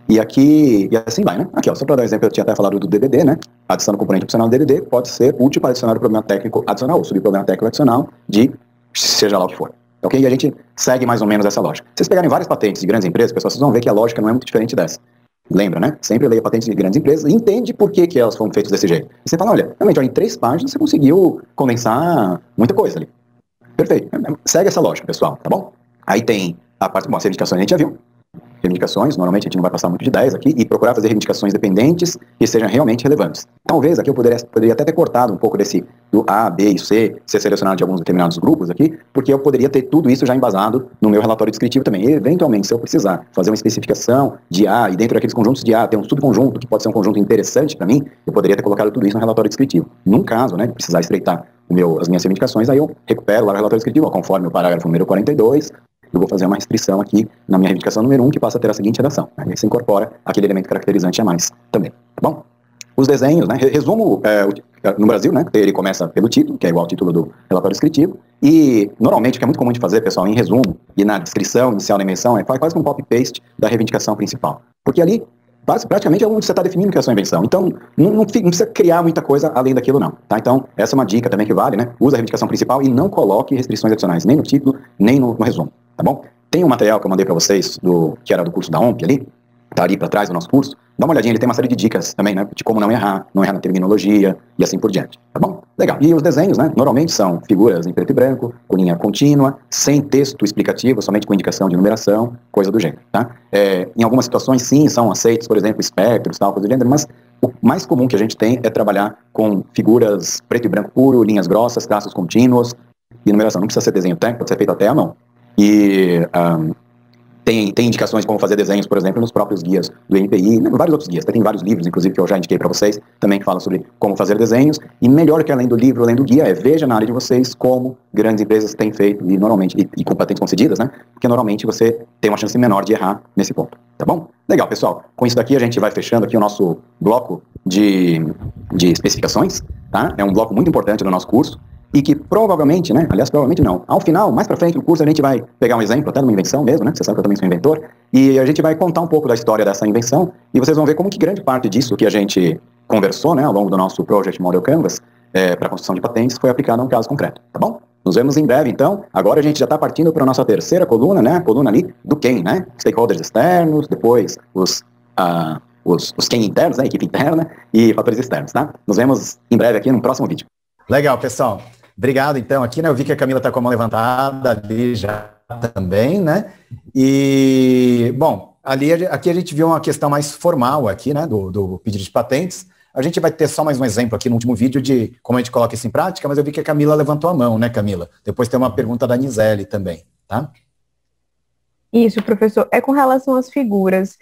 E aqui, e assim vai, né? Aqui, ó, só para dar um exemplo, eu tinha até falado do DDD, né? A adição do componente opcional do DDD pode ser útil para adicionar o problema técnico adicional, ou subproblema técnico adicional de seja lá o que for. Ok? E a gente segue mais ou menos essa lógica. Se vocês pegarem várias patentes de grandes empresas, pessoal, vocês vão ver que a lógica não é muito diferente dessa. Lembra, né? Sempre leia patentes de grandes empresas e entende por que elas foram feitas desse jeito. E você fala, olha, realmente, em 3 páginas você conseguiu condensar muita coisa ali. Perfeito. Segue essa lógica, pessoal, tá bom? Aí tem a parte, bom, as reivindicações a gente já viu. Reivindicações, normalmente a gente não vai passar muito de 10 aqui, e procurar fazer reivindicações dependentes que sejam realmente relevantes. Talvez aqui eu poderia até ter cortado um pouco do A, B e C, ser selecionado de alguns determinados grupos aqui, porque eu poderia ter tudo isso já embasado no meu relatório descritivo também. E, eventualmente, se eu precisar fazer uma especificação de A, e dentro daqueles conjuntos de A tem um subconjunto que pode ser um conjunto interessante para mim, eu poderia ter colocado tudo isso no relatório descritivo. Num caso, né, precisar estreitar as minhas reivindicações, aí eu recupero lá o relatório descritivo, ó, conforme o parágrafo número 42, eu vou fazer uma restrição aqui na minha reivindicação número 1, que passa a ter a seguinte redação. Aí você incorpora aquele elemento caracterizante a mais também, tá bom? Os desenhos, né? Resumo, no Brasil, né? Ele começa pelo título, que é igual ao título do relatório descritivo, e normalmente o que é muito comum de fazer, pessoal, em resumo e na descrição inicial da invenção, é quase um copy-paste da reivindicação principal. Porque ali, praticamente é onde você está definindo que é a sua invenção. Então, não precisa criar muita coisa além daquilo, não. Tá? Então, essa é uma dica também que vale, né? Usa a reivindicação principal e não coloque restrições adicionais, nem no título, nem no resumo. Tá bom? Tem um material que eu mandei para vocês, que era do curso da OMP ali, tá ali para trás do nosso curso. Dá uma olhadinha, ele tem uma série de dicas também, né? De como não errar na terminologia e assim por diante. Tá bom? Legal. E os desenhos, né? Normalmente são figuras em preto e branco, com linha contínua, sem texto explicativo, somente com indicação de numeração, coisa do gênero, tá? Em algumas situações, sim, são aceitos, por exemplo, espectros, tal, coisa do gênero, mas o mais comum que a gente tem é trabalhar com figuras preto e branco puro, linhas grossas, traços contínuos e numeração. Não precisa ser desenho técnico, pode ser feito até à mão. E tem indicações de como fazer desenhos, por exemplo, nos próprios guias do NPI, vários outros guias. Tem vários livros, inclusive, que eu já indiquei para vocês, também que falam sobre como fazer desenhos. E melhor que além do livro, além do guia, veja na área de vocês como grandes empresas têm feito, e normalmente, e com patentes concedidas, né? Porque normalmente você tem uma chance menor de errar nesse ponto. Tá bom? Legal, pessoal. Com isso daqui a gente vai fechando aqui o nosso bloco de especificações, tá? É um bloco muito importante do nosso curso. E que provavelmente, né, aliás, provavelmente não, ao final, mais pra frente no curso, a gente vai pegar um exemplo, até de uma invenção mesmo, né, você sabe que eu também sou inventor, e a gente vai contar um pouco da história dessa invenção, e vocês vão ver como que grande parte disso que a gente conversou, né, ao longo do nosso Project Model Canvas, para a construção de patentes, foi aplicado a um caso concreto, tá bom? Nos vemos em breve, então. Agora a gente já está partindo para a nossa terceira coluna, né, a coluna ali do quem, né, stakeholders externos, depois os quem internos, né, equipe interna, e fatores externos, tá? Nos vemos em breve aqui no próximo vídeo. Legal, pessoal. Obrigado, então, aqui, né, eu vi que a Camila está com a mão levantada ali já também, né, e, bom, aqui a gente viu uma questão mais formal aqui, né, do pedido de patentes. A gente vai ter só mais um exemplo aqui no último vídeo de como a gente coloca isso em prática, mas eu vi que a Camila levantou a mão, né, Camila? Depois tem uma pergunta da Nizeli também, tá? Isso, professor. É com relação às figuras.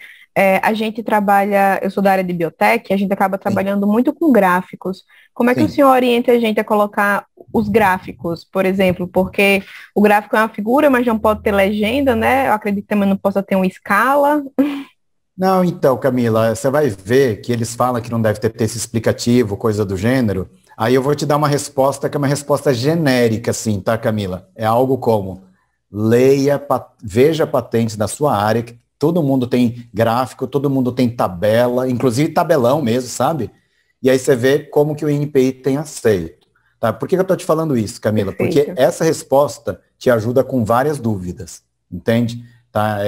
A gente trabalha, eu sou da área de biotech, a gente acaba trabalhando muito com gráficos. Como é que o senhor orienta a gente a colocar os gráficos, por exemplo? Porque o gráfico é uma figura, mas não pode ter legenda, né? Eu acredito que também não possa ter uma escala. Não, então, Camila, você vai ver que eles falam que não deve ter texto explicativo, coisa do gênero. Aí eu vou te dar uma resposta que é uma resposta genérica, assim, tá, Camila? É algo como, veja patentes da sua área, que todo mundo tem gráfico, todo mundo tem tabela, inclusive tabelão mesmo, sabe? E aí você vê como que o INPI tem aceito. Tá? Por que eu estou te falando isso, Camila? Perfeito. Porque essa resposta te ajuda com várias dúvidas, entende? Tá?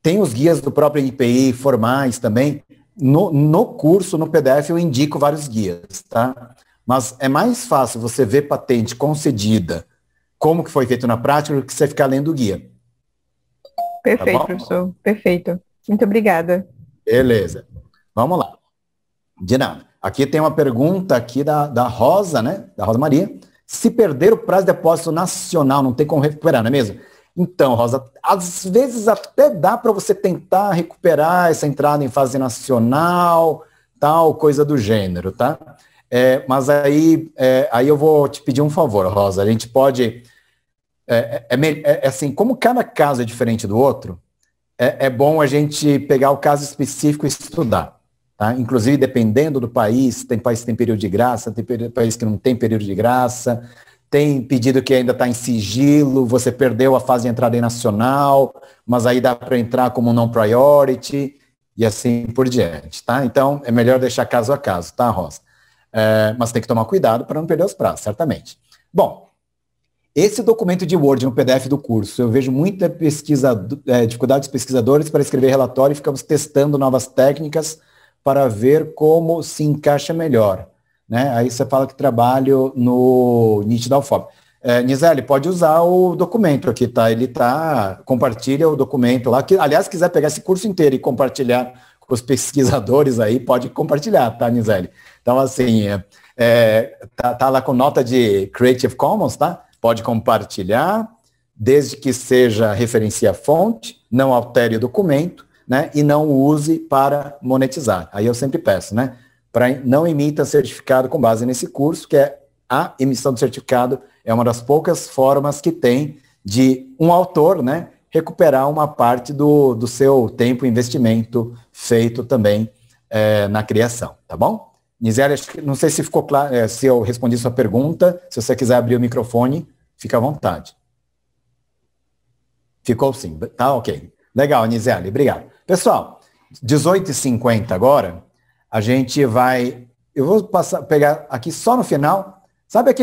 Tem os guias do próprio INPI formais também. No curso, no PDF, eu indico vários guias, tá? Mas é mais fácil você ver patente concedida, como que foi feito na prática, do que você ficar lendo o guia. Perfeito, Tá bom? professor. Perfeito. Muito obrigada. Beleza. Vamos lá. De nada. Aqui tem uma pergunta aqui da Rosa, né? Da Rosa Maria. Se perder o prazo de depósito nacional, não tem como recuperar, não é mesmo? Então, Rosa, às vezes até dá para você tentar recuperar essa entrada em fase nacional, tal, coisa do gênero, tá? Mas aí eu vou te pedir um favor, Rosa. A gente pode... assim, como cada caso é diferente do outro, é bom a gente pegar o caso específico e estudar. Tá? Inclusive, dependendo do país, tem país que tem período de graça, tem país que não tem período de graça, tem pedido que ainda está em sigilo, você perdeu a fase de entrada em nacional, mas aí dá para entrar como non priority e assim por diante. Tá? Então, é melhor deixar caso a caso, tá, Rosa? Mas tem que tomar cuidado para não perder os prazos, certamente. Bom, esse documento de Word no PDF do curso, eu vejo muita dificuldade dos pesquisadores para escrever relatório e ficamos testando novas técnicas para ver como se encaixa melhor. Né? Aí você fala que trabalho no NIT da UFOP. Nizeli, pode usar o documento aqui, tá? Compartilha o documento lá, que, aliás, se quiser pegar esse curso inteiro e compartilhar com os pesquisadores aí, pode compartilhar, tá, Nizeli? Então, assim, tá lá com nota de Creative Commons, tá? Pode compartilhar, desde que seja referencia a fonte, não altere o documento, né, e não use para monetizar. Aí eu sempre peço, né, para não emita certificado com base nesse curso, que a emissão do certificado é uma das poucas formas que tem de um autor, né, recuperar uma parte do seu tempo e investimento feito também na criação, tá bom? Nizeli, não sei se ficou claro, se eu respondi sua pergunta, se você quiser abrir o microfone, fica à vontade. Ficou sim, tá ok. Legal, Nizeli, obrigado. Pessoal, 18h50 agora, a gente vai... Eu vou pegar aqui só no final, sabe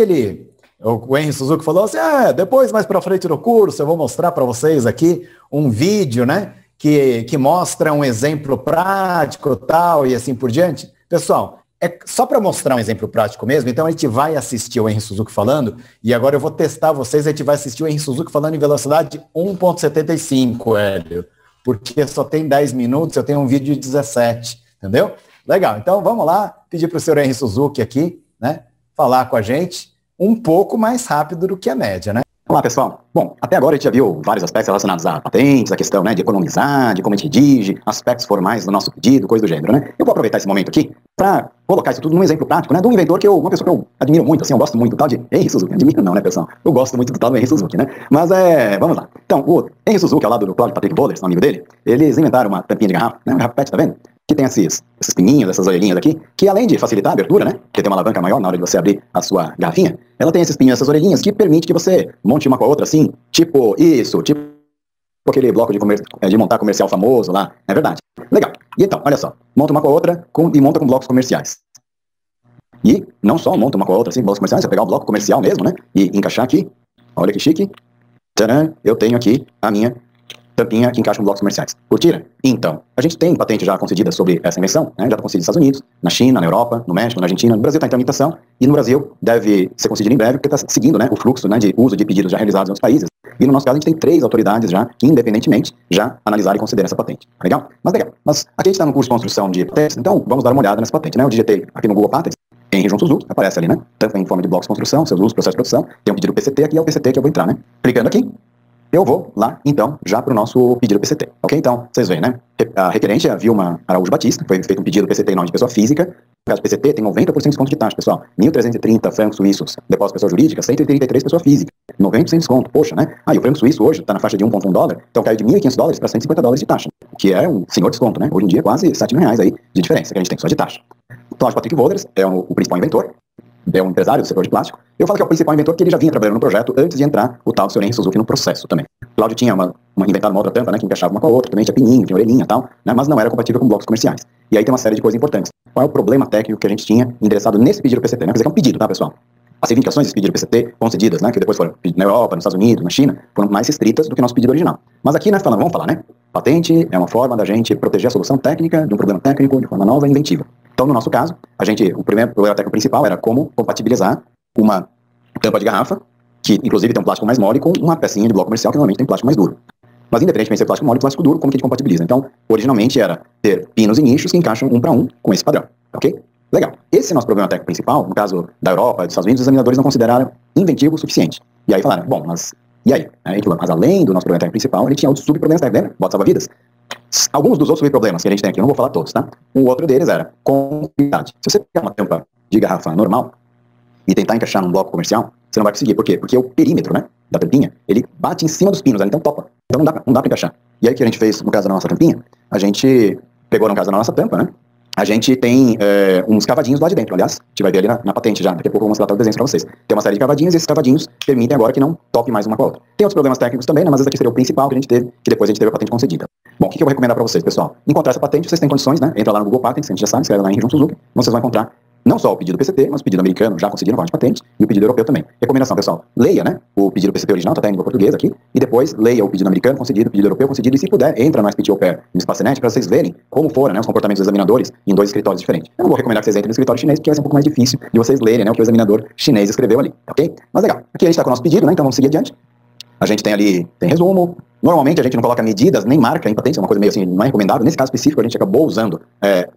o Henry Suzuki falou assim, depois mais para frente no curso eu vou mostrar para vocês aqui um vídeo, né, que mostra um exemplo prático tal e assim por diante. Pessoal, só para mostrar um exemplo prático mesmo, então a gente vai assistir o Henry Suzuki falando, e agora eu vou testar vocês, a gente vai assistir o Henry Suzuki falando em velocidade 1.75, Hélio, porque só tem 10 minutos, eu tenho um vídeo de 17, entendeu? Legal, então vamos lá, pedir para o senhor Henry Suzuki aqui, né, falar com a gente um pouco mais rápido do que a média, né? Olá, pessoal. Bom, até agora a gente já viu vários aspectos relacionados a patentes, a questão, né, de economizar, de como a gente redige, aspectos formais do nosso pedido, coisa do gênero, né? Eu vou aproveitar esse momento aqui para colocar isso tudo num exemplo prático, né, de um inventor uma pessoa que eu admiro muito, assim, eu gosto muito do tal de Henry Suzuki. Admiro não, né, pessoal? Eu gosto muito do tal do Henry Suzuki, né? Mas vamos lá. Então, o Henry Suzuki, ao lado do Claude Patrick Bowlers, um amigo dele, eles inventaram uma tampinha de garrafa, né, uma garrafa PET, tá vendo? Que tem esses pininhos, essas orelhinhas aqui, que além de facilitar a abertura, né, porque tem uma alavanca maior na hora de você abrir a sua garrafinha, ela tem esses pininhos, essas orelhinhas, que permite que você monte uma com a outra assim, tipo aquele bloco de montar comercial famoso lá, é verdade. Legal. E então, olha só, monta uma com a outra e monta com blocos comerciais. E não só monta uma com a outra assim, blocos comerciais, você pegar o bloco comercial mesmo, né, e encaixar aqui, olha que chique, tcharam, eu tenho aqui a minha tampinha que encaixa com blocos comerciais. Curtiram? Então, a gente tem patente já concedida sobre essa invenção, né? Já está concedida nos Estados Unidos, na China, na Europa, no México, na Argentina, no Brasil está em tramitação, e no Brasil deve ser concedido em breve, porque está seguindo, né, o fluxo, né, de uso de pedidos já realizados em outros países. E no nosso caso a gente tem 3 autoridades já, que independentemente, já analisaram e consideram essa patente. Legal? Mas legal. Mas aqui a gente está no curso de construção de patentes, então vamos dar uma olhada nessa patente, né? Eu digitei aqui no Google Patents, Henry João Suzuki, aparece ali, né? Tanto em forma de blocos de construção, seus usos, processo de produção, tem um pedido PCT aqui, é o PCT que eu vou entrar, né? Clicando aqui, eu vou lá, então, já para o nosso pedido PCT. Ok? Então, vocês veem, né? A requerente é a Vilma Araújo Batista, foi feito um pedido PCT em nome de pessoa física. No caso do PCT, tem 90% de desconto de taxa, pessoal. 1.330 francos suíços, depósito pessoa jurídica, 133 pessoa física. 90% de desconto. Poxa, né? E o franco suíço hoje está na faixa de $1.1, então caiu de $1.500 para $150 de taxa, que é um senhor desconto, né? Hoje em dia, quase R$7.000 aí de diferença que a gente tem só de taxa. Cláudio Patrick Bowlers é o principal inventor. É um empresário do setor de plástico. Eu falo que é o principal inventor porque ele já vinha trabalhando no projeto antes de entrar o tal do Sr. Henry Suzuki no processo também. O Cláudio tinha inventado uma outra tampa, né, que encaixava uma com a outra, também tinha pininho, tinha orelhinha e tal, né, mas não era compatível com blocos comerciais. E aí tem uma série de coisas importantes. Qual é o problema técnico que a gente tinha endereçado nesse pedido PCT? Né? Quer dizer que é um pedido, tá, pessoal? As reivindicações desse pedido PCT concedidas, né, que depois foram na Europa, nos Estados Unidos, na China, foram mais restritas do que o nosso pedido original. Mas aqui, né, vamos falar, né? Patente é uma forma da gente proteger a solução técnica de um problema técnico de forma nova e inventiva. Então, no nosso caso, o primeiro problema técnico principal era como compatibilizar uma tampa de garrafa, que inclusive tem um plástico mais mole, com uma pecinha de bloco comercial que normalmente tem plástico mais duro. Mas independentemente de ser plástico mole ou plástico duro, como que a gente compatibiliza? Então, originalmente era ter pinos e nichos que encaixam um para um com esse padrão, ok? Legal. Esse nosso problema técnico principal, no caso da Europa e dos Estados Unidos, os examinadores não consideraram inventivo o suficiente. E aí falaram, bom, mas e aí? Mas além do nosso problema técnico principal, ele tinha outros subproblemas técnicos, lembra? Bota salva-vidas. Alguns dos outros subproblemas que a gente tem aqui, eu não vou falar todos, tá? Um outro deles era confiabilidade. Se você pegar uma tampa de garrafa normal e tentar encaixar num bloco comercial, você não vai conseguir. Por quê? Porque o perímetro, né, da tampinha, ele bate em cima dos pinos, então topa. Então não dá pra encaixar. E aí o que a gente fez, no caso da nossa tampinha, a gente pegou, no caso da nossa tampa, né, a gente tem uns cavadinhos lá de dentro. Aliás, a gente vai ver ali na patente já. Daqui a pouco eu vou mostrar os desenhos para vocês. Tem uma série de cavadinhos e esses cavadinhos permitem agora que não toque mais uma com a outra. Tem outros problemas técnicos também, né, mas esse aqui seria o principal que a gente teve, que depois a gente teve a patente concedida. Bom, o que eu vou recomendar para vocês, pessoal? Encontrar essa patente, vocês têm condições, né? Entra lá no Google Patents, a gente já sabe, escreve lá em João Suzuki, vocês vão encontrar não só o pedido PCT, mas o pedido americano já concedido na de patente e o pedido europeu também. Recomendação, pessoal, leia, né, o pedido PCT original, tá até em língua portuguesa aqui, e depois leia o pedido americano concedido, o pedido europeu concedido, e se puder, entra no SPT Au Pair no Espacenet para vocês verem como foram, né, os comportamentos dos examinadores em 2 escritórios diferentes. Eu não vou recomendar que vocês entrem no escritório chinês, porque vai ser um pouco mais difícil de vocês lerem, né, o que o examinador chinês escreveu ali, ok? Mas legal, aqui a gente está com o nosso pedido, né, então vamos seguir adiante. A gente tem ali, tem resumo. Normalmente a gente não coloca medidas, nem marca em patentes, é uma coisa meio assim, não é recomendável. Nesse caso específico a gente acabou usando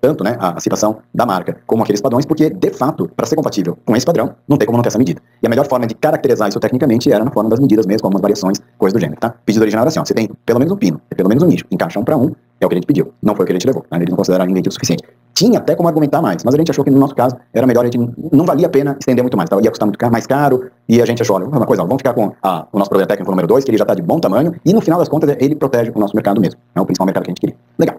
tanto, né, a citação da marca como aqueles padrões, porque de fato, para ser compatível com esse padrão, não tem como não ter essa medida. E a melhor forma de caracterizar isso tecnicamente era na forma das medidas mesmo, com algumas variações, coisas do gênero, tá? Pedido original era assim, ó, você tem pelo menos um pino, pelo menos um nicho, encaixa 1 para 1, é o que a gente pediu, não foi o que a gente levou, né? Eles não consideraram inventivo o suficiente. Tinha até como argumentar mais, mas a gente achou que no nosso caso era melhor, a gente não valia a pena estender muito mais, tá? Ia custar muito mais caro, e a gente achou, olha, uma coisa, vamos ficar com o nosso problema técnico número 2, que ele já está de bom tamanho, e no final das contas ele protege o nosso mercado mesmo, é o principal mercado que a gente queria. Legal.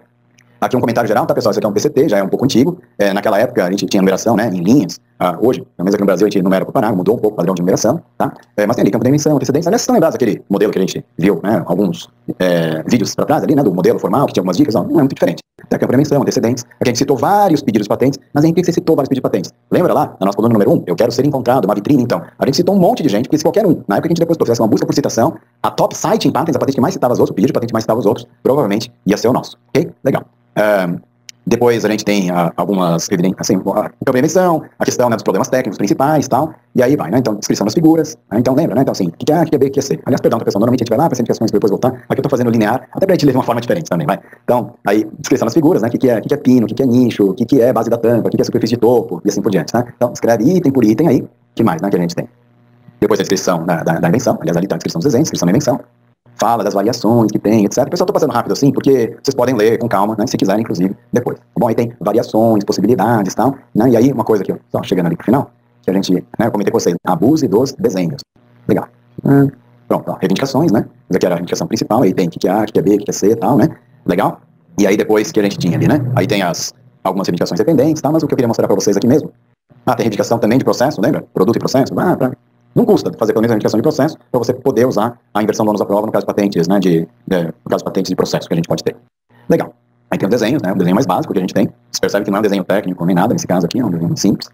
Aqui um comentário geral, tá, pessoal? Isso aqui é um PCT, já é um pouco antigo. Naquela época a gente tinha numeração, né, em linhas. Hoje, pelo menos aqui no Brasil, a gente numera por parágrafo, mudou um pouco o padrão de numeração, tá? Mas tem ali campo de dimensão, antecedência. Aliás, vocês estão lembrados daquele modelo que a gente viu, né, alguns vídeos para trás ali, né, do modelo formal, que tinha algumas dicas, não é muito diferente. Tem campo de dimensão, antecedentes. Aqui a gente citou vários pedidos de patentes, mas em que você citou vários pedidos de patentes? Lembra lá, na nossa coluna número 1? Eu quero ser encontrado, uma vitrine, então. A gente citou um monte de gente, porque se qualquer um, na época que a gente depois fizesse uma busca por citação, a top site em patentes, a patente que mais citava os outros, o pedido de patente que mais citava os outros, provavelmente ia ser o nosso, ok? Legal. Depois a gente tem algumas evidências, assim, a prevenção, a questão, né, dos problemas técnicos principais e tal, e aí vai, né, então, descrição das figuras, né, então lembra, né, então assim, o que é A, o que é B, o que é C. Aliás, perdão, pessoal, normalmente a gente vai lá, para identificações, depois voltar, aqui eu tô fazendo linear, até pra gente ler de uma forma diferente também, vai. Então, aí, descrição das figuras, né, o que é pino, o que é nicho, o que é base da tampa, o que é superfície de topo, e assim por diante, né. Então, escreve item por item aí, que mais, né, que a gente tem. Depois a descrição da invenção, aliás, ali tá a descrição dos desenhos, descrição da invenção. Fala das variações que tem, etc. Pessoal, tô passando rápido assim, porque vocês podem ler com calma, né, se quiserem, inclusive, depois. Bom, aí tem variações, possibilidades e tal, né, e aí uma coisa aqui, ó, só chegando ali pro final, que a gente, né, eu comentei com vocês, abuse dos desenhos. Legal. Pronto, ó, reivindicações, né, isso aqui era a reivindicação principal, aí tem o que é A, o que é B, o que é C e tal, né, legal. E aí depois que a gente tinha ali, né, aí tem algumas reivindicações dependentes e tal, mas o que eu queria mostrar pra vocês aqui mesmo, tem reivindicação também de processo, lembra? Produto e processo, não custa fazer pelo menos a reivindicação de processo para você poder usar a inversão do ônus à prova no caso de patentes, né, no caso de patentes de processo que a gente pode ter. Legal. Aí tem os desenhos, né, o desenho mais básico que a gente tem. Você percebe que não é um desenho técnico nem nada, nesse caso aqui, é um desenho simples.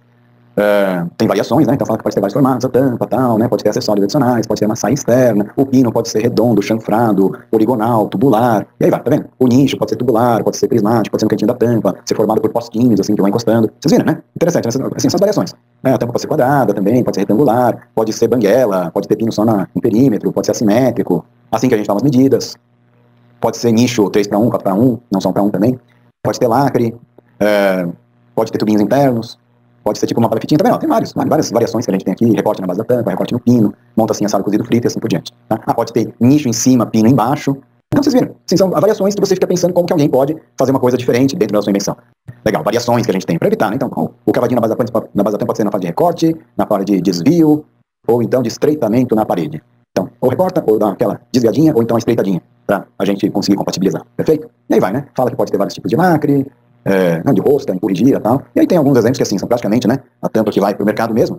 Tem variações, né, então fala que pode ter vários formatos, a tampa, tal, né, pode ter acessórios adicionais, pode ter uma saia externa, o pino pode ser redondo, chanfrado, poligonal, tubular, e aí vai, tá vendo? O nicho pode ser tubular, pode ser prismático, pode ser no cantinho da tampa, ser formado por posquinhos, assim, que vão encostando. Vocês viram, né? Interessante, assim, essas variações. A tampa pode ser quadrada também, pode ser retangular, pode ser banguela, pode ter pino só no perímetro, pode ser assimétrico, assim que a gente toma as medidas. Pode ser nicho 3 para 1, 4 para 1, não só para 1 também. Pode ter lacre, pode ter tubinhos internos, pode ser tipo uma palefitinha também, ó, tem várias variações que a gente tem aqui, recorte na base da tampa, recorte no pino, monta assim assado, cozido, frito e assim por diante. Tá? Pode ter nicho em cima, pino embaixo. Então vocês viram, sim, são variações que você fica pensando como que alguém pode fazer uma coisa diferente dentro da sua invenção. Legal, variações que a gente tem para evitar, né? Então, o cavadinho na base da tampa pode ser na fase de recorte, na fase de desvio, ou então de estreitamento na parede. Então, ou recorta, ou dá aquela desviadinha, ou então estreitadinha, para a gente conseguir compatibilizar. Perfeito? E aí vai, né? Fala que pode ter vários tipos de lacre, de rosca, empurrigira e tal. E aí tem alguns exemplos que assim, são praticamente, né, a tampa que vai para o mercado mesmo.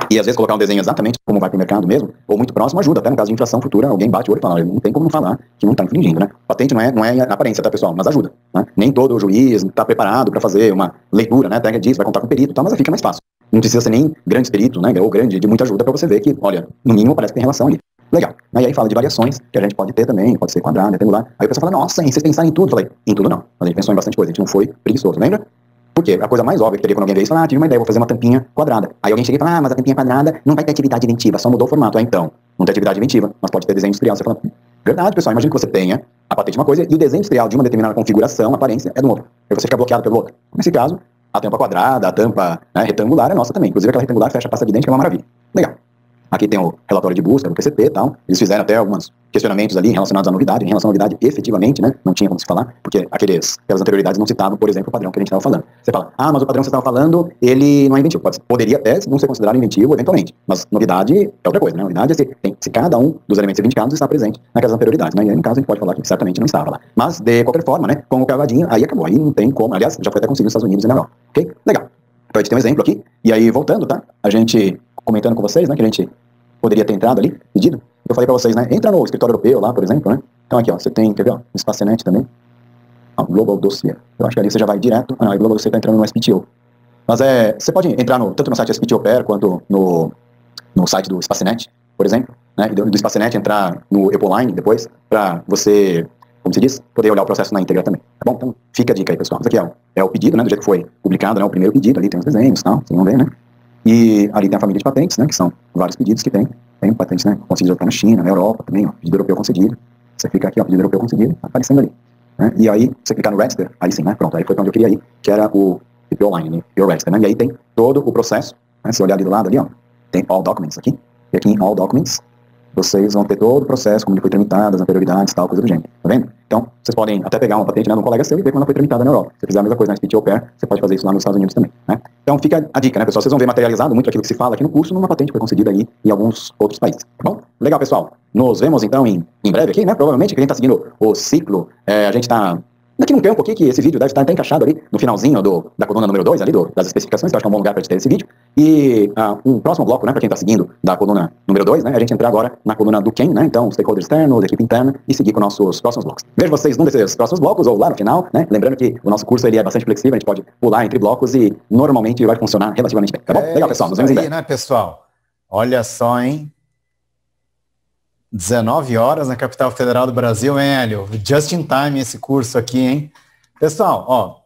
E às vezes colocar um desenho exatamente como vai para o mercado mesmo, ou muito próximo, ajuda. Até no caso de infração futura, alguém bate o olho e fala, não tem como não falar que não está infringindo, né? Patente não é aparência, tá, pessoal? Mas ajuda, né? Nem todo juiz está preparado para fazer uma leitura, né? Até diz, vai contar com perito e tal, mas fica mais fácil. Não precisa ser nem grandes peritos, né? Ou grande, de muita ajuda para você ver que, olha, no mínimo parece que tem relação ali. Legal. E aí fala de variações que a gente pode ter também, pode ser quadrado, retangular. Aí o pessoal fala, nossa, vocês pensaram em tudo? Eu falei, em tudo não. A gente pensou em bastante coisa, a gente não foi preguiçoso, lembra? Porque a coisa mais óbvia que teria quando alguém vê isso, tive uma ideia, vou fazer uma tampinha quadrada. Aí alguém chega e fala, mas a tampinha quadrada não vai ter atividade inventiva, só mudou o formato. Então, não tem atividade inventiva, mas pode ter desenho industrial. Você fala, verdade, pessoal, imagina que você tenha a patente de uma coisa e o desenho industrial de uma determinada configuração, aparência, é do outro. Aí você fica bloqueado pelo outro. Nesse caso, A tampa quadrada, a tampa, né, retangular é nossa também. Inclusive aquela retangular fecha a pasta de dente, que é uma maravilha. Legal. Aqui tem o relatório de busca do PCP e tal. Eles fizeram até alguns questionamentos ali relacionados à novidade. Em relação à novidade, efetivamente, né? Não tinha como se falar, porque aquelas anterioridades não citavam, por exemplo, o padrão que a gente estava falando. Você fala, mas o padrão que você estava falando, ele não é inventivo. Poderia até não ser considerado inventivo, eventualmente. Mas novidade é outra coisa, né? Novidade é se cada um dos elementos reivindicados está presente naquelas anterioridades, né? E aí, no caso, a gente pode falar que certamente não estava lá. Mas, de qualquer forma, né? Com o cavadinho, aí acabou. Aí não tem como. Aliás, já foi até conseguido nos Estados Unidos e na Europa. Ok? Legal. Então, a gente tem um exemplo aqui. E aí, voltando, tá? A gente comentando com vocês, né? Que a gente poderia ter entrado ali, pedido. Eu falei pra vocês, né? Entra no escritório europeu lá, por exemplo, né? Então aqui, ó, você tem, quer ver, ó, no Spacenet também. Global Dossier. Eu acho que ali você já vai direto. A Global Dossier tá entrando no SPTO. Mas você pode entrar tanto no site SPTO Pair quanto no site do Spacenet, por exemplo, né? E do Spacenet entrar no Epoline depois, pra você, como se diz, poder olhar o processo na íntegra também. Tá bom? Então fica a dica aí, pessoal. Isso aqui é o pedido, né? Do jeito que foi publicado, né? O primeiro pedido, ali tem os desenhos e tal, vocês vão ver, né? E ali tem a família de patentes, né, que são vários pedidos que tem patentes, né, concedidos na China, na Europa também, ó, pedido europeu concedido. Você clica aqui, ó, pedido europeu concedido, tá aparecendo ali. Né? E aí, você clicar no Register, aí sim, né, pronto, aí foi pra onde eu queria ir, que era o PPO Online, né, PPO Register, né, e aí tem todo o processo, né, se olhar ali do lado ali, ó, tem All Documents aqui, e aqui em All Documents, vocês vão ter todo o processo, como ele foi tramitado, as anterioridades, tal, coisa do gênero, tá vendo? Então, vocês podem até pegar uma patente, né, de um colega seu e ver como ela foi tramitada na Europa. Se você fizer a mesma coisa na SPTO Pair, você pode fazer isso lá nos Estados Unidos também, né? Então, fica a dica, né, pessoal? Vocês vão ver materializado muito aquilo que se fala aqui no curso numa patente que foi concedida aí em alguns outros países, tá bom? Legal, pessoal. Nos vemos, então, em breve aqui, né? Provavelmente, quem está seguindo o ciclo, a gente está... Daqui num tempo aqui, que esse vídeo deve estar até encaixado ali no finalzinho da coluna número 2, ali das especificações, que eu acho que é um bom lugar para a gente ter esse vídeo. E um próximo bloco, né, para quem está seguindo da coluna número 2, né, a gente entrar agora na coluna do quem, né, então, stakeholder externo, da equipe interna, e seguir com nossos próximos blocos. Vejo vocês num desses próximos blocos, ou lá no final, né, lembrando que o nosso curso ele é bastante flexível, a gente pode pular entre blocos e normalmente vai funcionar relativamente bem, tá bom? Legal, pessoal, nos vemos em breve. Né, pessoal? Olha só, hein? 19 horas na capital federal do Brasil, hein, Hélio? Just in time esse curso aqui, hein? Pessoal, ó,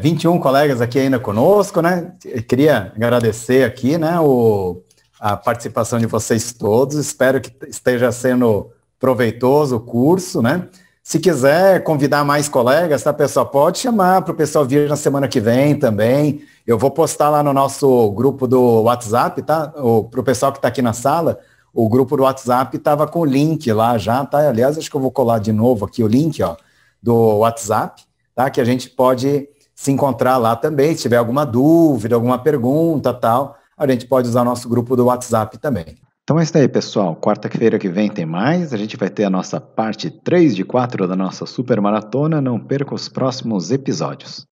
21 colegas aqui ainda conosco, né? Eu queria agradecer aqui, né, a participação de vocês todos. Espero que esteja sendo proveitoso o curso, né? Se quiser convidar mais colegas, tá, pessoal? Pode chamar para o pessoal vir na semana que vem também. Eu vou postar lá no nosso grupo do WhatsApp, tá? Para o pessoal que está aqui na sala, o grupo do WhatsApp estava com o link lá já, tá? Aliás, acho que eu vou colar de novo aqui o link, ó, do WhatsApp, tá? Que a gente pode se encontrar lá também, se tiver alguma dúvida, alguma pergunta, tal, a gente pode usar o nosso grupo do WhatsApp também. Então é isso aí, pessoal. Quarta-feira que vem tem mais. A gente vai ter a nossa parte 3 de 4 da nossa super maratona. Não perca os próximos episódios.